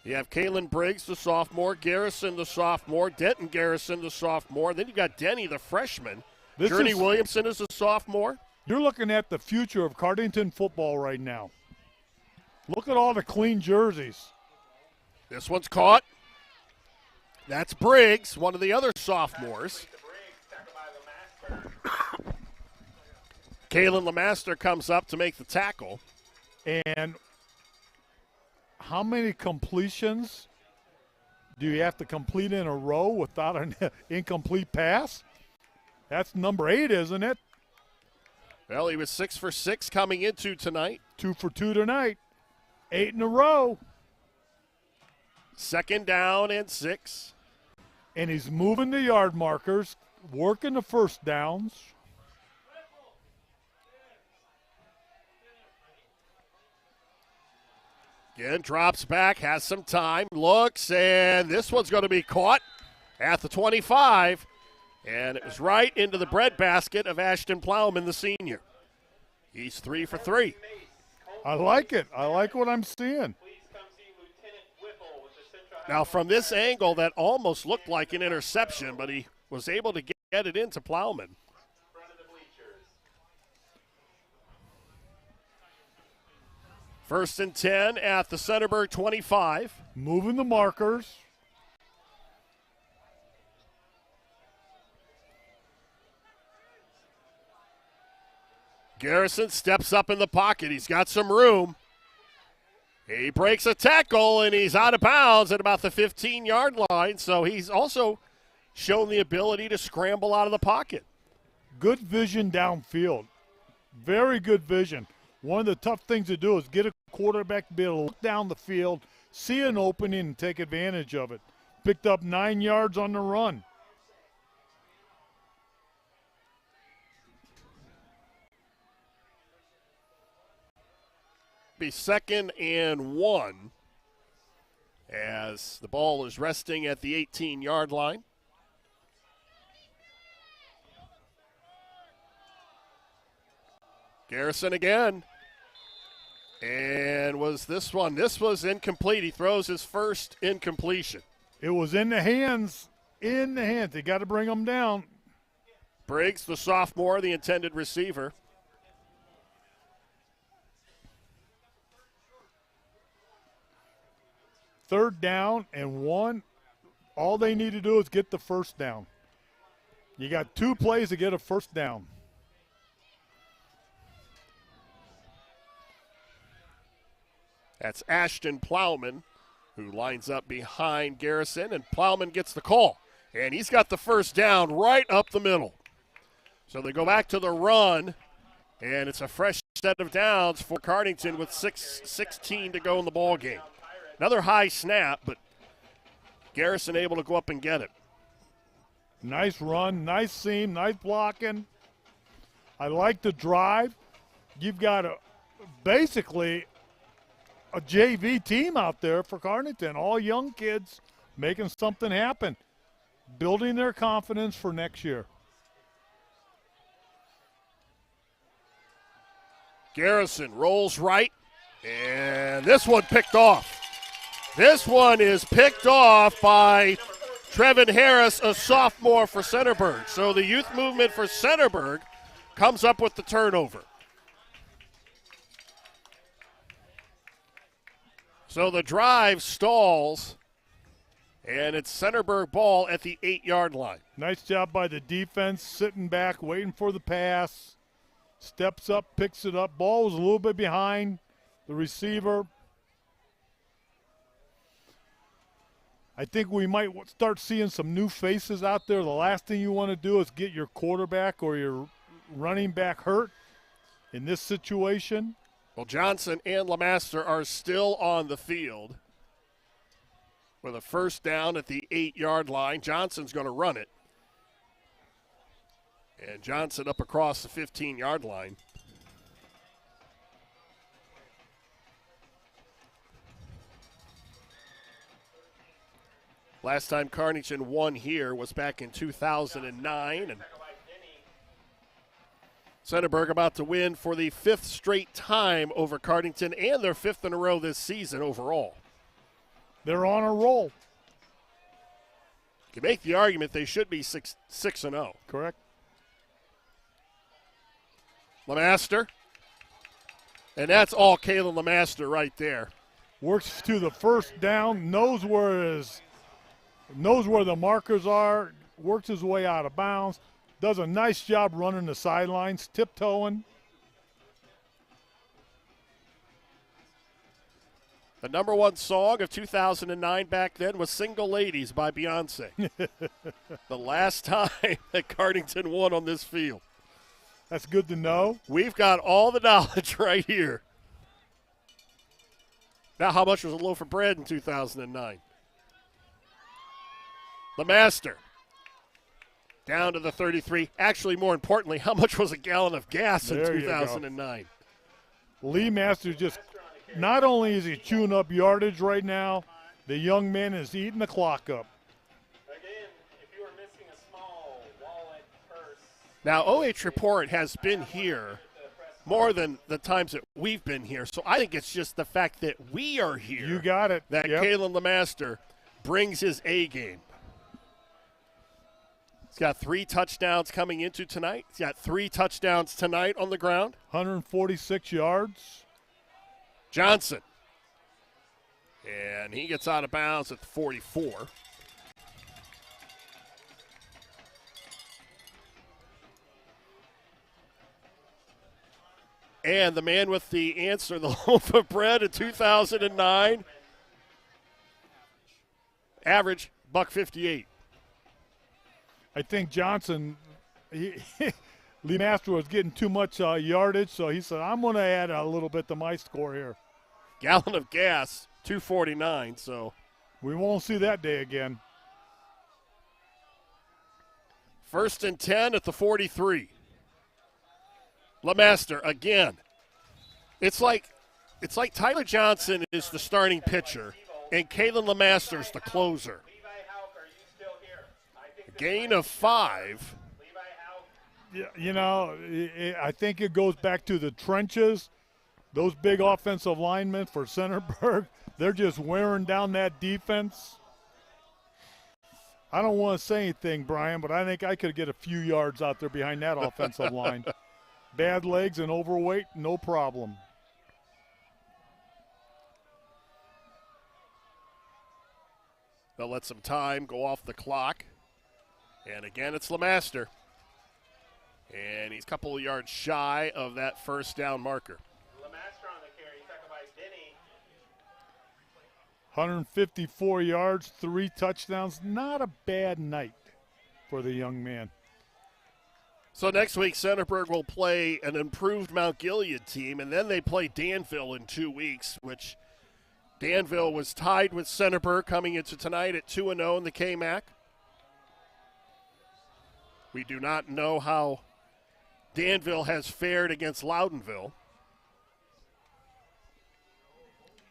You have Kalen Briggs, the sophomore, Garrison, the sophomore, Denton Garrison, the sophomore. Then you got Denny, the freshman. Journey Williamson is a sophomore. You're looking at the future of Cardington football right now. Look at all the clean jerseys. This one's caught. That's Briggs, one of the other sophomores. Kalen Lemaster comes up to make the tackle. And how many completions do you have to complete in a row without an incomplete pass? That's number 8, isn't it? Well, he was 6 for 6 coming into tonight. 2 for 2 tonight. 8 in a row. Second down and 6. And he's moving the yard markers, working the first downs. Again, drops back, has some time, looks, and this one's going to be caught at the 25. And it was right into the breadbasket of Ashton Plowman, the senior. He's 3 for 3. I like it. I like what I'm seeing. Now, from this angle, that almost looked like an interception, but he was able to get it into Plowman. First and 10 at the Centerburg 25. Moving the markers. Garrison steps up in the pocket. He's got some room. He breaks a tackle, and he's out of bounds at about the 15-yard line, so he's also shown the ability to scramble out of the pocket. Good vision downfield. Very good vision. One of the tough things to do is get a quarterback to be able to look down the field, see an opening, and take advantage of it. Picked up 9 yards on the run. Be 2nd and 1 as the ball is resting at the 18-yard line. Garrison again. And was this one? This was incomplete. He throws his first incompletion. It was in the hands. In the hands. They got to bring them down. Briggs, the sophomore, the intended receiver. Third down and 1. All they need to do is get the first down. You got 2 plays to get a first down. That's Ashton Plowman, who lines up behind Garrison, and Plowman gets the call. And he's got the first down right up the middle. So they go back to the run, and it's a fresh set of downs for Cardington with 6:16 to go in the ball game. Another high snap, but Garrison able to go up and get it. Nice run, nice seam, nice blocking. I like the drive. You've got basically a JV team out there for Cardington, all young kids making something happen, building their confidence for next year. Garrison rolls right, and this one picked off. This one is picked off by Trevin Harris, a sophomore for Centerburg. So the youth movement for Centerburg comes up with the turnover. So the drive stalls, and it's Centerburg ball at the 8-yard line. Nice job by the defense, sitting back, waiting for the pass. Steps up, picks it up. Ball was a little bit behind the receiver. I think we might start seeing some new faces out there. The last thing you want to do is get your quarterback or your running back hurt in this situation. Well, Johnson and LeMaster are still on the field with a first down at the 8-yard line. Johnson's going to run it. And Johnson up across the 15-yard line. Last time Cardington won here was back in 2009. And Centerburg about to win for the 5th straight time over Cardington and their 5th in a row this season overall. They're on a roll. You can make the argument they should be 6-0. Correct. LeMaster. And that's all Kalen LeMaster right there. Works to the first down, knows where the markers are, works his way out of bounds, does a nice job running the sidelines, tiptoeing. The number one song of 2009 back then was Single Ladies by Beyonce. The last time that Cardington won on this field. That's good to know. We've got all the knowledge right here. Now, how much was a loaf of bread in 2009? LeMaster down to the 33. Actually, more importantly, how much was a gallon of gas in 2009? Lee Masters just, not only is he chewing up yardage right now, the young man is eating the clock up. Again, if you were missing a small wallet, purse. Now, OH Report has been here more than the times that we've been here, so I think it's just the fact that we are here. You got it. That Kalen LeMaster brings his A game. He's got 3 touchdowns coming into tonight. He's got 3 touchdowns tonight on the ground. 146 yards. Johnson. And he gets out of bounds at the 44. And the man with the answer, the loaf of bread in 2009, average $1.58. I think Johnson, Lee Master was getting too much yardage, so he said, I'm going to add a little bit to my score here. Gallon of gas, $2.49, so. We won't see that day again. 1st and 10 at the 43. LeMaster again. It's like Tyler Johnson is the starting pitcher and Kalen LeMaster's the closer. Gain of 5. Yeah, you know, I think it goes back to the trenches. Those big offensive linemen for Centerburg, they're just wearing down that defense. I don't want to say anything, Brian, but I think I could get a few yards out there behind that offensive line. Bad legs and overweight, no problem. They'll let some time go off the clock. And again, it's LeMaster. And he's a couple of yards shy of that first down marker. LeMaster on the carry, second by Denny. 154 yards, 3 touchdowns. Not a bad night for the young man. So next week, Centerburg will play an improved Mount Gilead team, and then they play Danville in 2 weeks, which Danville was tied with Centerburg coming into tonight at 2-0 in the KMAC. We do not know how Danville has fared against Loudonville.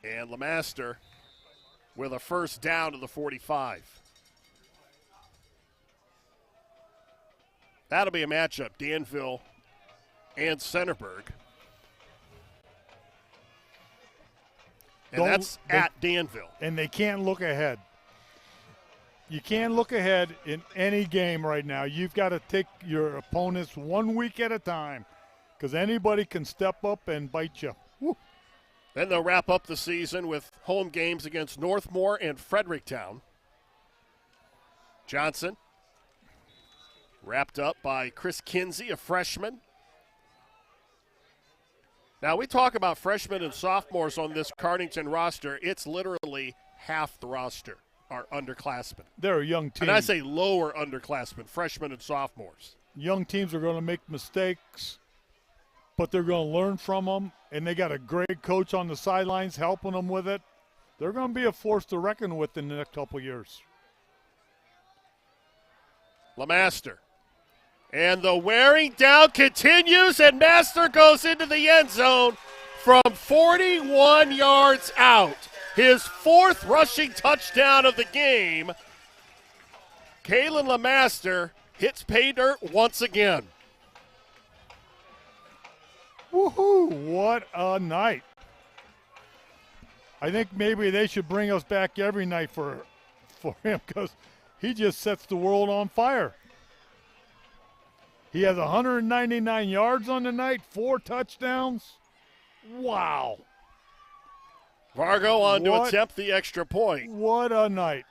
And LeMaster with a first down to the 45. That'll be a matchup, Danville and Centerburg. And that's at Danville. And they can't look ahead. You can't look ahead in any game right now. You've got to take your opponents 1 week at a time because anybody can step up and bite you. Woo. Then they'll wrap up the season with home games against Northmore and Fredericktown. Johnson, wrapped up by Chris Kinsey, a freshman. Now, we talk about freshmen and sophomores on this Cardington roster. It's literally half the roster are underclassmen. They're a young team. And I say lower underclassmen, freshmen and sophomores. Young teams are going to make mistakes, but they're going to learn from them, and they got a great coach on the sidelines helping them with it. They're going to be a force to reckon with in the next couple of years. LeMaster. And the wearing down continues, and Master goes into the end zone from 41 yards out. His 4th rushing touchdown of the game. Kalen LeMaster hits pay dirt once again. Woohoo, what a night. I think maybe they should bring us back every night for him because he just sets the world on fire. He has 199 yards on the night, 4 touchdowns. Wow. Vargo on to attempt the extra point. What a night.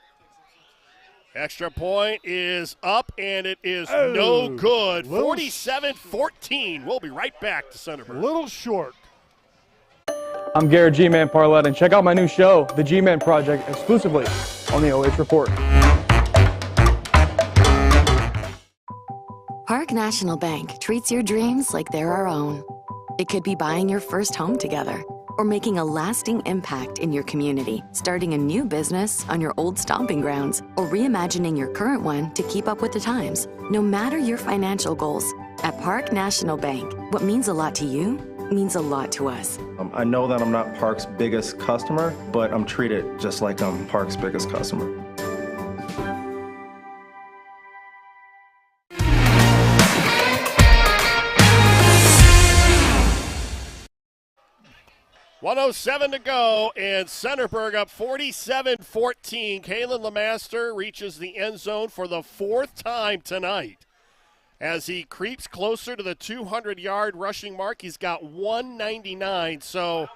Extra point is up, and it is no good. 47-14. We'll be right back to Centerburg. A little short. I'm Garrett G-Man Parlett, and check out my new show, The G-Man Project, exclusively on the OH Report. Park National Bank treats your dreams like they're our own. It could be buying your first home together or making a lasting impact in your community, starting a new business on your old stomping grounds, or reimagining your current one to keep up with the times. No matter your financial goals, at Park National Bank, what means a lot to you means a lot to us. I know that I'm not Park's biggest customer, but I'm treated just like I'm Park's biggest customer. .107 to go, and Centerburg up 47-14. Kalen LeMaster reaches the end zone for the 4th time tonight. As he creeps closer to the 200-yard rushing mark, he's got 199. So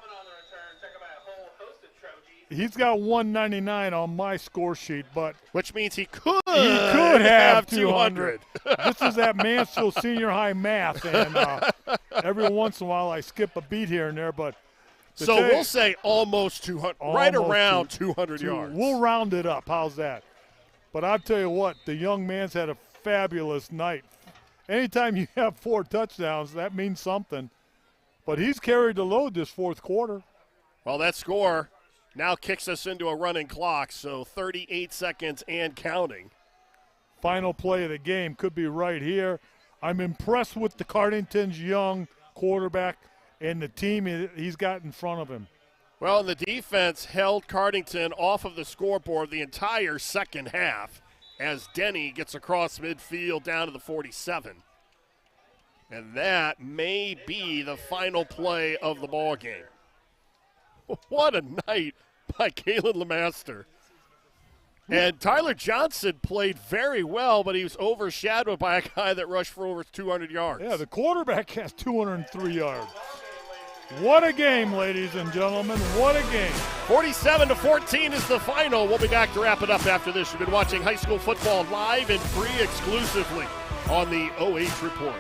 He's got 199 on my score sheet, but which means he could have 200. This is that Mansfield Senior High math, and every once in a while I skip a beat here and there. But so we'll say almost 200, right around 200 yards. We'll round it up. How's that? But I'll tell you what, the young man's had a fabulous night. Anytime you have 4 touchdowns, that means something. But he's carried the load this fourth quarter. Well, that score now kicks us into a running clock, so 38 seconds and counting. Final play of the game could be right here. I'm impressed with the Cardington's young quarterback and the team he's got in front of him. Well, the defense held Cardington off of the scoreboard the entire second half as Denny gets across midfield down to the 47. And that may be the final play of the ball game. What a night by Kalen LeMaster. And Tyler Johnson played very well, but he was overshadowed by a guy that rushed for over 200 yards. Yeah, the quarterback has 203 yards. What a game, ladies and gentlemen. What a game. 47-14 is the final. We'll be back to wrap it up after this. You've been watching high school football live and free exclusively on the OH Report.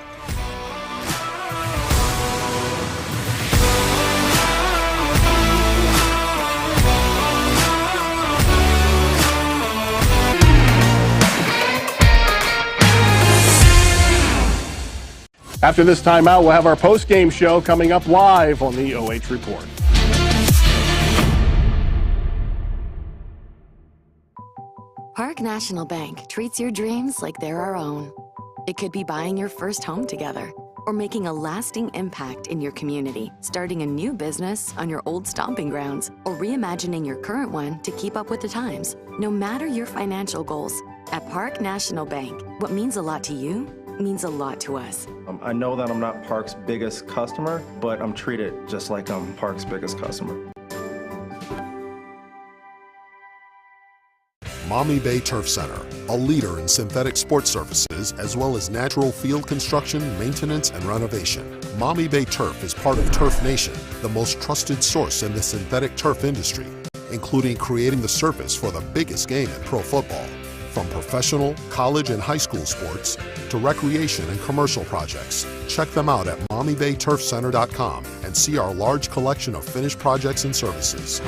After this timeout, we'll have our post-game show coming up live on the OH Report. Park National Bank treats your dreams like they're our own. It could be buying your first home together or making a lasting impact in your community, starting a new business on your old stomping grounds, or reimagining your current one to keep up with the times. No matter your financial goals, at Park National Bank, what means a lot to you means a lot to us. I know that I'm not Park's biggest customer, but I'm treated just like I'm Park's biggest customer. Maumee Bay Turf Center, a leader in synthetic sports surfaces as well as natural field construction, maintenance, and renovation. Maumee Bay Turf is part of Turf Nation, the most trusted source in the synthetic turf industry, including creating the surface for the biggest game in pro football. From professional, college, and high school sports to recreation and commercial projects. Check them out at MaumeeBayTurfCenter.com and see our large collection of finished projects and services.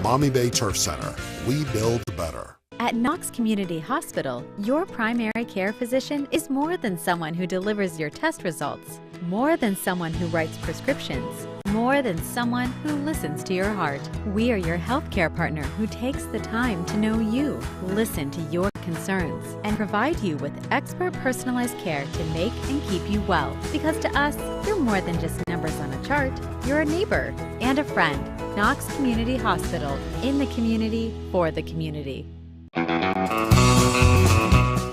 Maumee Bay Turf Center. We build better. At Knox Community Hospital, your primary care physician is more than someone who delivers your test results, more than someone who writes prescriptions, more than someone who listens to your heart. We are your healthcare partner who takes the time to know you, listen to your concerns, and provide you with expert personalized care to make and keep you well. Because to us, you're more than just numbers on a chart. You're a neighbor and a friend. Knox Community Hospital, in the community, for the community.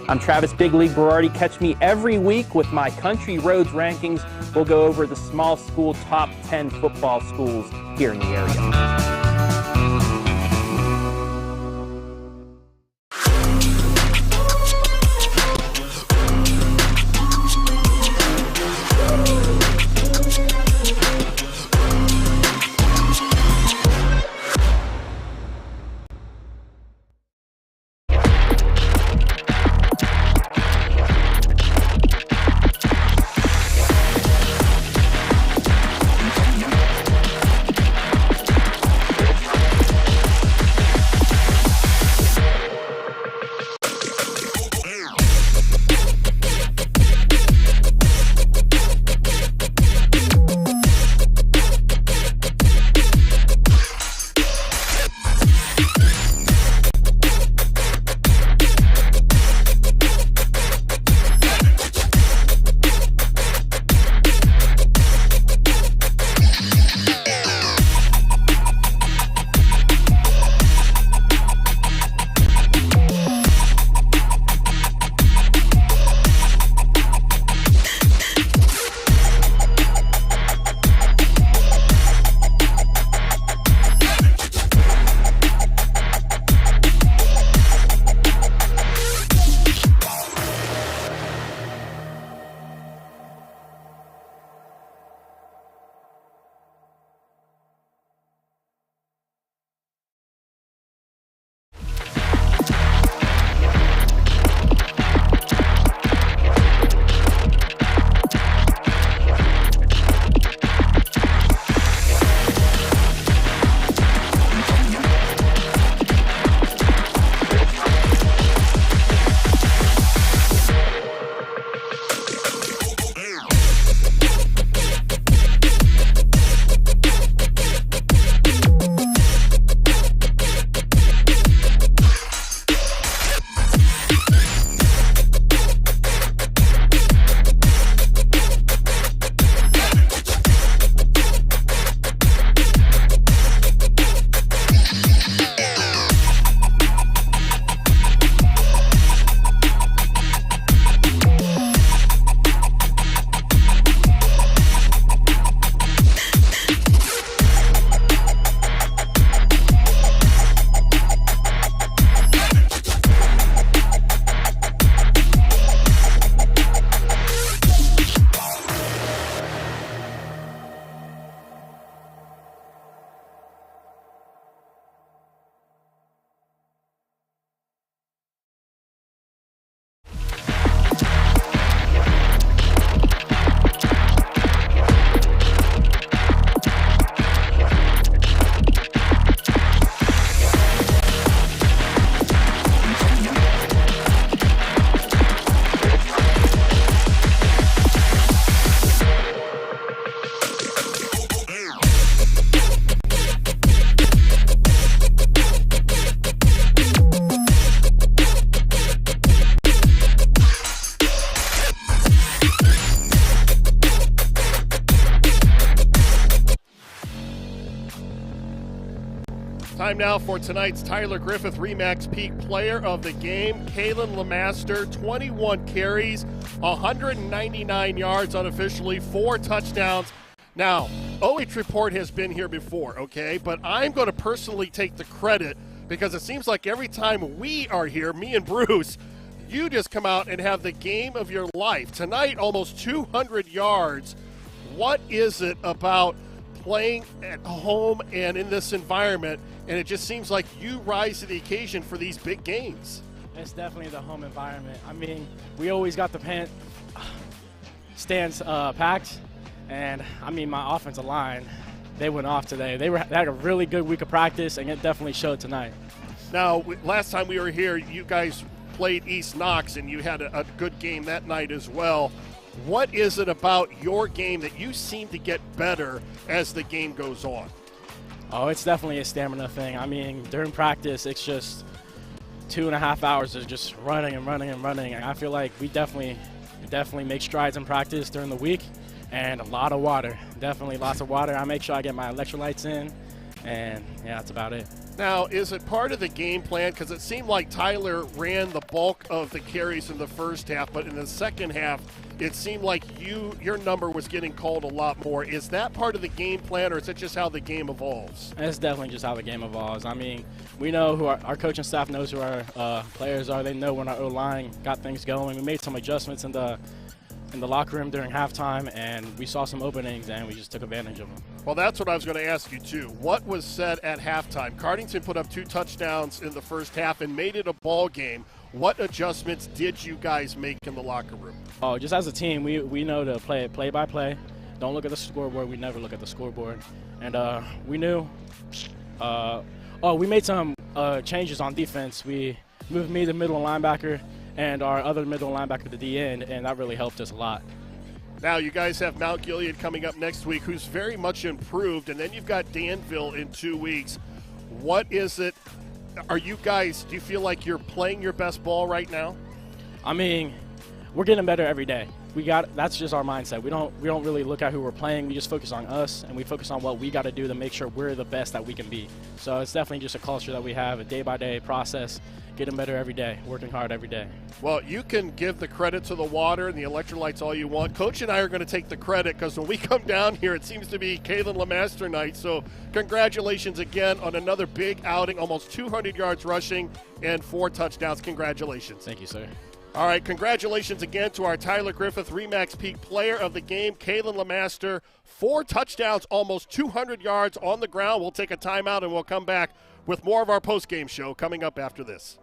I'm Travis Big League Berardi. Catch me every week with my Country Roads rankings. We'll go over the small school top 10 football schools here in the area. Time now for tonight's Tyler Griffith Remax Peak Player of the Game. Kalen Lemaster, 21 carries, 199 yards unofficially, 4 touchdowns. Now, OH Report has been here before, okay? But I'm going to personally take the credit because it seems like every time we are here, me and Bruce, you just come out and have the game of your life. Tonight, almost 200 yards. What is it about playing at home and in this environment, and it just seems like you rise to the occasion for these big games? It's definitely the home environment. I mean, we always got the stands packed, and I mean, my offensive line, they went off today. They had a really good week of practice, and it definitely showed tonight. Now, last time we were here, you guys played East Knox, and you had a good game that night as well. What is it about your game that you seem to get better as the game goes on? Oh, it's definitely a stamina thing. I mean, during practice, it's just 2.5 hours of just running and running and running. And I feel like we definitely make strides in practice during the week, and a lot of water. Definitely lots of water. I make sure I get my electrolytes in, and yeah, that's about it. Now, is it part of the game plan? Because it seemed like Tyler ran the bulk of the carries in the first half, but in the second half, it seemed like your number was getting called a lot more. Is that part of the game plan, or is it just how the game evolves? It's definitely just how the game evolves. I mean, we know who our coaching staff knows who our players are. They know when our O-line got things going. We made some adjustments in the locker room during halftime, and we saw some openings, and we just took advantage of them. Well, that's what I was going to ask you, too. What was said at halftime? Cardington put up 2 touchdowns in the first half and made it a ball game. What adjustments did you guys make in the locker room? Oh, just as a team, we know to play it play by play. Don't look at the scoreboard. We never look at the scoreboard. And we knew. We made some changes on defense. We moved me to middle linebacker and our other middle linebacker to the end, and that really helped us a lot. Now, you guys have Mount Gilead coming up next week, who's very much improved, and then you've got Danville in 2 weeks. What is it? Do you feel like you're playing your best ball right now? I mean, we're getting better every day. That's just our mindset. We don't really look at who we're playing. We just focus on us, and we focus on what we got to do to make sure we're the best that we can be. So it's definitely just a culture that we have, a day-by-day process, getting better every day, working hard every day. Well, you can give the credit to the water and the electrolytes all you want. Coach and I are going to take the credit because when we come down here, it seems to be Kalen Lemaster night. So congratulations again on another big outing, almost 200 yards rushing and 4 touchdowns. Congratulations. Thank you, sir. All right, congratulations again to our Tyler Griffith Remax Peak Player of the Game, Kalen Lemaster. 4 touchdowns, almost 200 yards on the ground. We'll take a timeout and we'll come back with more of our postgame show coming up after this.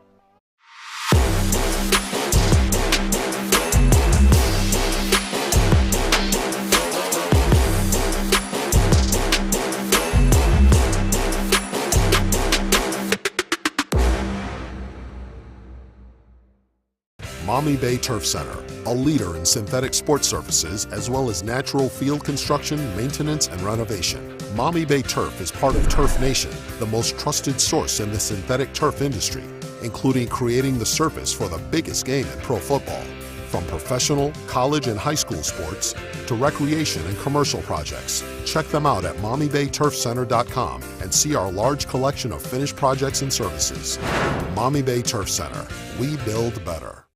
Maumee Bay Turf Center, a leader in synthetic sports surfaces as well as natural field construction, maintenance, and renovation. Maumee Bay Turf is part of Turf Nation, the most trusted source in the synthetic turf industry, including creating the surface for the biggest game in pro football. From professional, college, and high school sports to recreation and commercial projects. Check them out at MaumeeBayTurfCenter.com and see our large collection of finished projects and services. Maumee Bay Turf Center. We build better.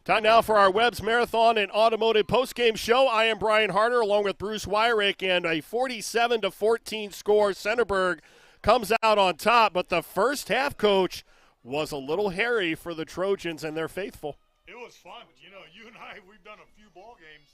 Time now for our Webb's Marathon and Automotive postgame show. I am Brian Harter along with Bruce Weirich, and a 47-14 score. Centerburg comes out on top, but the first half, Coach, was a little hairy for the Trojans and their faithful. It was fun. You know, you and I, we've done a few ball games.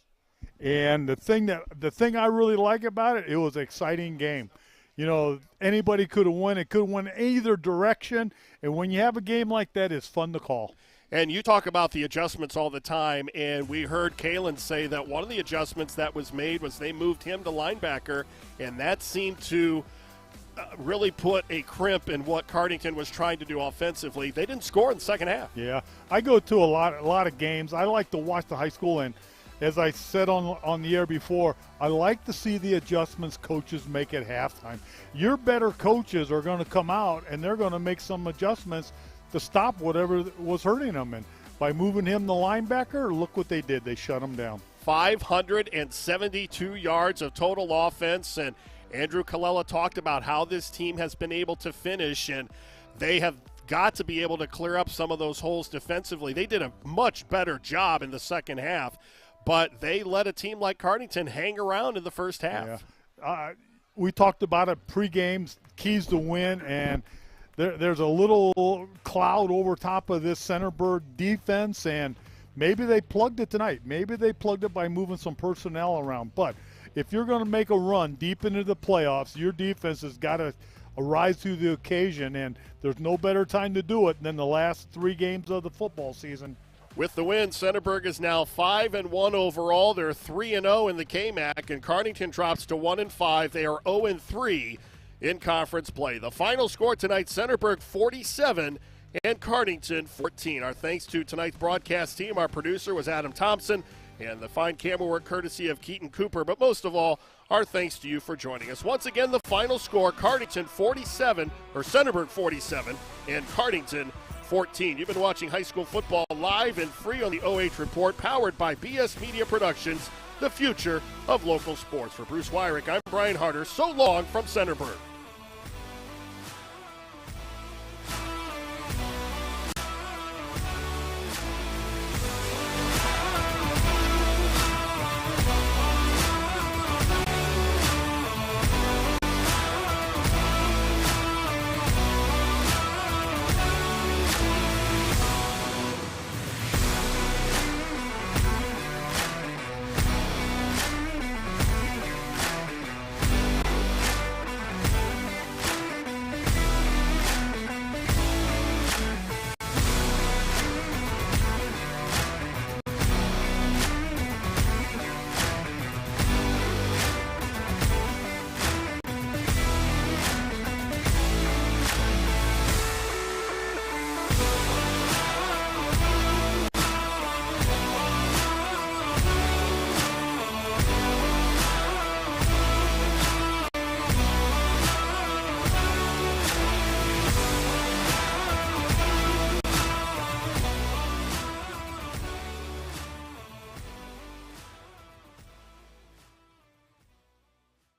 And the thing I really like about it, it was an exciting game. You know, anybody could have won. It could have won either direction. And when you have a game like that, it's fun to call. And you talk about the adjustments all the time, and we heard Kalen say that one of the adjustments that was made was they moved him to linebacker, and that seemed to really put a crimp in what Cardington was trying to do offensively. They didn't score in the second half. Yeah, I go to a lot of games. I like to watch the high school, and as I said on the air before, I like to see the adjustments coaches make at halftime. Your better coaches are going to come out, and they're going to make some adjustments to stop whatever was hurting them. And by moving him to linebacker, look what they did. They shut him down. 572 yards of total offense. And Andrew Colella talked about how this team has been able to finish, and they have got to be able to clear up some of those holes defensively. They did a much better job in the second half, but they let a team like Cardington hang around in the first half. Yeah. We talked about it pregame, keys to win, and there's a little cloud over top of this Centerburg defense, and maybe they plugged it tonight. Maybe they plugged it by moving some personnel around. But if you're going to make a run deep into the playoffs, your defense has got to rise to the occasion, and there's no better time to do it than the last 3 games of the football season. With the win, Centerburg is now 5-1 overall. They're 3-0 in the KMAC, and Cardington drops to 1-5. They are 0-3 in conference play. The final score tonight, Centerburg 47 and Cardington 14. Our thanks to tonight's broadcast team. Our producer was Adam Thompson, and the fine camera work courtesy of Keaton Cooper. But most of all, our thanks to you for joining us. Once again, the final score, Centerburg 47 and Cardington 14. You've been watching high school football live and free on the OH Report, powered by BS Media Productions, the future of local sports. For Bruce Weirich, I'm Brian Harter. So long from Centerburg.